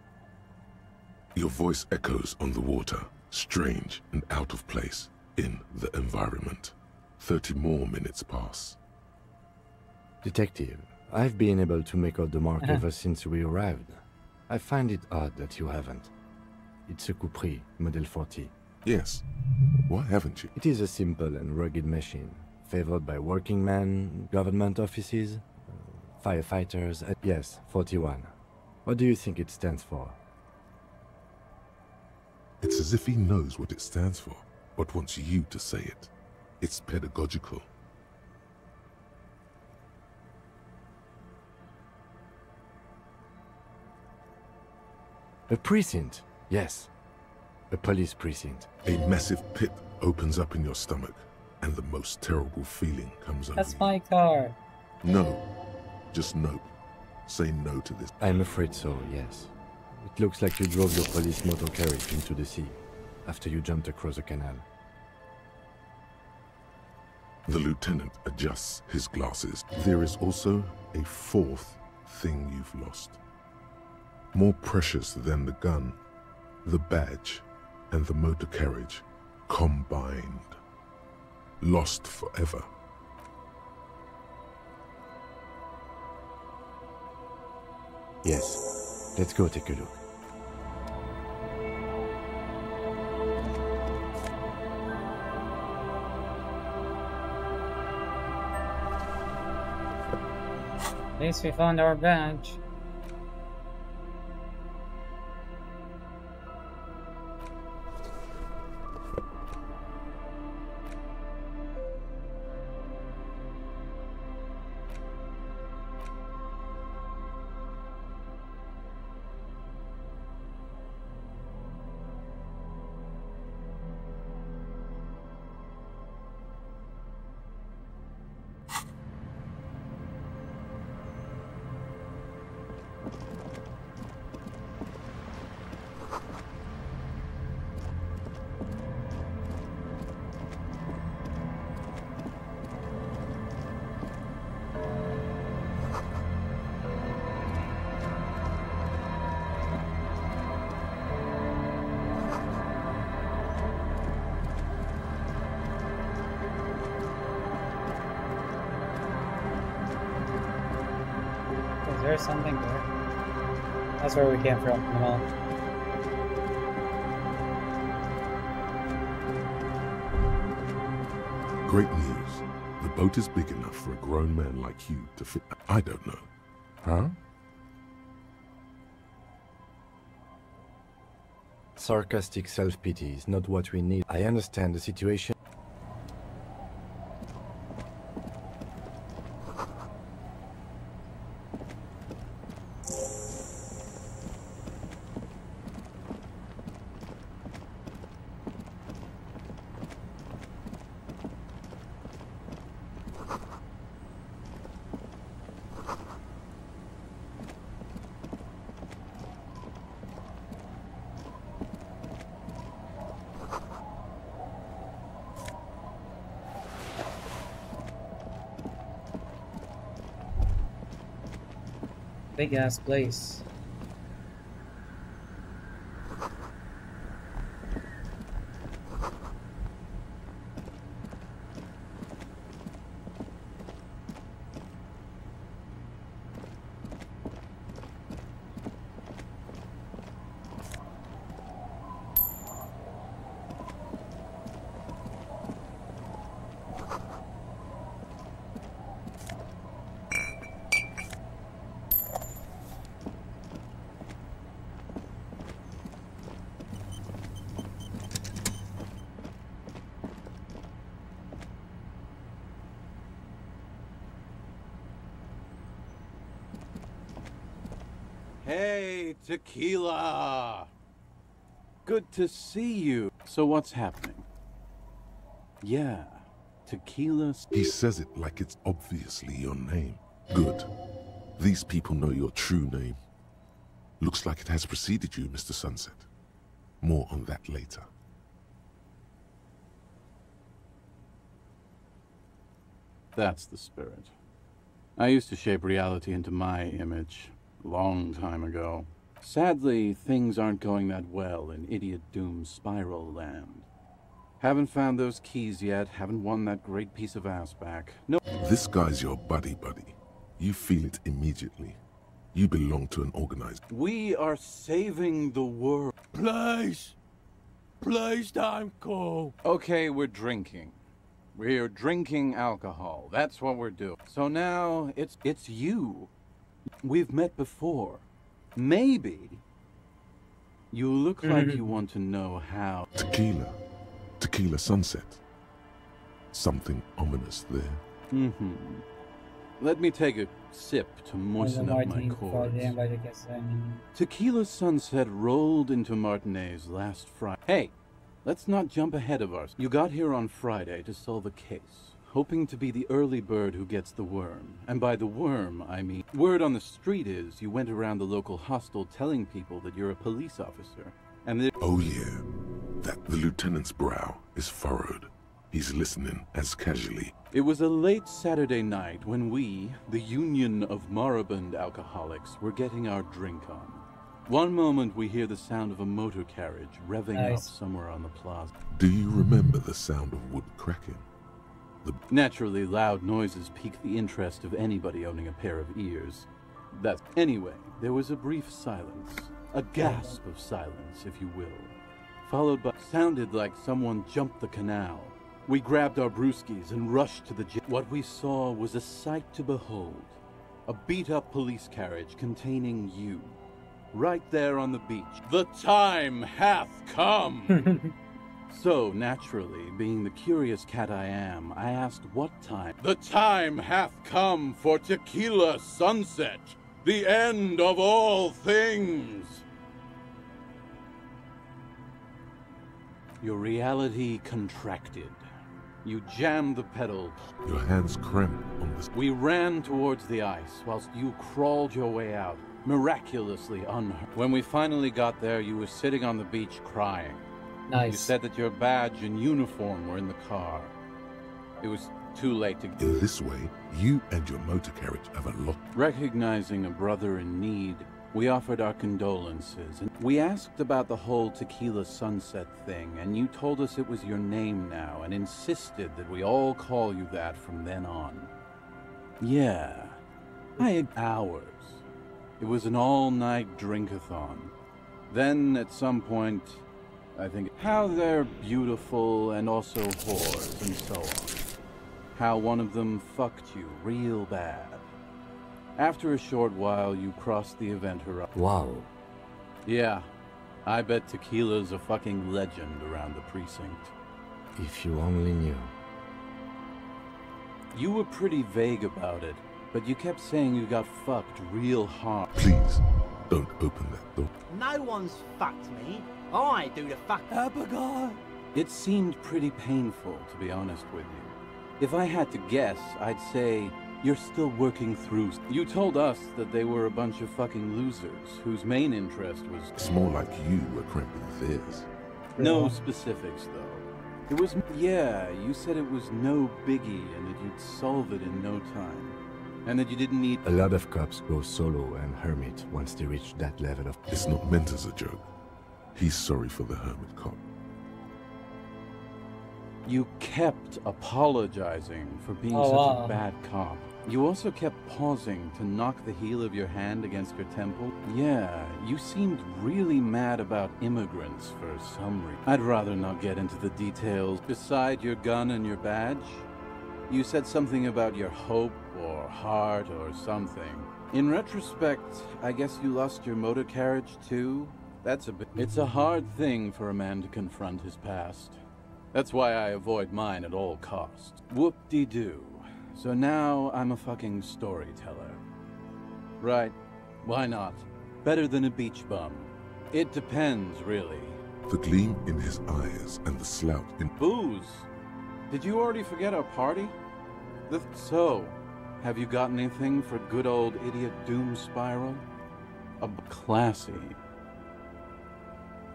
Your voice echoes on the water, strange and out of place in the environment. 30 more minutes pass. Detective, I've been able to make out the mark ever since we arrived. I find it odd that you haven't. It's a Coupri, Model 40. Yes. Why haven't you? It is a simple and rugged machine, favored by working men, government offices, firefighters. Yes, 41. What do you think it stands for? It's as if he knows what it stands for, but wants you to say it. It's pedagogical. A precinct, yes. A police precinct. A massive pit opens up in your stomach, and the most terrible feeling comes over you. That's my car. No. Just no. Say no to this. I'm afraid so, yes. It looks like you drove your police motor carriage into the sea, after you jumped across a canal. The lieutenant adjusts his glasses. There is also a fourth thing you've lost. More precious than the gun, the badge, and the motor carriage combined. Lost forever. Yes. Let's go take a look. At least we found our badge. Is there something there? That's where we came from, come on. Great news. The boat is big enough for a grown man like you to fit. I don't know. Huh? Sarcastic self-pity is not what we need. I understand the situation. Big ass place. Hey, Tequila! Good to see you. So what's happening? Yeah, Tequila... He says it like it's obviously your name. Good. These people know your true name. Looks like it has preceded you, Mr. Sunset. More on that later. That's the spirit. I used to shape reality into my image a long time ago. Sadly, things aren't going that well in Idiot Doom's spiral land. Haven't found those keys yet, haven't won that great piece of ass back. No. This guy's your buddy. You feel it immediately. You belong to an organized... We are saving the world. Please! Please don't go. Okay, we're drinking. We're drinking alcohol. That's what we're doing. So now, it's you. We've met before. Maybe you look like you want to know how. Tequila sunset. Something ominous there. Let me take a sip to moisten up my cords. Tequila sunset rolled into Martinez last Friday. Hey, let's not jump ahead of ours. You got here on Friday to solve a case, hoping to be the early bird who gets the worm. And by the worm, I mean, word on the street is you went around the local hostel telling people that you're a police officer. And oh yeah, that the lieutenant's brow is furrowed. He's listening as casually. It was a late Saturday night when we, the Union of Moribund Alcoholics, were getting our drink on. One moment we hear the sound of a motor carriage revving up somewhere on the plaza. Do you remember the sound of wood cracking? Naturally, loud noises pique the interest of anybody owning a pair of ears. Anyway, there was a brief silence. A gasp of silence, if you will. Followed by... Sounded like someone jumped the canal. We grabbed our brewskis and rushed to the gym. What we saw was a sight to behold. A beat-up police carriage containing you. Right there on the beach. The time hath come! So, naturally, being the curious cat I am, I asked what time. The time hath come for tequila sunset! The end of all things! Your reality contracted. You jammed the pedal. Your hands cramped on this. We ran towards the ice, whilst you crawled your way out, miraculously unhurt. When we finally got there, you were sitting on the beach crying. Nice. You said that your badge and uniform were in the car. It was too late to... In this way, you and your motor carriage have a lot... Recognizing a brother in need, we offered our condolences. And we asked about the whole tequila sunset thing, and you told us it was your name now, and insisted that we all call you that from then on. Yeah. I had hours. It was an all-night drink-a-thon. Then, at some point... I think how they're beautiful and also whores and so on. How one of them fucked you real bad. After a short while, you crossed the event horizon. Wow. Yeah, I bet tequila's a fucking legend around the precinct. If you only knew. You were pretty vague about it, but you kept saying you got fucked real hard. Please, don't open that door. No one's fucked me. I do the fuck. It seemed pretty painful, to be honest with you. If I had to guess, I'd say you're still working through... You told us that they were a bunch of fucking losers, whose main interest was... It's more like you were cramping theirs. No specifics, though. It was... Yeah, you said it was no biggie and that you'd solve it in no time. And that you didn't need... A lot of cops go solo and hermit once they reach that level of... It's not meant as a joke. He's sorry for the hermit cop. You kept apologizing for being such a bad cop. You also kept pausing to knock the heel of your hand against your temple. Yeah, you seemed really mad about immigrants for some reason. I'd rather not get into the details. Beside your gun and your badge, you said something about your hope or heart or something. In retrospect, I guess you lost your motor carriage too? That's a bit... It's a hard thing for a man to confront his past. That's why I avoid mine at all costs. Whoop-de-doo. So now I'm a fucking storyteller. Right. Why not? Better than a beach bum. It depends, really. The gleam in his eyes and the slout in... Booze! Did you already forget our party? So, have you got anything for good old Idiot Doom Spiral? Classy.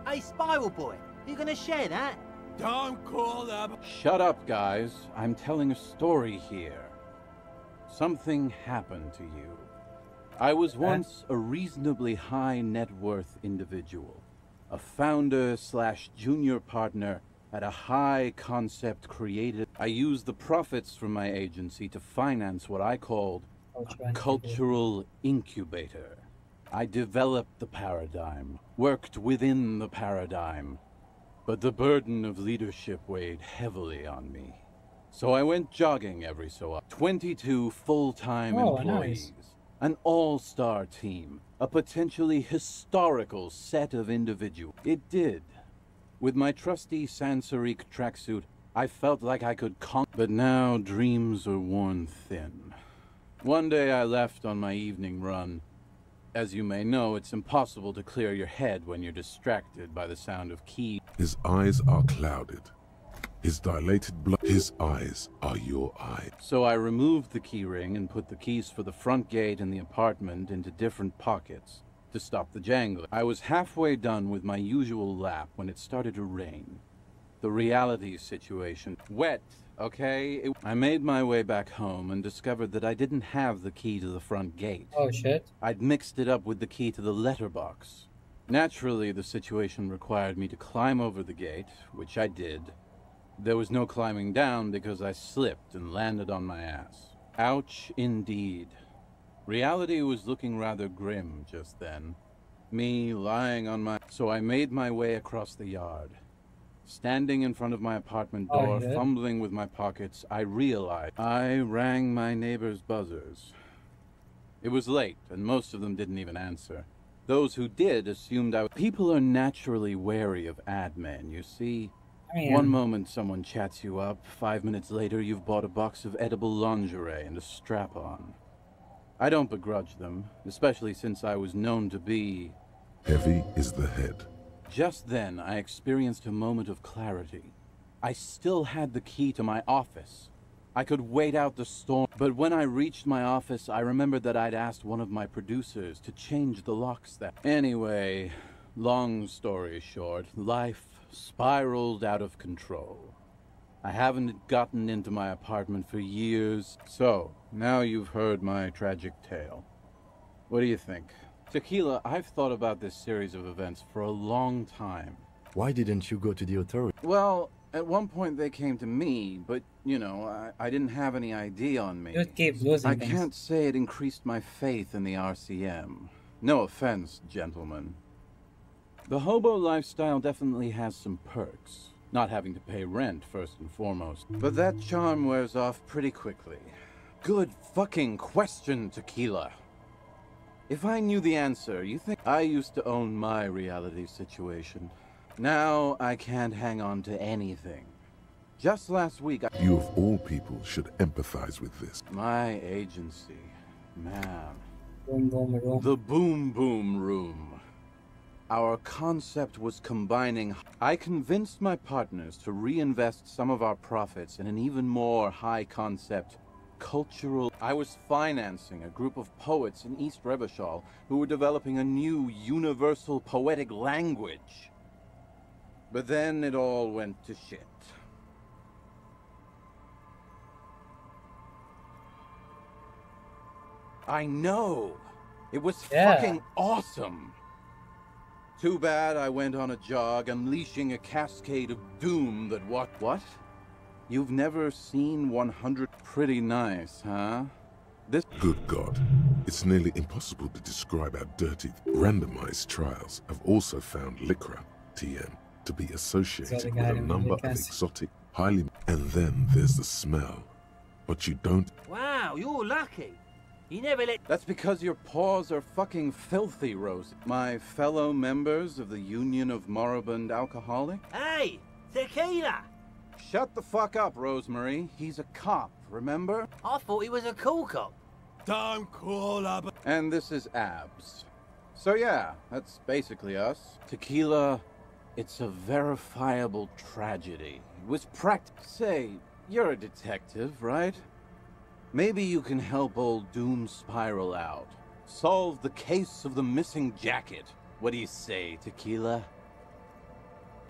Hey, Spiral Boy, you gonna share that? Don't call them. Shut up, guys. I'm telling a story here. something happened to you. I was once a reasonably high net worth individual, a founder slash junior partner at a high concept creative. I used the profits from my agency to finance what I called a cultural incubator. I developed the paradigm, worked within the paradigm, but the burden of leadership weighed heavily on me. So I went jogging every so often. 22 full-time employees, an all-star team, a potentially historical set of individuals. It did. With my trusty Sansariq tracksuit, I felt like I could but now dreams are worn thin. One day I left on my evening run. As you may know, it's impossible to clear your head when you're distracted by the sound of keys. His eyes are clouded. His dilated blood. His eyes are your eyes. So I removed the key ring and put the keys for the front gate and the apartment into different pockets to stop the jangling. I was halfway done with my usual lap when it started to rain. The reality situation. Wet, okay? I made my way back home and discovered that I didn't have the key to the front gate. Oh shit. I'd mixed it up with the key to the letterbox. Naturally, the situation required me to climb over the gate, which I did. There was no climbing down because I slipped and landed on my ass. Ouch, indeed. Reality was looking rather grim just then. Me lying on my... So I made my way across the yard. Standing in front of my apartment door, fumbling with my pockets, I realized I rang my neighbor's buzzers. It was late, and most of them didn't even answer. Those who did assumed I was... People are naturally wary of ad men, you see. One moment someone chats you up, 5 minutes later you've bought a box of edible lingerie and a strap-on. I don't begrudge them, especially since I was known to be... Heavy is the head. Just then, I experienced a moment of clarity. I still had the key to my office. I could wait out the storm, but when I reached my office, I remembered that I'd asked one of my producers to change the locks that... Anyway, long story short, life spiraled out of control. I haven't gotten into my apartment for years. So, now you've heard my tragic tale. What do you think? Tequila, I've thought about this series of events for a long time. Why didn't you go to the authorities? Well, at one point they came to me, but, you know, I didn't have any ID on me. Just keep losing I things. can't say it increased my faith in the RCM. No offense, gentlemen. The hobo lifestyle definitely has some perks. Not having to pay rent, first and foremost. But that charm wears off pretty quickly. Good fucking question, Tequila. If I knew the answer, you think... I used to own my reality situation. Now, I can't hang on to anything. Just last week, You of all people should empathize with this. My agency. Man. Boom, boom, room. The Boom Boom Room. Our concept was combining... I convinced my partners to reinvest some of our profits in an even more high-concept cultural... I was financing a group of poets in East Revachol who were developing a new universal poetic language. But then it all went to shit. I know! It was fucking awesome! Too bad I went on a jog, unleashing a cascade of doom that What? You've never seen 100? Pretty nice, huh? This... Good God. It's nearly impossible to describe how dirty. Randomized trials have also found Lycra, TM, to be associated with a number of exotic, highly... And then there's the smell. But you don't... Wow, you're lucky. You never let... That's because your paws are fucking filthy, Rosie. My fellow members of the Union of Moribund Alcoholics? Hey, Tequila! Shut the fuck up, Rosemary. He's a cop, remember? I thought he was a cool cop. Don't call up... And this is Abs. So yeah, that's basically us. Tequila, it's a verifiable tragedy. It was Say, you're a detective, right? Maybe you can help old Doom spiral out. Solve the case of the missing jacket. What do you say, Tequila?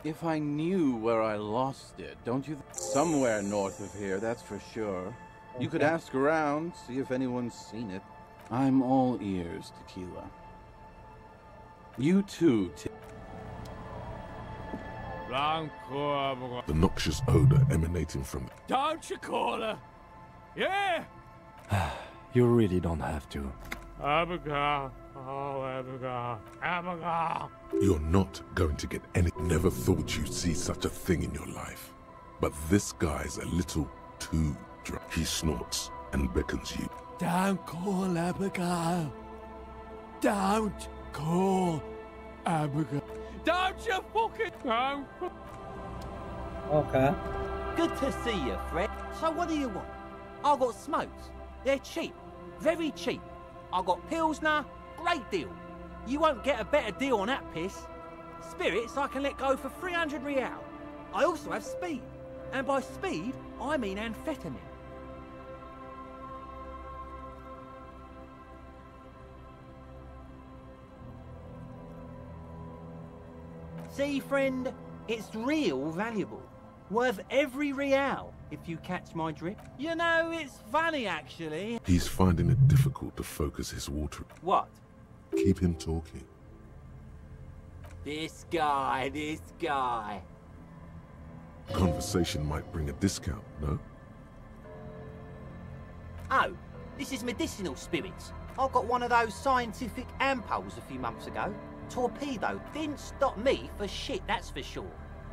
If I knew where I lost it, don't you... Somewhere north of here, that's for sure. You could ask around, see if anyone's seen it. I'm all ears, Tequila. You too, The noxious odor emanating from Don't you call her? Yeah! You really don't have to. Abigail. Oh, Abigail. Abigail. You're not going to get any. Never thought you'd see such a thing in your life. But this guy's a little too drunk. He snorts and beckons you. Don't call Abigail. Don't call Abigail. Don't you fucking don't. Okay. Good to see you, Fred. So what do you want? I've got smokes. They're cheap. Very cheap. I've got Pilsner. Great deal. You won't get a better deal on that piss. Spirits I can let go for 300 real. I also have speed. And by speed, I mean amphetamine. See, friend, it's real valuable. Worth every real, if you catch my drift. You know, it's funny, actually. He's finding it difficult to focus his water. What? Keep him talking. This guy. Conversation might bring a discount, no? Oh, this is medicinal spirits. I got one of those scientific ampules a few months ago. Torpedo didn't stop me for shit, that's for sure.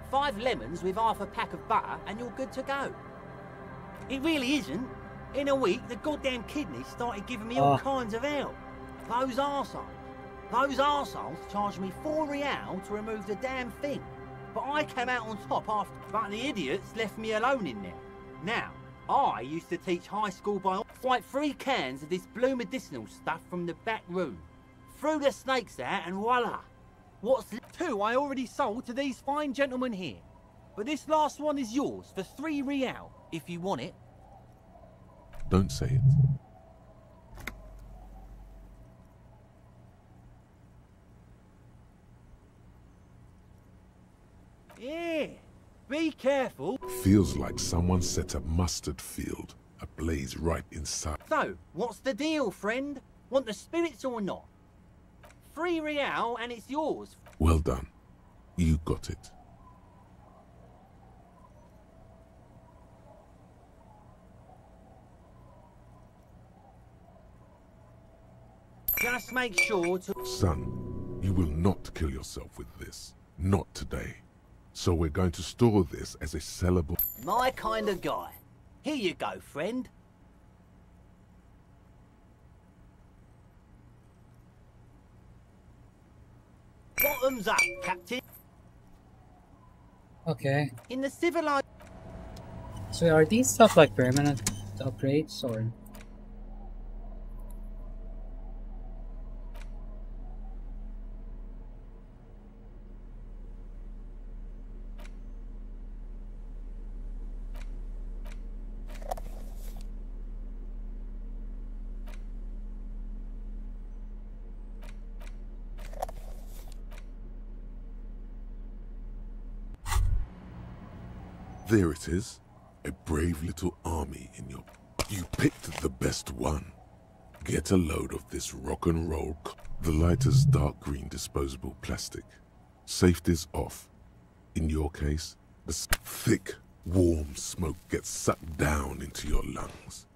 5 lemons with half a pack of butter and you're good to go. It really isn't. In a week, the goddamn kidneys started giving me all kinds of help. Those arseholes charged me 4 real to remove the damn thing. But I came out on top after. But the idiots left me alone in there. Now, I used to teach high school biology. Like 3 cans of this blue medicinal stuff from the back room. Threw the snakes out and voila. What's 2 I already sold to these fine gentlemen here. But this last one is yours for 3 real, if you want it. Don't say it. Yeah, be careful. Feels like someone set a mustard field ablaze right inside. So, what's the deal, friend? Want the spirits or not? 3 real and it's yours. Well done. You got it. Just make sure to... Son, you will not kill yourself with this. Not today. So we're going to store this as a sellable... My kind of guy. Here you go, friend. Bottoms up, Captain. Okay. In the civilized... So are these stuff like permanent upgrades or... There it is. A brave little army in your... You picked the best one. Get a load of this rock and roll. The lighter's dark green disposable plastic. Safety's off. In your case, the thick, warm smoke gets sucked down into your lungs.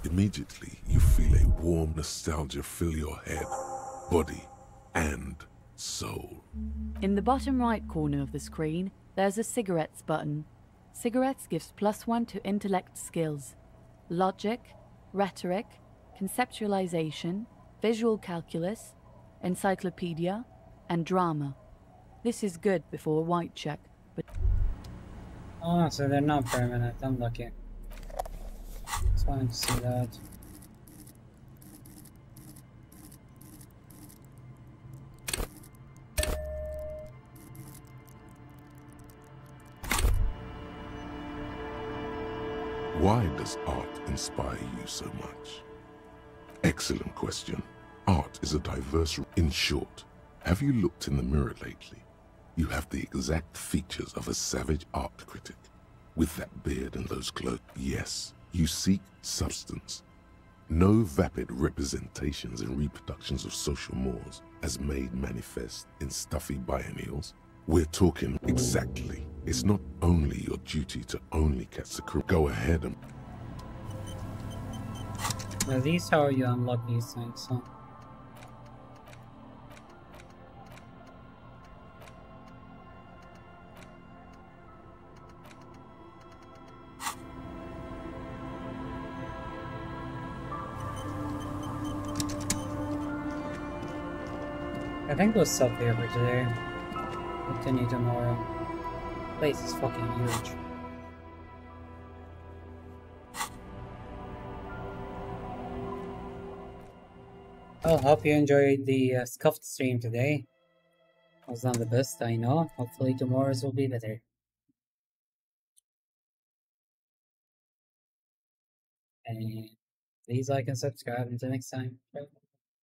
Immediately, you feel a warm nostalgia fill your head, body, and soul. In the bottom right corner of the screen, there's a cigarettes button. Cigarettes gives +1 to intellect skills. Logic, rhetoric, conceptualization, visual calculus, encyclopedia, and drama. This is good before a white check, but... Oh, so they're not permanent. I'm lucky. Just wanted to see that. Why does art inspire you so much? Excellent question. Art is a diverse... In short, have you looked in the mirror lately? You have the exact features of a savage art critic. With that beard and those clothes. Yes, You seek substance. No vapid representations and reproductions of social mores as made manifest in stuffy biennials. We're talking exactly. It's not only your duty to only catch the crew. Go ahead and... At least how you unlock these things, huh? I think we'll stop here for today. Continue tomorrow. Place is fucking huge. Well, hope you enjoyed the scuffed stream today. It was not the best, I know. Hopefully tomorrow's will be better. And please like and subscribe. Until next time. Bye.